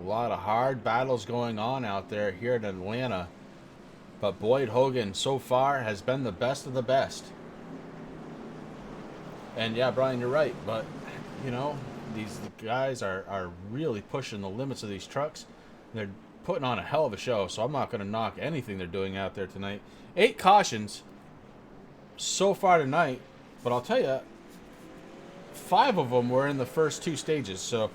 A lot of hard battles going on out there here in Atlanta. But Boyd Hogan so far has been the best of the best. And yeah, Brian, you're right. But, you know, these guys are really pushing the limits of these trucks. They're putting on a hell of a show, so I'm not going to knock anything they're doing out there tonight. 8 cautions so far tonight, but I'll tell you, 5 of them were in the first 2 stages, so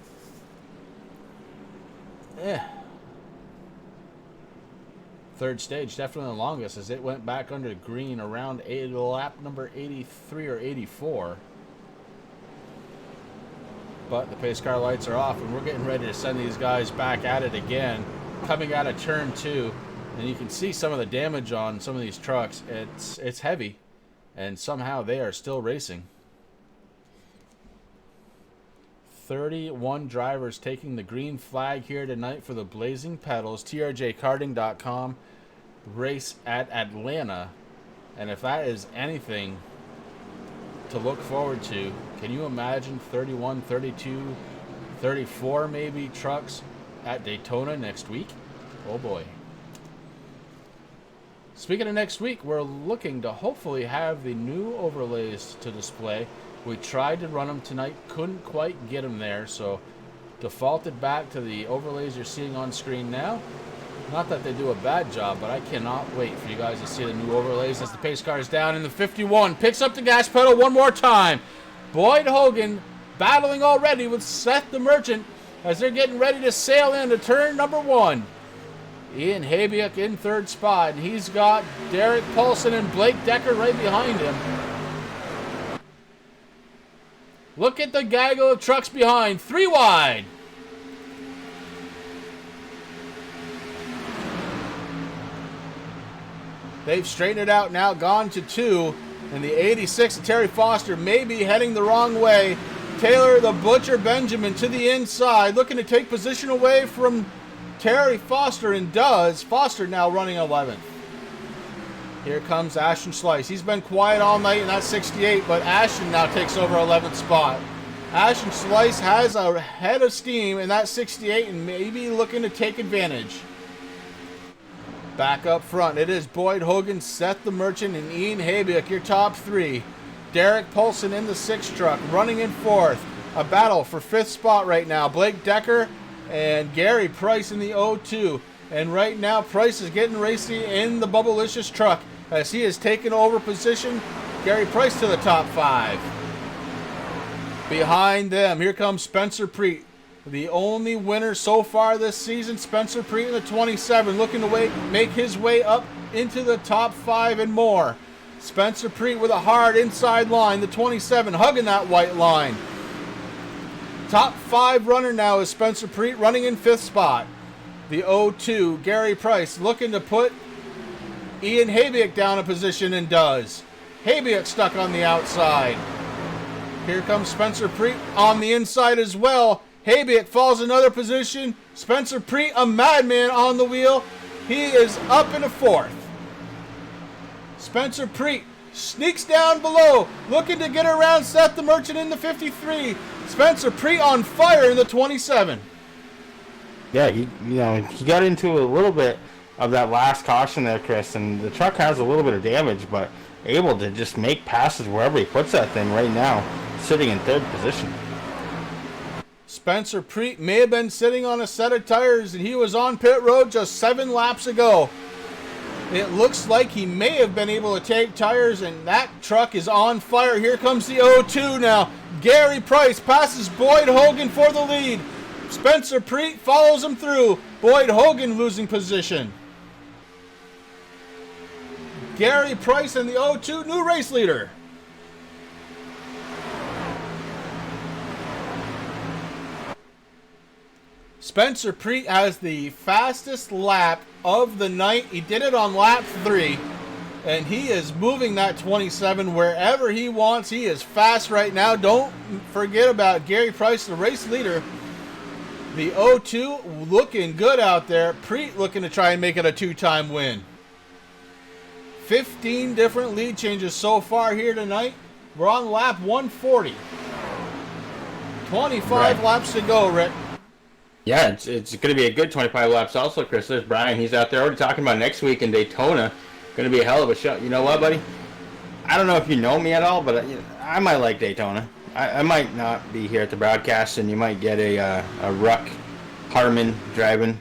third stage definitely the longest, as it went back under green around lap number 83 or 84. But the pace car lights are off, and we're getting ready to send these guys back at it again. Coming out of turn 2, and you can see some of the damage on some of these trucks. It's heavy, and somehow they are still racing. 31 drivers taking the green flag here tonight for the Blazing Pedals. TRJkarting.com race at Atlanta, and if that is anything to look forward to, can you imagine 31, 32, 34 maybe trucks at Daytona next week? Oh boy. Speaking of next week, we're looking to hopefully have the new overlays to display. We tried to run them tonight, couldn't quite get them there, so defaulted back to the overlays you're seeing on screen now. Not that they do a bad job, but I cannot wait for you guys to see the new overlays as the pace car is down in the 51. Picks up the gas pedal one more time. Boyd Hogan battling already with Seth the Merchant as they're getting ready to sail into turn number 1. Ian Habiak in 3rd spot, and he's got Derek Paulson and Blake Decker right behind him. Look at the gaggle of trucks behind. 3 wide. They've straightened it out now, gone to 2. And the 86 of Terry Foster may be heading the wrong way. Taylor the Butcher Benjamin to the inside, looking to take position away from Terry Foster, and does. Foster now running 11th. Here comes Ashton Slice. He's been quiet all night in that 68, but Ashton now takes over 11th spot. Ashton Slice has a head of steam in that 68 and maybe looking to take advantage. Back up front, it is Boyd Hogan, Seth the Merchant, and Ian Habiak, your top 3. Derek Paulson in the 6th truck, running in 4th. A battle for 5th spot right now. Blake Decker and Gary Price in the 02. And right now, Price is getting racy in the Bubblicious truck as he has taken over position. Gary Price to the top 5. Behind them, here comes Spencer Preet, the only winner so far this season. Spencer Preet in the 27, looking to make his way up into the top 5 and more. Spencer Preet with a hard inside line, the 27, hugging that white line. Top 5 runner now is Spencer Preet, running in 5th spot. The 02, Gary Price, looking to put Ian Habiak down a position, and does. Habiak stuck on the outside. Here comes Spencer Preet on the inside as well. Habiak falls another position. Spencer Preet, a madman on the wheel. He is up into 4th. Spencer Preet sneaks down below, looking to get around Seth the Merchant in the 53. Spencer Preet on fire in the 27. Yeah, he got into a little bit of that last caution there, Chris, and the truck has a little bit of damage, but able to just make passes wherever he puts that thing right now, sitting in 3rd position. Spencer Preet may have been sitting on a set of tires, and he was on pit road just 7 laps ago. It looks like he may have been able to take tires, and that truck is on fire. Here comes the 02 now. Gary Price passes Boyd Hogan for the lead. Spencer Preet follows him through. Boyd Hogan losing position. Gary Price and the 02 new race leader. Spencer Preet has the fastest lap of the night. He did it on lap 3, and he is moving that 27 wherever he wants. He is fast right now. Don't forget about Gary Price, the race leader. The 0-2 looking good out there. Preet looking to try and make it a 2-time win. 15 different lead changes so far here tonight. We're on lap 140. 25 laps to go, Rick. Yeah, it's going to be a good 25 laps also, Chris. There's Brian. He's out there already talking about next week in Daytona. Going to be a hell of a show. You know what, buddy? I don't know if you know me at all, but I might like Daytona. I might not be here at the broadcast, and you might get a Ruck Harmon driving.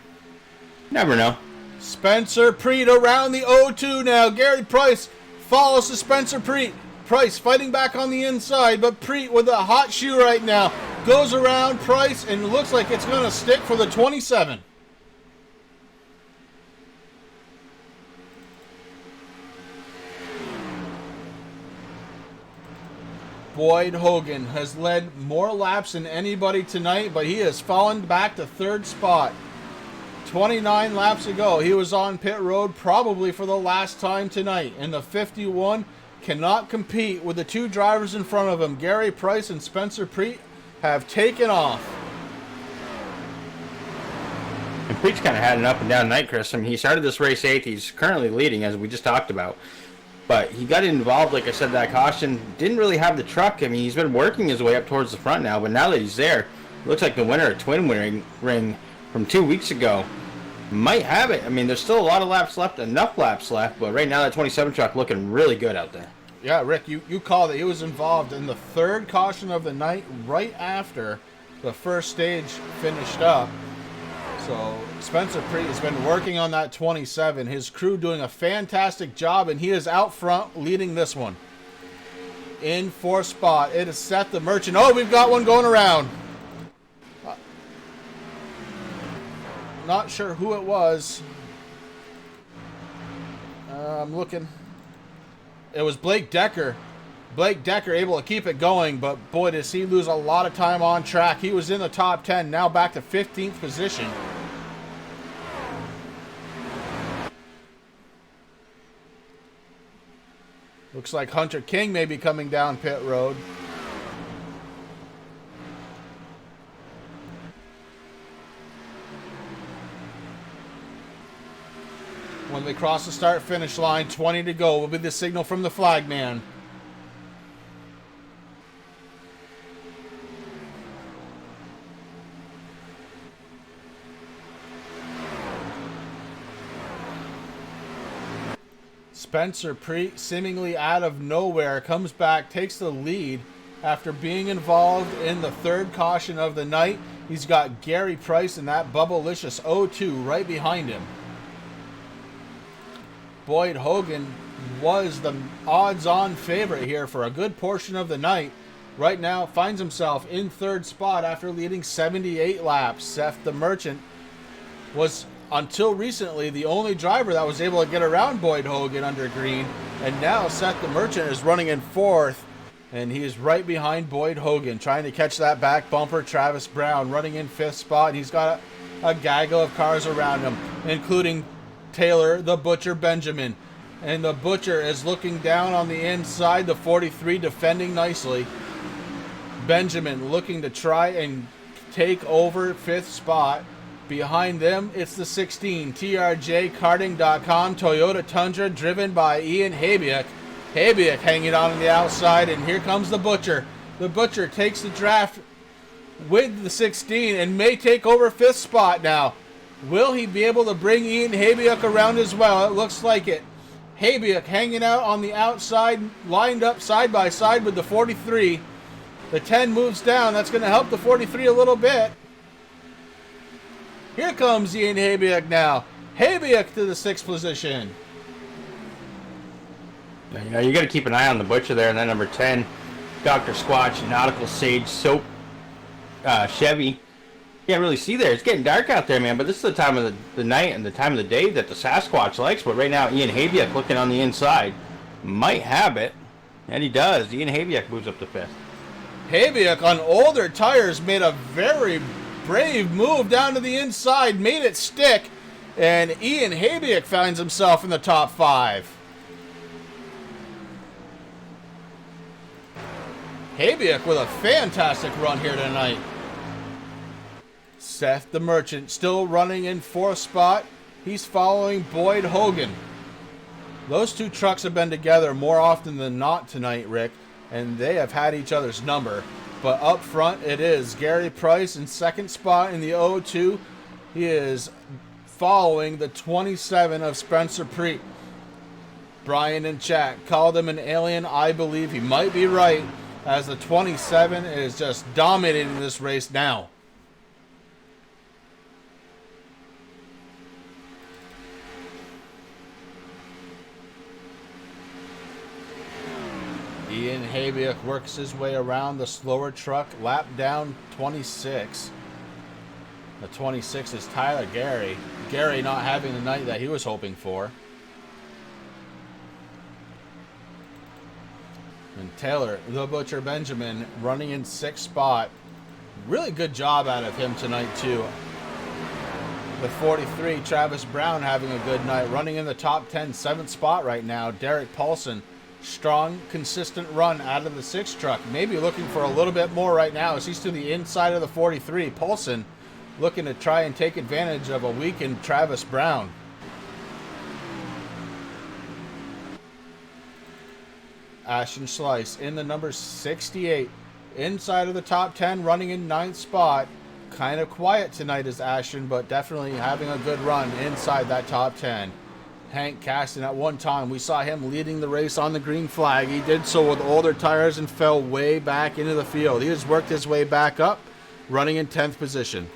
Never know. Spencer Preet around the 0-2 now. Gary Price follows to Spencer Preet. Price fighting back on the inside, but Preet with a hot shoe right now goes around Price and looks like it's going to stick for the 27. Boyd Hogan has led more laps than anybody tonight, but he has fallen back to 3rd spot. 29 laps ago, he was on pit road probably for the last time tonight, and the 51 cannot compete with the 2 drivers in front of him. Gary Price and Spencer Preet have taken off. And Preet's kind of had an up and down night, Chris. I mean, he started this race 8th. He's currently leading, as we just talked about. But he got involved, like I said, that caution. Didn't really have the truck. I mean, he's been working his way up towards the front now. But now that he's there, it looks like the winner of Twin Ring from 2 weeks ago might have it. I mean, there's still a lot of laps left, enough laps left. But right now, that 27 truck looking really good out there. Yeah, Rick, you called it. He was involved in the 3rd caution of the night right after the first stage finished up. So Spencer Preet has been working on that 27. His crew doing a fantastic job, and he is out front leading this one. In 4th spot, it is Seth the Merchant. Oh, we've got one going around. Not sure who it was. I'm looking. It was Blake Decker. Blake Decker able to keep it going, but boy, does he lose a lot of time on track. He was in the top 10, now back to 15th position. Looks like Hunter King may be coming down pit road. When they cross the start-finish line, 20 to go, will be the signal from the flagman. Spencer Preet, seemingly out of nowhere, comes back, takes the lead after being involved in the 3rd caution of the night. He's got Gary Price and that Bubblicious 0-2 right behind him. Boyd Hogan was the odds-on favorite here for a good portion of the night. Right now finds himself in 3rd spot after leading 78 laps. Seth the Merchant was, until recently, the only driver that was able to get around Boyd Hogan under green. And now Seth the Merchant is running in 4th, and he is right behind Boyd Hogan, trying to catch that back bumper. Travis Brown running in 5th spot. He's got a gaggle of cars around him, including Taylor the Butcher Benjamin. And the Butcher is looking down on the inside, the 43 defending nicely. Benjamin looking to try and take over 5th spot. Behind them, it's the 16, TRJkarting.com Toyota Tundra, driven by Ian Habiak. Habiak hanging on the outside, and here comes the Butcher. The Butcher takes the draft with the 16 and may take over 5th spot now. Will he be able to bring Ian Habiak around as well? It looks like it. Habiak hanging out on the outside, lined up side by side with the 43. The 10 moves down. That's going to help the 43 a little bit. Here comes Ian Habiak now. Habiak to the 6th position. Yeah, you got to keep an eye on the Butcher there. And then number 10, Dr. Squatch, Nautical Sage, Soap, Chevy. Can't really see there. It's getting dark out there, man. But this is the time of the night and the time of the day that the Sasquatch likes. But right now, Ian Habiak looking on the inside might have it. And he does. Ian Habiak moves up to 5th. Habiak on older tires made a very brave move down to the inside, made it stick, and Ian Habiak finds himself in the top 5. Habiak with a fantastic run here tonight. Seth the Merchant still running in 4th spot. He's following Boyd Hogan. Those two trucks have been together more often than not tonight, Rick, and they have had each other's number. But up front, it is Gary Price in 2nd spot in the 02. He is following the 27 of Spencer Preet. Brian in chat called him an alien. I believe he might be right, as the 27 is just dominating this race now. Ian Habiak works his way around the slower truck, lap down 26. The 26 is Tyler Gary. Gary not having the night that he was hoping for. And Taylor, the Butcher Benjamin, running in 6th spot. Really good job out of him tonight, too. The 43, Travis Brown, having a good night. Running in the top 10, 7th spot right now. Derek Paulson, strong, consistent run out of the 6th truck. Maybe looking for a little bit more right now as he's to the inside of the 43. Paulson looking to try and take advantage of a weakened Travis Brown. Ashton Slice in the number 68. Inside of the top 10, running in 9th spot. Kind of quiet tonight is Ashton, but definitely having a good run inside that top 10. Hank Caston, at one time, we saw him leading the race on the green flag. He did so with older tires and fell way back into the field. He has worked his way back up, running in 10th position.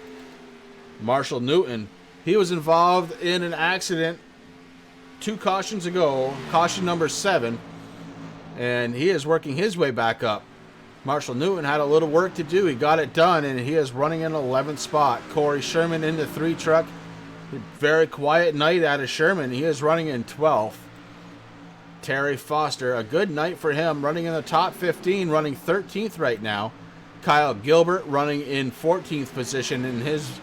Marshall Newton, he was involved in an accident 2 cautions ago, caution number 7, and he is working his way back up. Marshall Newton had a little work to do. He got it done, and he is running in 11th spot. Corey Sherman in the 3 truck. Very quiet night out of Sherman. He is running in 12th. Terry Foster, a good night for him, running in the top 15, running 13th right now. Kyle Gilbert running in 14th position in his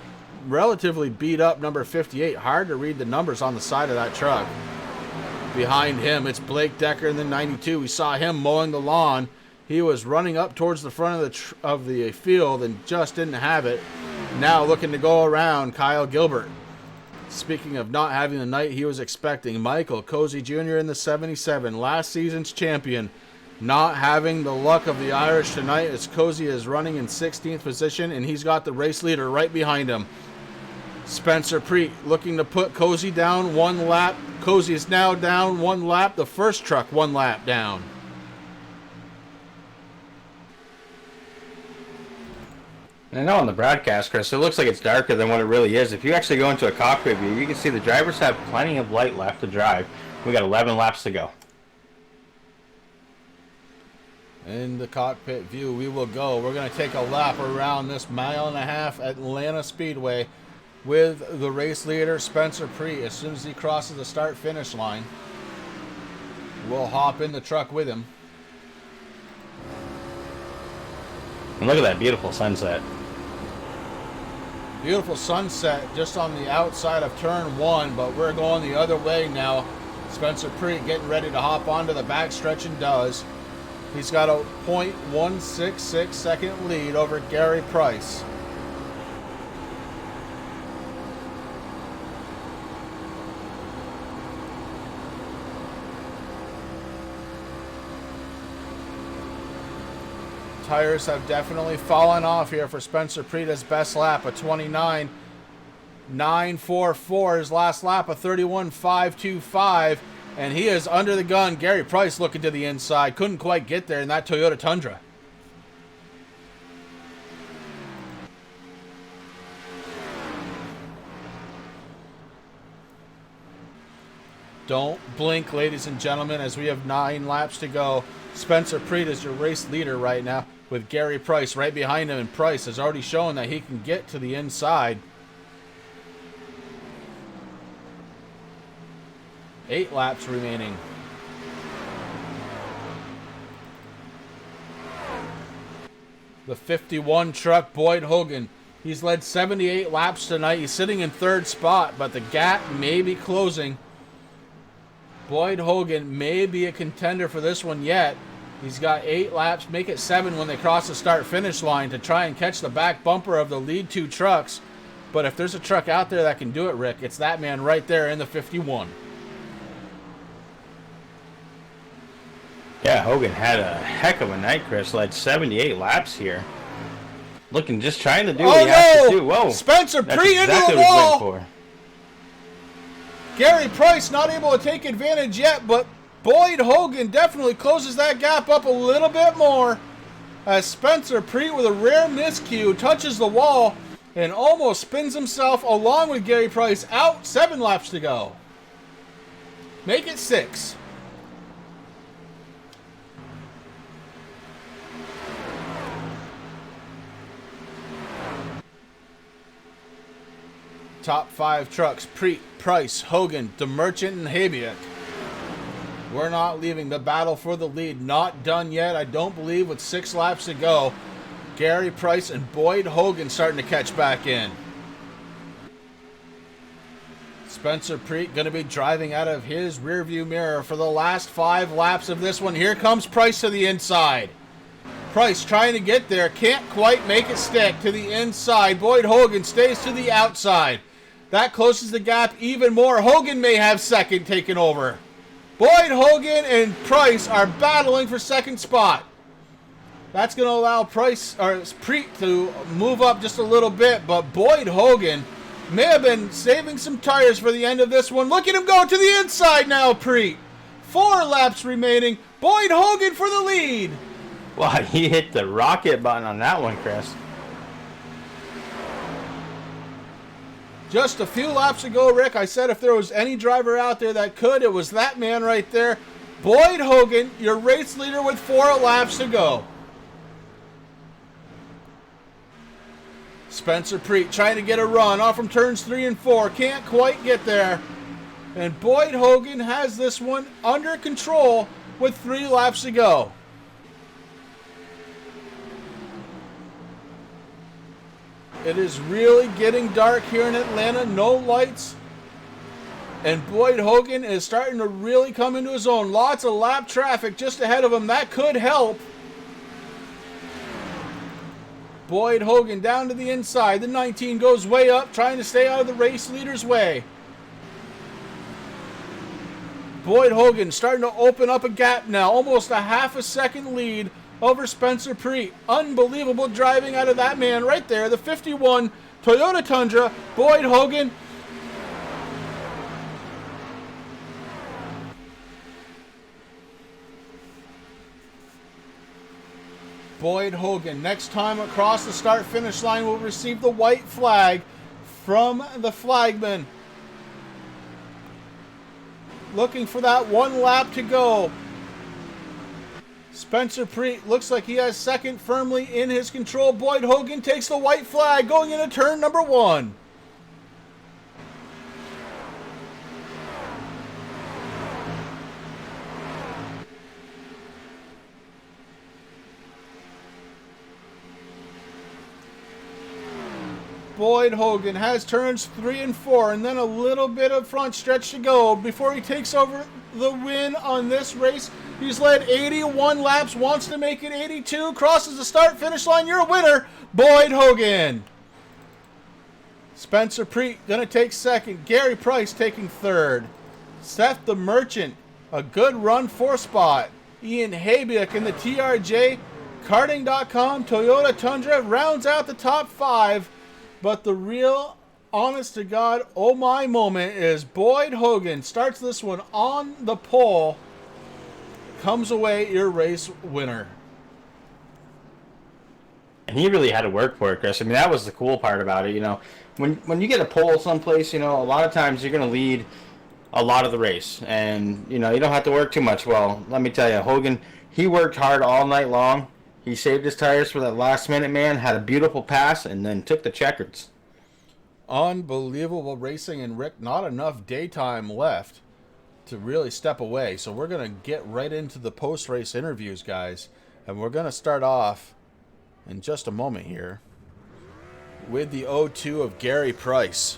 relatively beat up number 58. Hard to read the numbers on the side of that truck. Behind him, it's Blake Decker in the 92. We saw him mowing the lawn. He was running up towards the front of the field and just didn't have it. Now looking to go around, Kyle Gilbert. Speaking of not having the night he was expecting, Michael Cozy Jr. in the 77, last season's champion. Not having the luck of the Irish tonight as Cozy is running in 16th position, and he's got the race leader right behind him. Spencer Preet looking to put Cozy down 1 lap. Cozy is now down 1 lap. The first truck 1 lap down. I know on the broadcast, Chris, it looks like it's darker than what it really is. If you actually go into a cockpit view, you can see the drivers have plenty of light left to drive. We got 11 laps to go. In the cockpit view, we will go. We're going to take a lap around this 1.5 mile Atlanta Speedway with the race leader, Spencer Preet. As soon as he crosses the start-finish line, we'll hop in the truck with him. And look at that beautiful sunset. Beautiful sunset just on the outside of turn 1, but we're going the other way now. Spencer Preet getting ready to hop onto the backstretch and does. He's got a .166 second lead over Gary Price. Tires have definitely fallen off here for Spencer Preet. His best lap, a 29.944. His last lap, a 31.525. And he is under the gun. Gary Price looking to the inside. Couldn't quite get there in that Toyota Tundra. Don't blink, ladies and gentlemen, as we have 9 laps to go. Spencer Preet is your race leader right now, with Gary Price right behind him, and Price has already shown that he can get to the inside. 8 laps remaining. The 51 truck, Boyd Hogan, He's led 78 laps tonight. He's sitting in 3rd spot, but the gap may be closing. Boyd Hogan may be a contender for this one yet. He's got 8 laps, make it 7 when they cross the start-finish line to try and catch the back bumper of the lead 2 trucks. But if there's a truck out there that can do it, Rick, it's that man right there in the 51. Yeah, Hogan had a heck of a night, Chris. Led 78 laps here. Looking, just trying to do what he has to do. Whoa. Spencer That's Pre exactly into the what he's wall. waiting for. Gary Price not able to take advantage yet, but Boyd Hogan definitely closes that gap up a little bit more as Spencer Pre with a rare miscue touches the wall and almost spins himself along with Gary Price out. 7 laps to go. Make it 6. Top 5 trucks, Preet, Price, Hogan, DeMerchant, and Habiak. We're not leaving the battle for the lead. Not done yet, I don't believe, with 6 laps to go. Gary Price and Boyd Hogan starting to catch back in. Spencer Preet going to be driving out of his rearview mirror for the last 5 laps of this one. Here comes Price to the inside. Price trying to get there, can't quite make it stick to the inside. Boyd Hogan stays to the outside. That closes the gap even more. Hogan may have second taken over. Boyd Hogan and Price are battling for 2nd spot. That's going to allow Price or Preet to move up just a little bit, but Boyd Hogan may have been saving some tires for the end of this one. Look at him go to the inside now, Preet. 4 laps remaining. Boyd Hogan for the lead. Wow, he hit the rocket button on that one, Chris. Just a few laps ago, Rick, I said if there was any driver out there that could, it was that man right there. Boyd Hogan, your race leader with 4 laps to go. Spencer Preet trying to get a run off from turns 3 and 4. Can't quite get there. And Boyd Hogan has this one under control with 3 laps to go. It is really getting dark here in Atlanta. No lights. And Boyd Hogan is starting to really come into his own. Lots of lap traffic just ahead of him. That could help. Boyd Hogan down to the inside. The 19 goes way up, trying to stay out of the race leader's way. Boyd Hogan starting to open up a gap now. Almost a half a second lead over Spencer Preet. Unbelievable driving out of that man right there. The 51 Toyota Tundra. Boyd Hogan. Boyd Hogan, next time across the start-finish line, will receive the white flag from the flagman. Looking for that 1 lap to go. Spencer Preet looks like he has second firmly in his control. Boyd Hogan takes the white flag going into turn number 1. Boyd Hogan has turns 3 and 4 and then a little bit of front stretch to go before he takes over the win on this race. He's led 81 laps, wants to make it 82, crosses the start-finish line. You're a winner, Boyd Hogan. Spencer Preet going to take second. Gary Price taking third. Seth the Merchant, a good run, 4th spot. Ian Habiak in the TRJ Karting.com Toyota Tundra rounds out the top 5. But the real, honest to God, oh my moment is Boyd Hogan starts this one on the pole, comes away your race winner. And he really had to work for it, Chris. I mean, that was the cool part about it. You know, when you get a pole someplace, you know, a lot of times you're going to lead a lot of the race. And, you know, you don't have to work too much. Well, let me tell you, Hogan, he worked hard all night long. He saved his tires for that last minute, man, had a beautiful pass, and then took the checkers. Unbelievable racing, and Rick, not enough daytime left to really step away. So we're going to get right into the post-race interviews, guys. And we're going to start off in just a moment here with the 0-2 of Gary Price.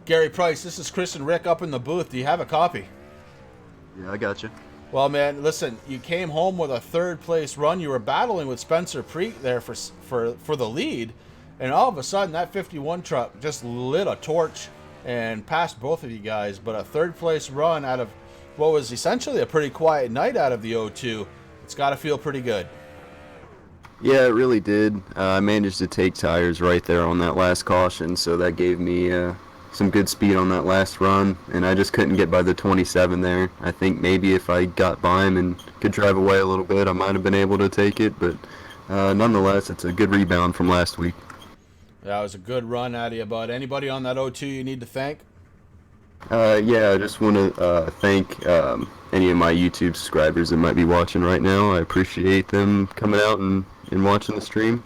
Gary Price, this is Chris and Rick up in the booth. Do you have a copy? Yeah, I got you. Well, man, listen, you came home with a third-place run. You were battling with Spencer Preet there for the lead, and all of a sudden that 51 truck just lit a torch and passed both of you guys. But a third-place run out of what was essentially a pretty quiet night out of the 0-2, it's got to feel pretty good. Yeah, it really did. I managed to take tires right there on that last caution, so that gave me some good speed on that last run, and I just couldn't get by the 27 there. I think maybe if I got by him and could drive away a little bit, I might have been able to take it, but nonetheless, it's a good rebound from last week. That was a good run out of you, bud. Anybody on that 0-2 you need to thank? Yeah, I just want to thank any of my YouTube subscribers that might be watching right now. I appreciate them coming out and watching the stream.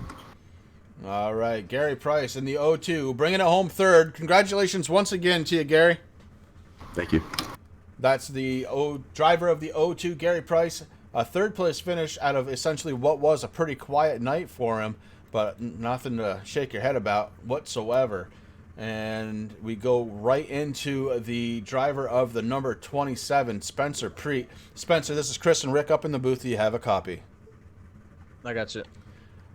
All right, Gary Price in the 0-2, bringing it home third. Congratulations once again to you, Gary. Thank you. That's the driver of the 0-2, Gary Price. A third-place finish out of essentially what was a pretty quiet night for him, but nothing to shake your head about whatsoever. And we go right into the driver of the number 27, Spencer Preet. Spencer, this is Chris and Rick up in the booth. Do you have a copy? I got you.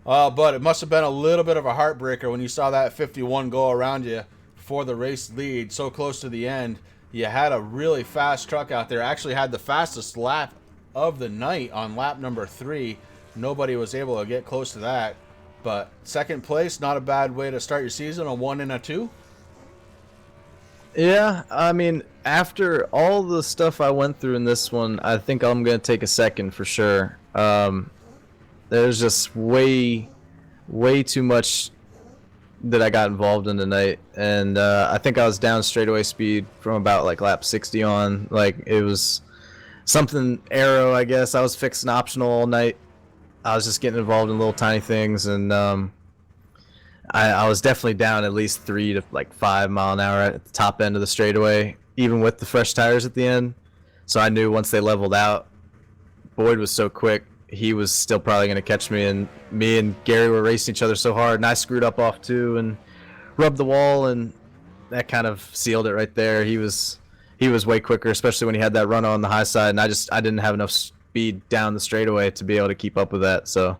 But it must have been a little bit of a heartbreaker when you saw that 51 go around you for the race lead so close to the end. You had a really fast truck out there. Actually had the fastest lap of the night on lap number 3. Nobody was able to get close to that. But second place, not a bad way to start your season, a 1 and a 2. Yeah, I mean, after all the stuff I went through in this one, I think I'm going to take a second for sure. There's just way too much that I got involved in tonight, and I think I was down straightaway speed from about like lap 60 on. Like, it was something aero, I guess. I was fixing optional all night. I was just getting involved in little tiny things, and I was definitely down at least 3 to like 5 mile an hour at the top end of the straightaway, even with the fresh tires at the end. So I knew once they leveled out, Boyd was so quick, he was still probably going to catch me, and me and Gary were racing each other so hard, and I screwed up off too and rubbed the wall, and that kind of sealed it right there. He was way quicker, especially when he had that run on the high side, and I didn't have enough speed down the straightaway to be able to keep up with that, so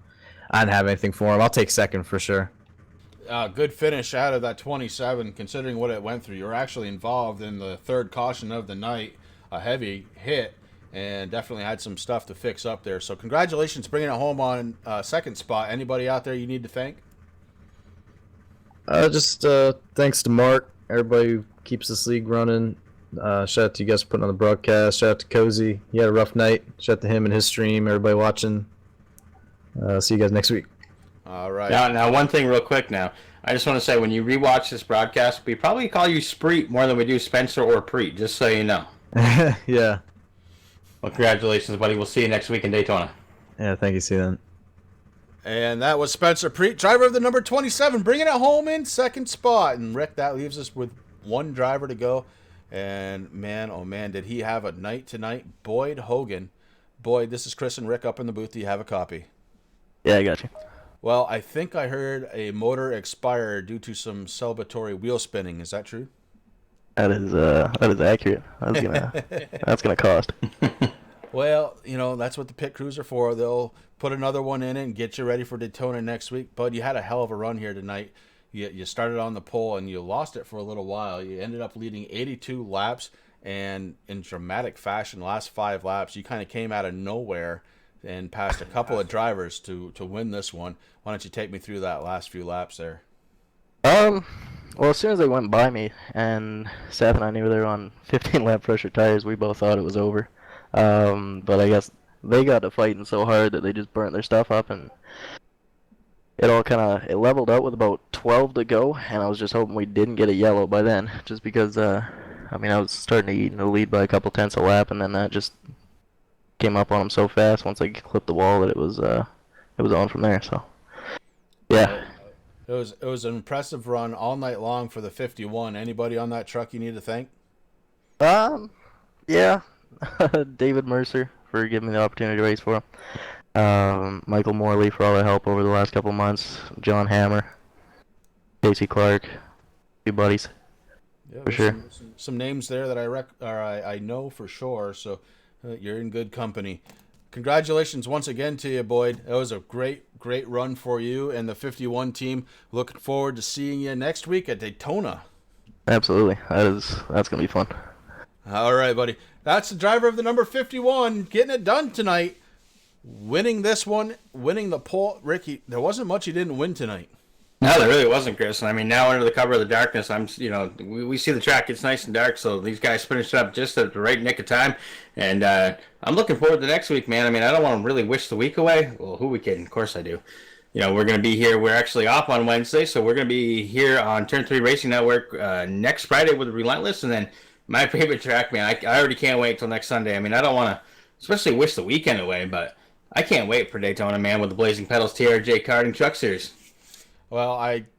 I didn't have anything for him. I'll take second for sure. Good finish out of that 27, considering what it went through. You were actually involved in the third caution of the night, a heavy hit, and definitely had some stuff to fix up there. So congratulations bringing it home on second spot. Anybody out there you need to thank? Just thanks to Mark, everybody who keeps this league running. Shout out to you guys for putting on the broadcast. Shout out to Cozy. He had a rough night. Shout out to him and his stream. Everybody watching. See you guys next week. All right. Now, one thing real quick now. I just want to say, when you rewatch this broadcast, we probably call you Spreet more than we do Spencer or Preet, just so you know. Yeah. Well, congratulations, buddy. We'll see you next week in Daytona. Yeah, thank you. See you then. And that was Spencer Preet, driver of the number 27, bringing it home in second spot. And Rick, that leaves us with one driver to go. And man, oh man, did he have a night tonight. Boyd Hogan. Boyd, this is Chris and Rick up in the booth. Do you have a copy? Yeah, I got you. Well, I think I heard a motor expire due to some celebratory wheel spinning. Is that true? That is accurate. That's gonna cost. Well, you know, that's what the pit crews are for. They'll put another one in it and get you ready for Daytona next week. Bud, you had a hell of a run here tonight. You started on the pole and you lost it for a little while. You ended up leading 82 laps, and in dramatic fashion, last 5 laps, you kind of came out of nowhere and passed a couple of drivers to win this one. Why don't you take me through that last few laps there? Well, as soon as they went by me, and Seth and I knew they were on 15 lap pressure tires, we both thought it was over. But I guess they got to fighting so hard that they just burnt their stuff up, and it all it leveled out with about 12 to go, and I was just hoping we didn't get a yellow by then, just because, I was starting to eat in the lead by a couple tenths a lap, and then that just came up on them so fast once I clipped the wall that it was on from there. So yeah, it was an impressive run all night long for the 51. Anybody on that truck you need to thank? Yeah, David Mercer for giving me the opportunity to race for him. Michael Morley for all the help over the last couple months. John Hammer. Casey Clark, few buddies. Yeah, For sure. Some names there that I know for sure. So you're in good company. Congratulations once again to you, Boyd. That was a great run for you and the 51 team. Looking forward to seeing you next week at Daytona. Absolutely. That's gonna be fun. All right, buddy. That's the driver of the number 51 getting it done tonight. Winning this one, winning the pole. Ricky, there wasn't much he didn't win tonight. No, there really wasn't, Chris. And I mean, now under the cover of the darkness, we see the track. It's nice and dark, so these guys finished up just at the right nick of time. And I'm looking forward to next week, man. I mean, I don't want to really wish the week away. Well, who we kidding? Of course I do. We're going to be here. We're actually off on Wednesday, so we're going to be here on Turn 3 Racing Network next Friday with Relentless. And then my favorite track, man, I already can't wait till next Sunday. I mean, I don't want to especially wish the weekend away, but I can't wait for Daytona, man, with the Blazing Pedals TRJ Karting Truck Series. Well,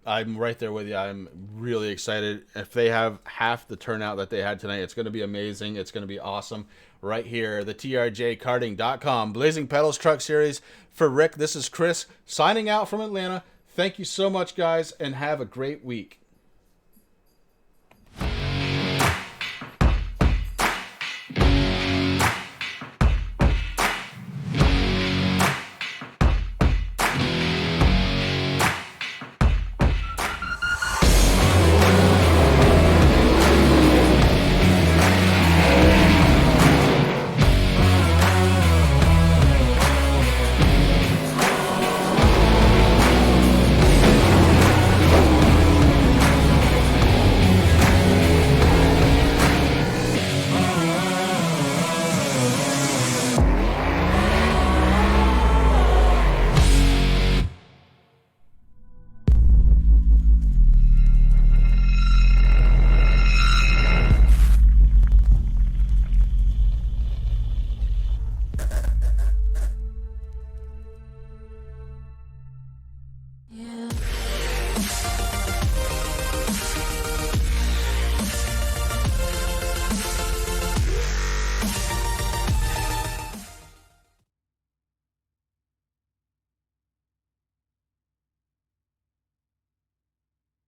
I'm right there with you. I'm really excited. If they have half the turnout that they had tonight, it's going to be amazing. It's going to be awesome. Right here, the TRJkarting.com Blazing Pedals Truck Series. For Rick, this is Chris signing out from Atlanta. Thank you so much, guys, and have a great week.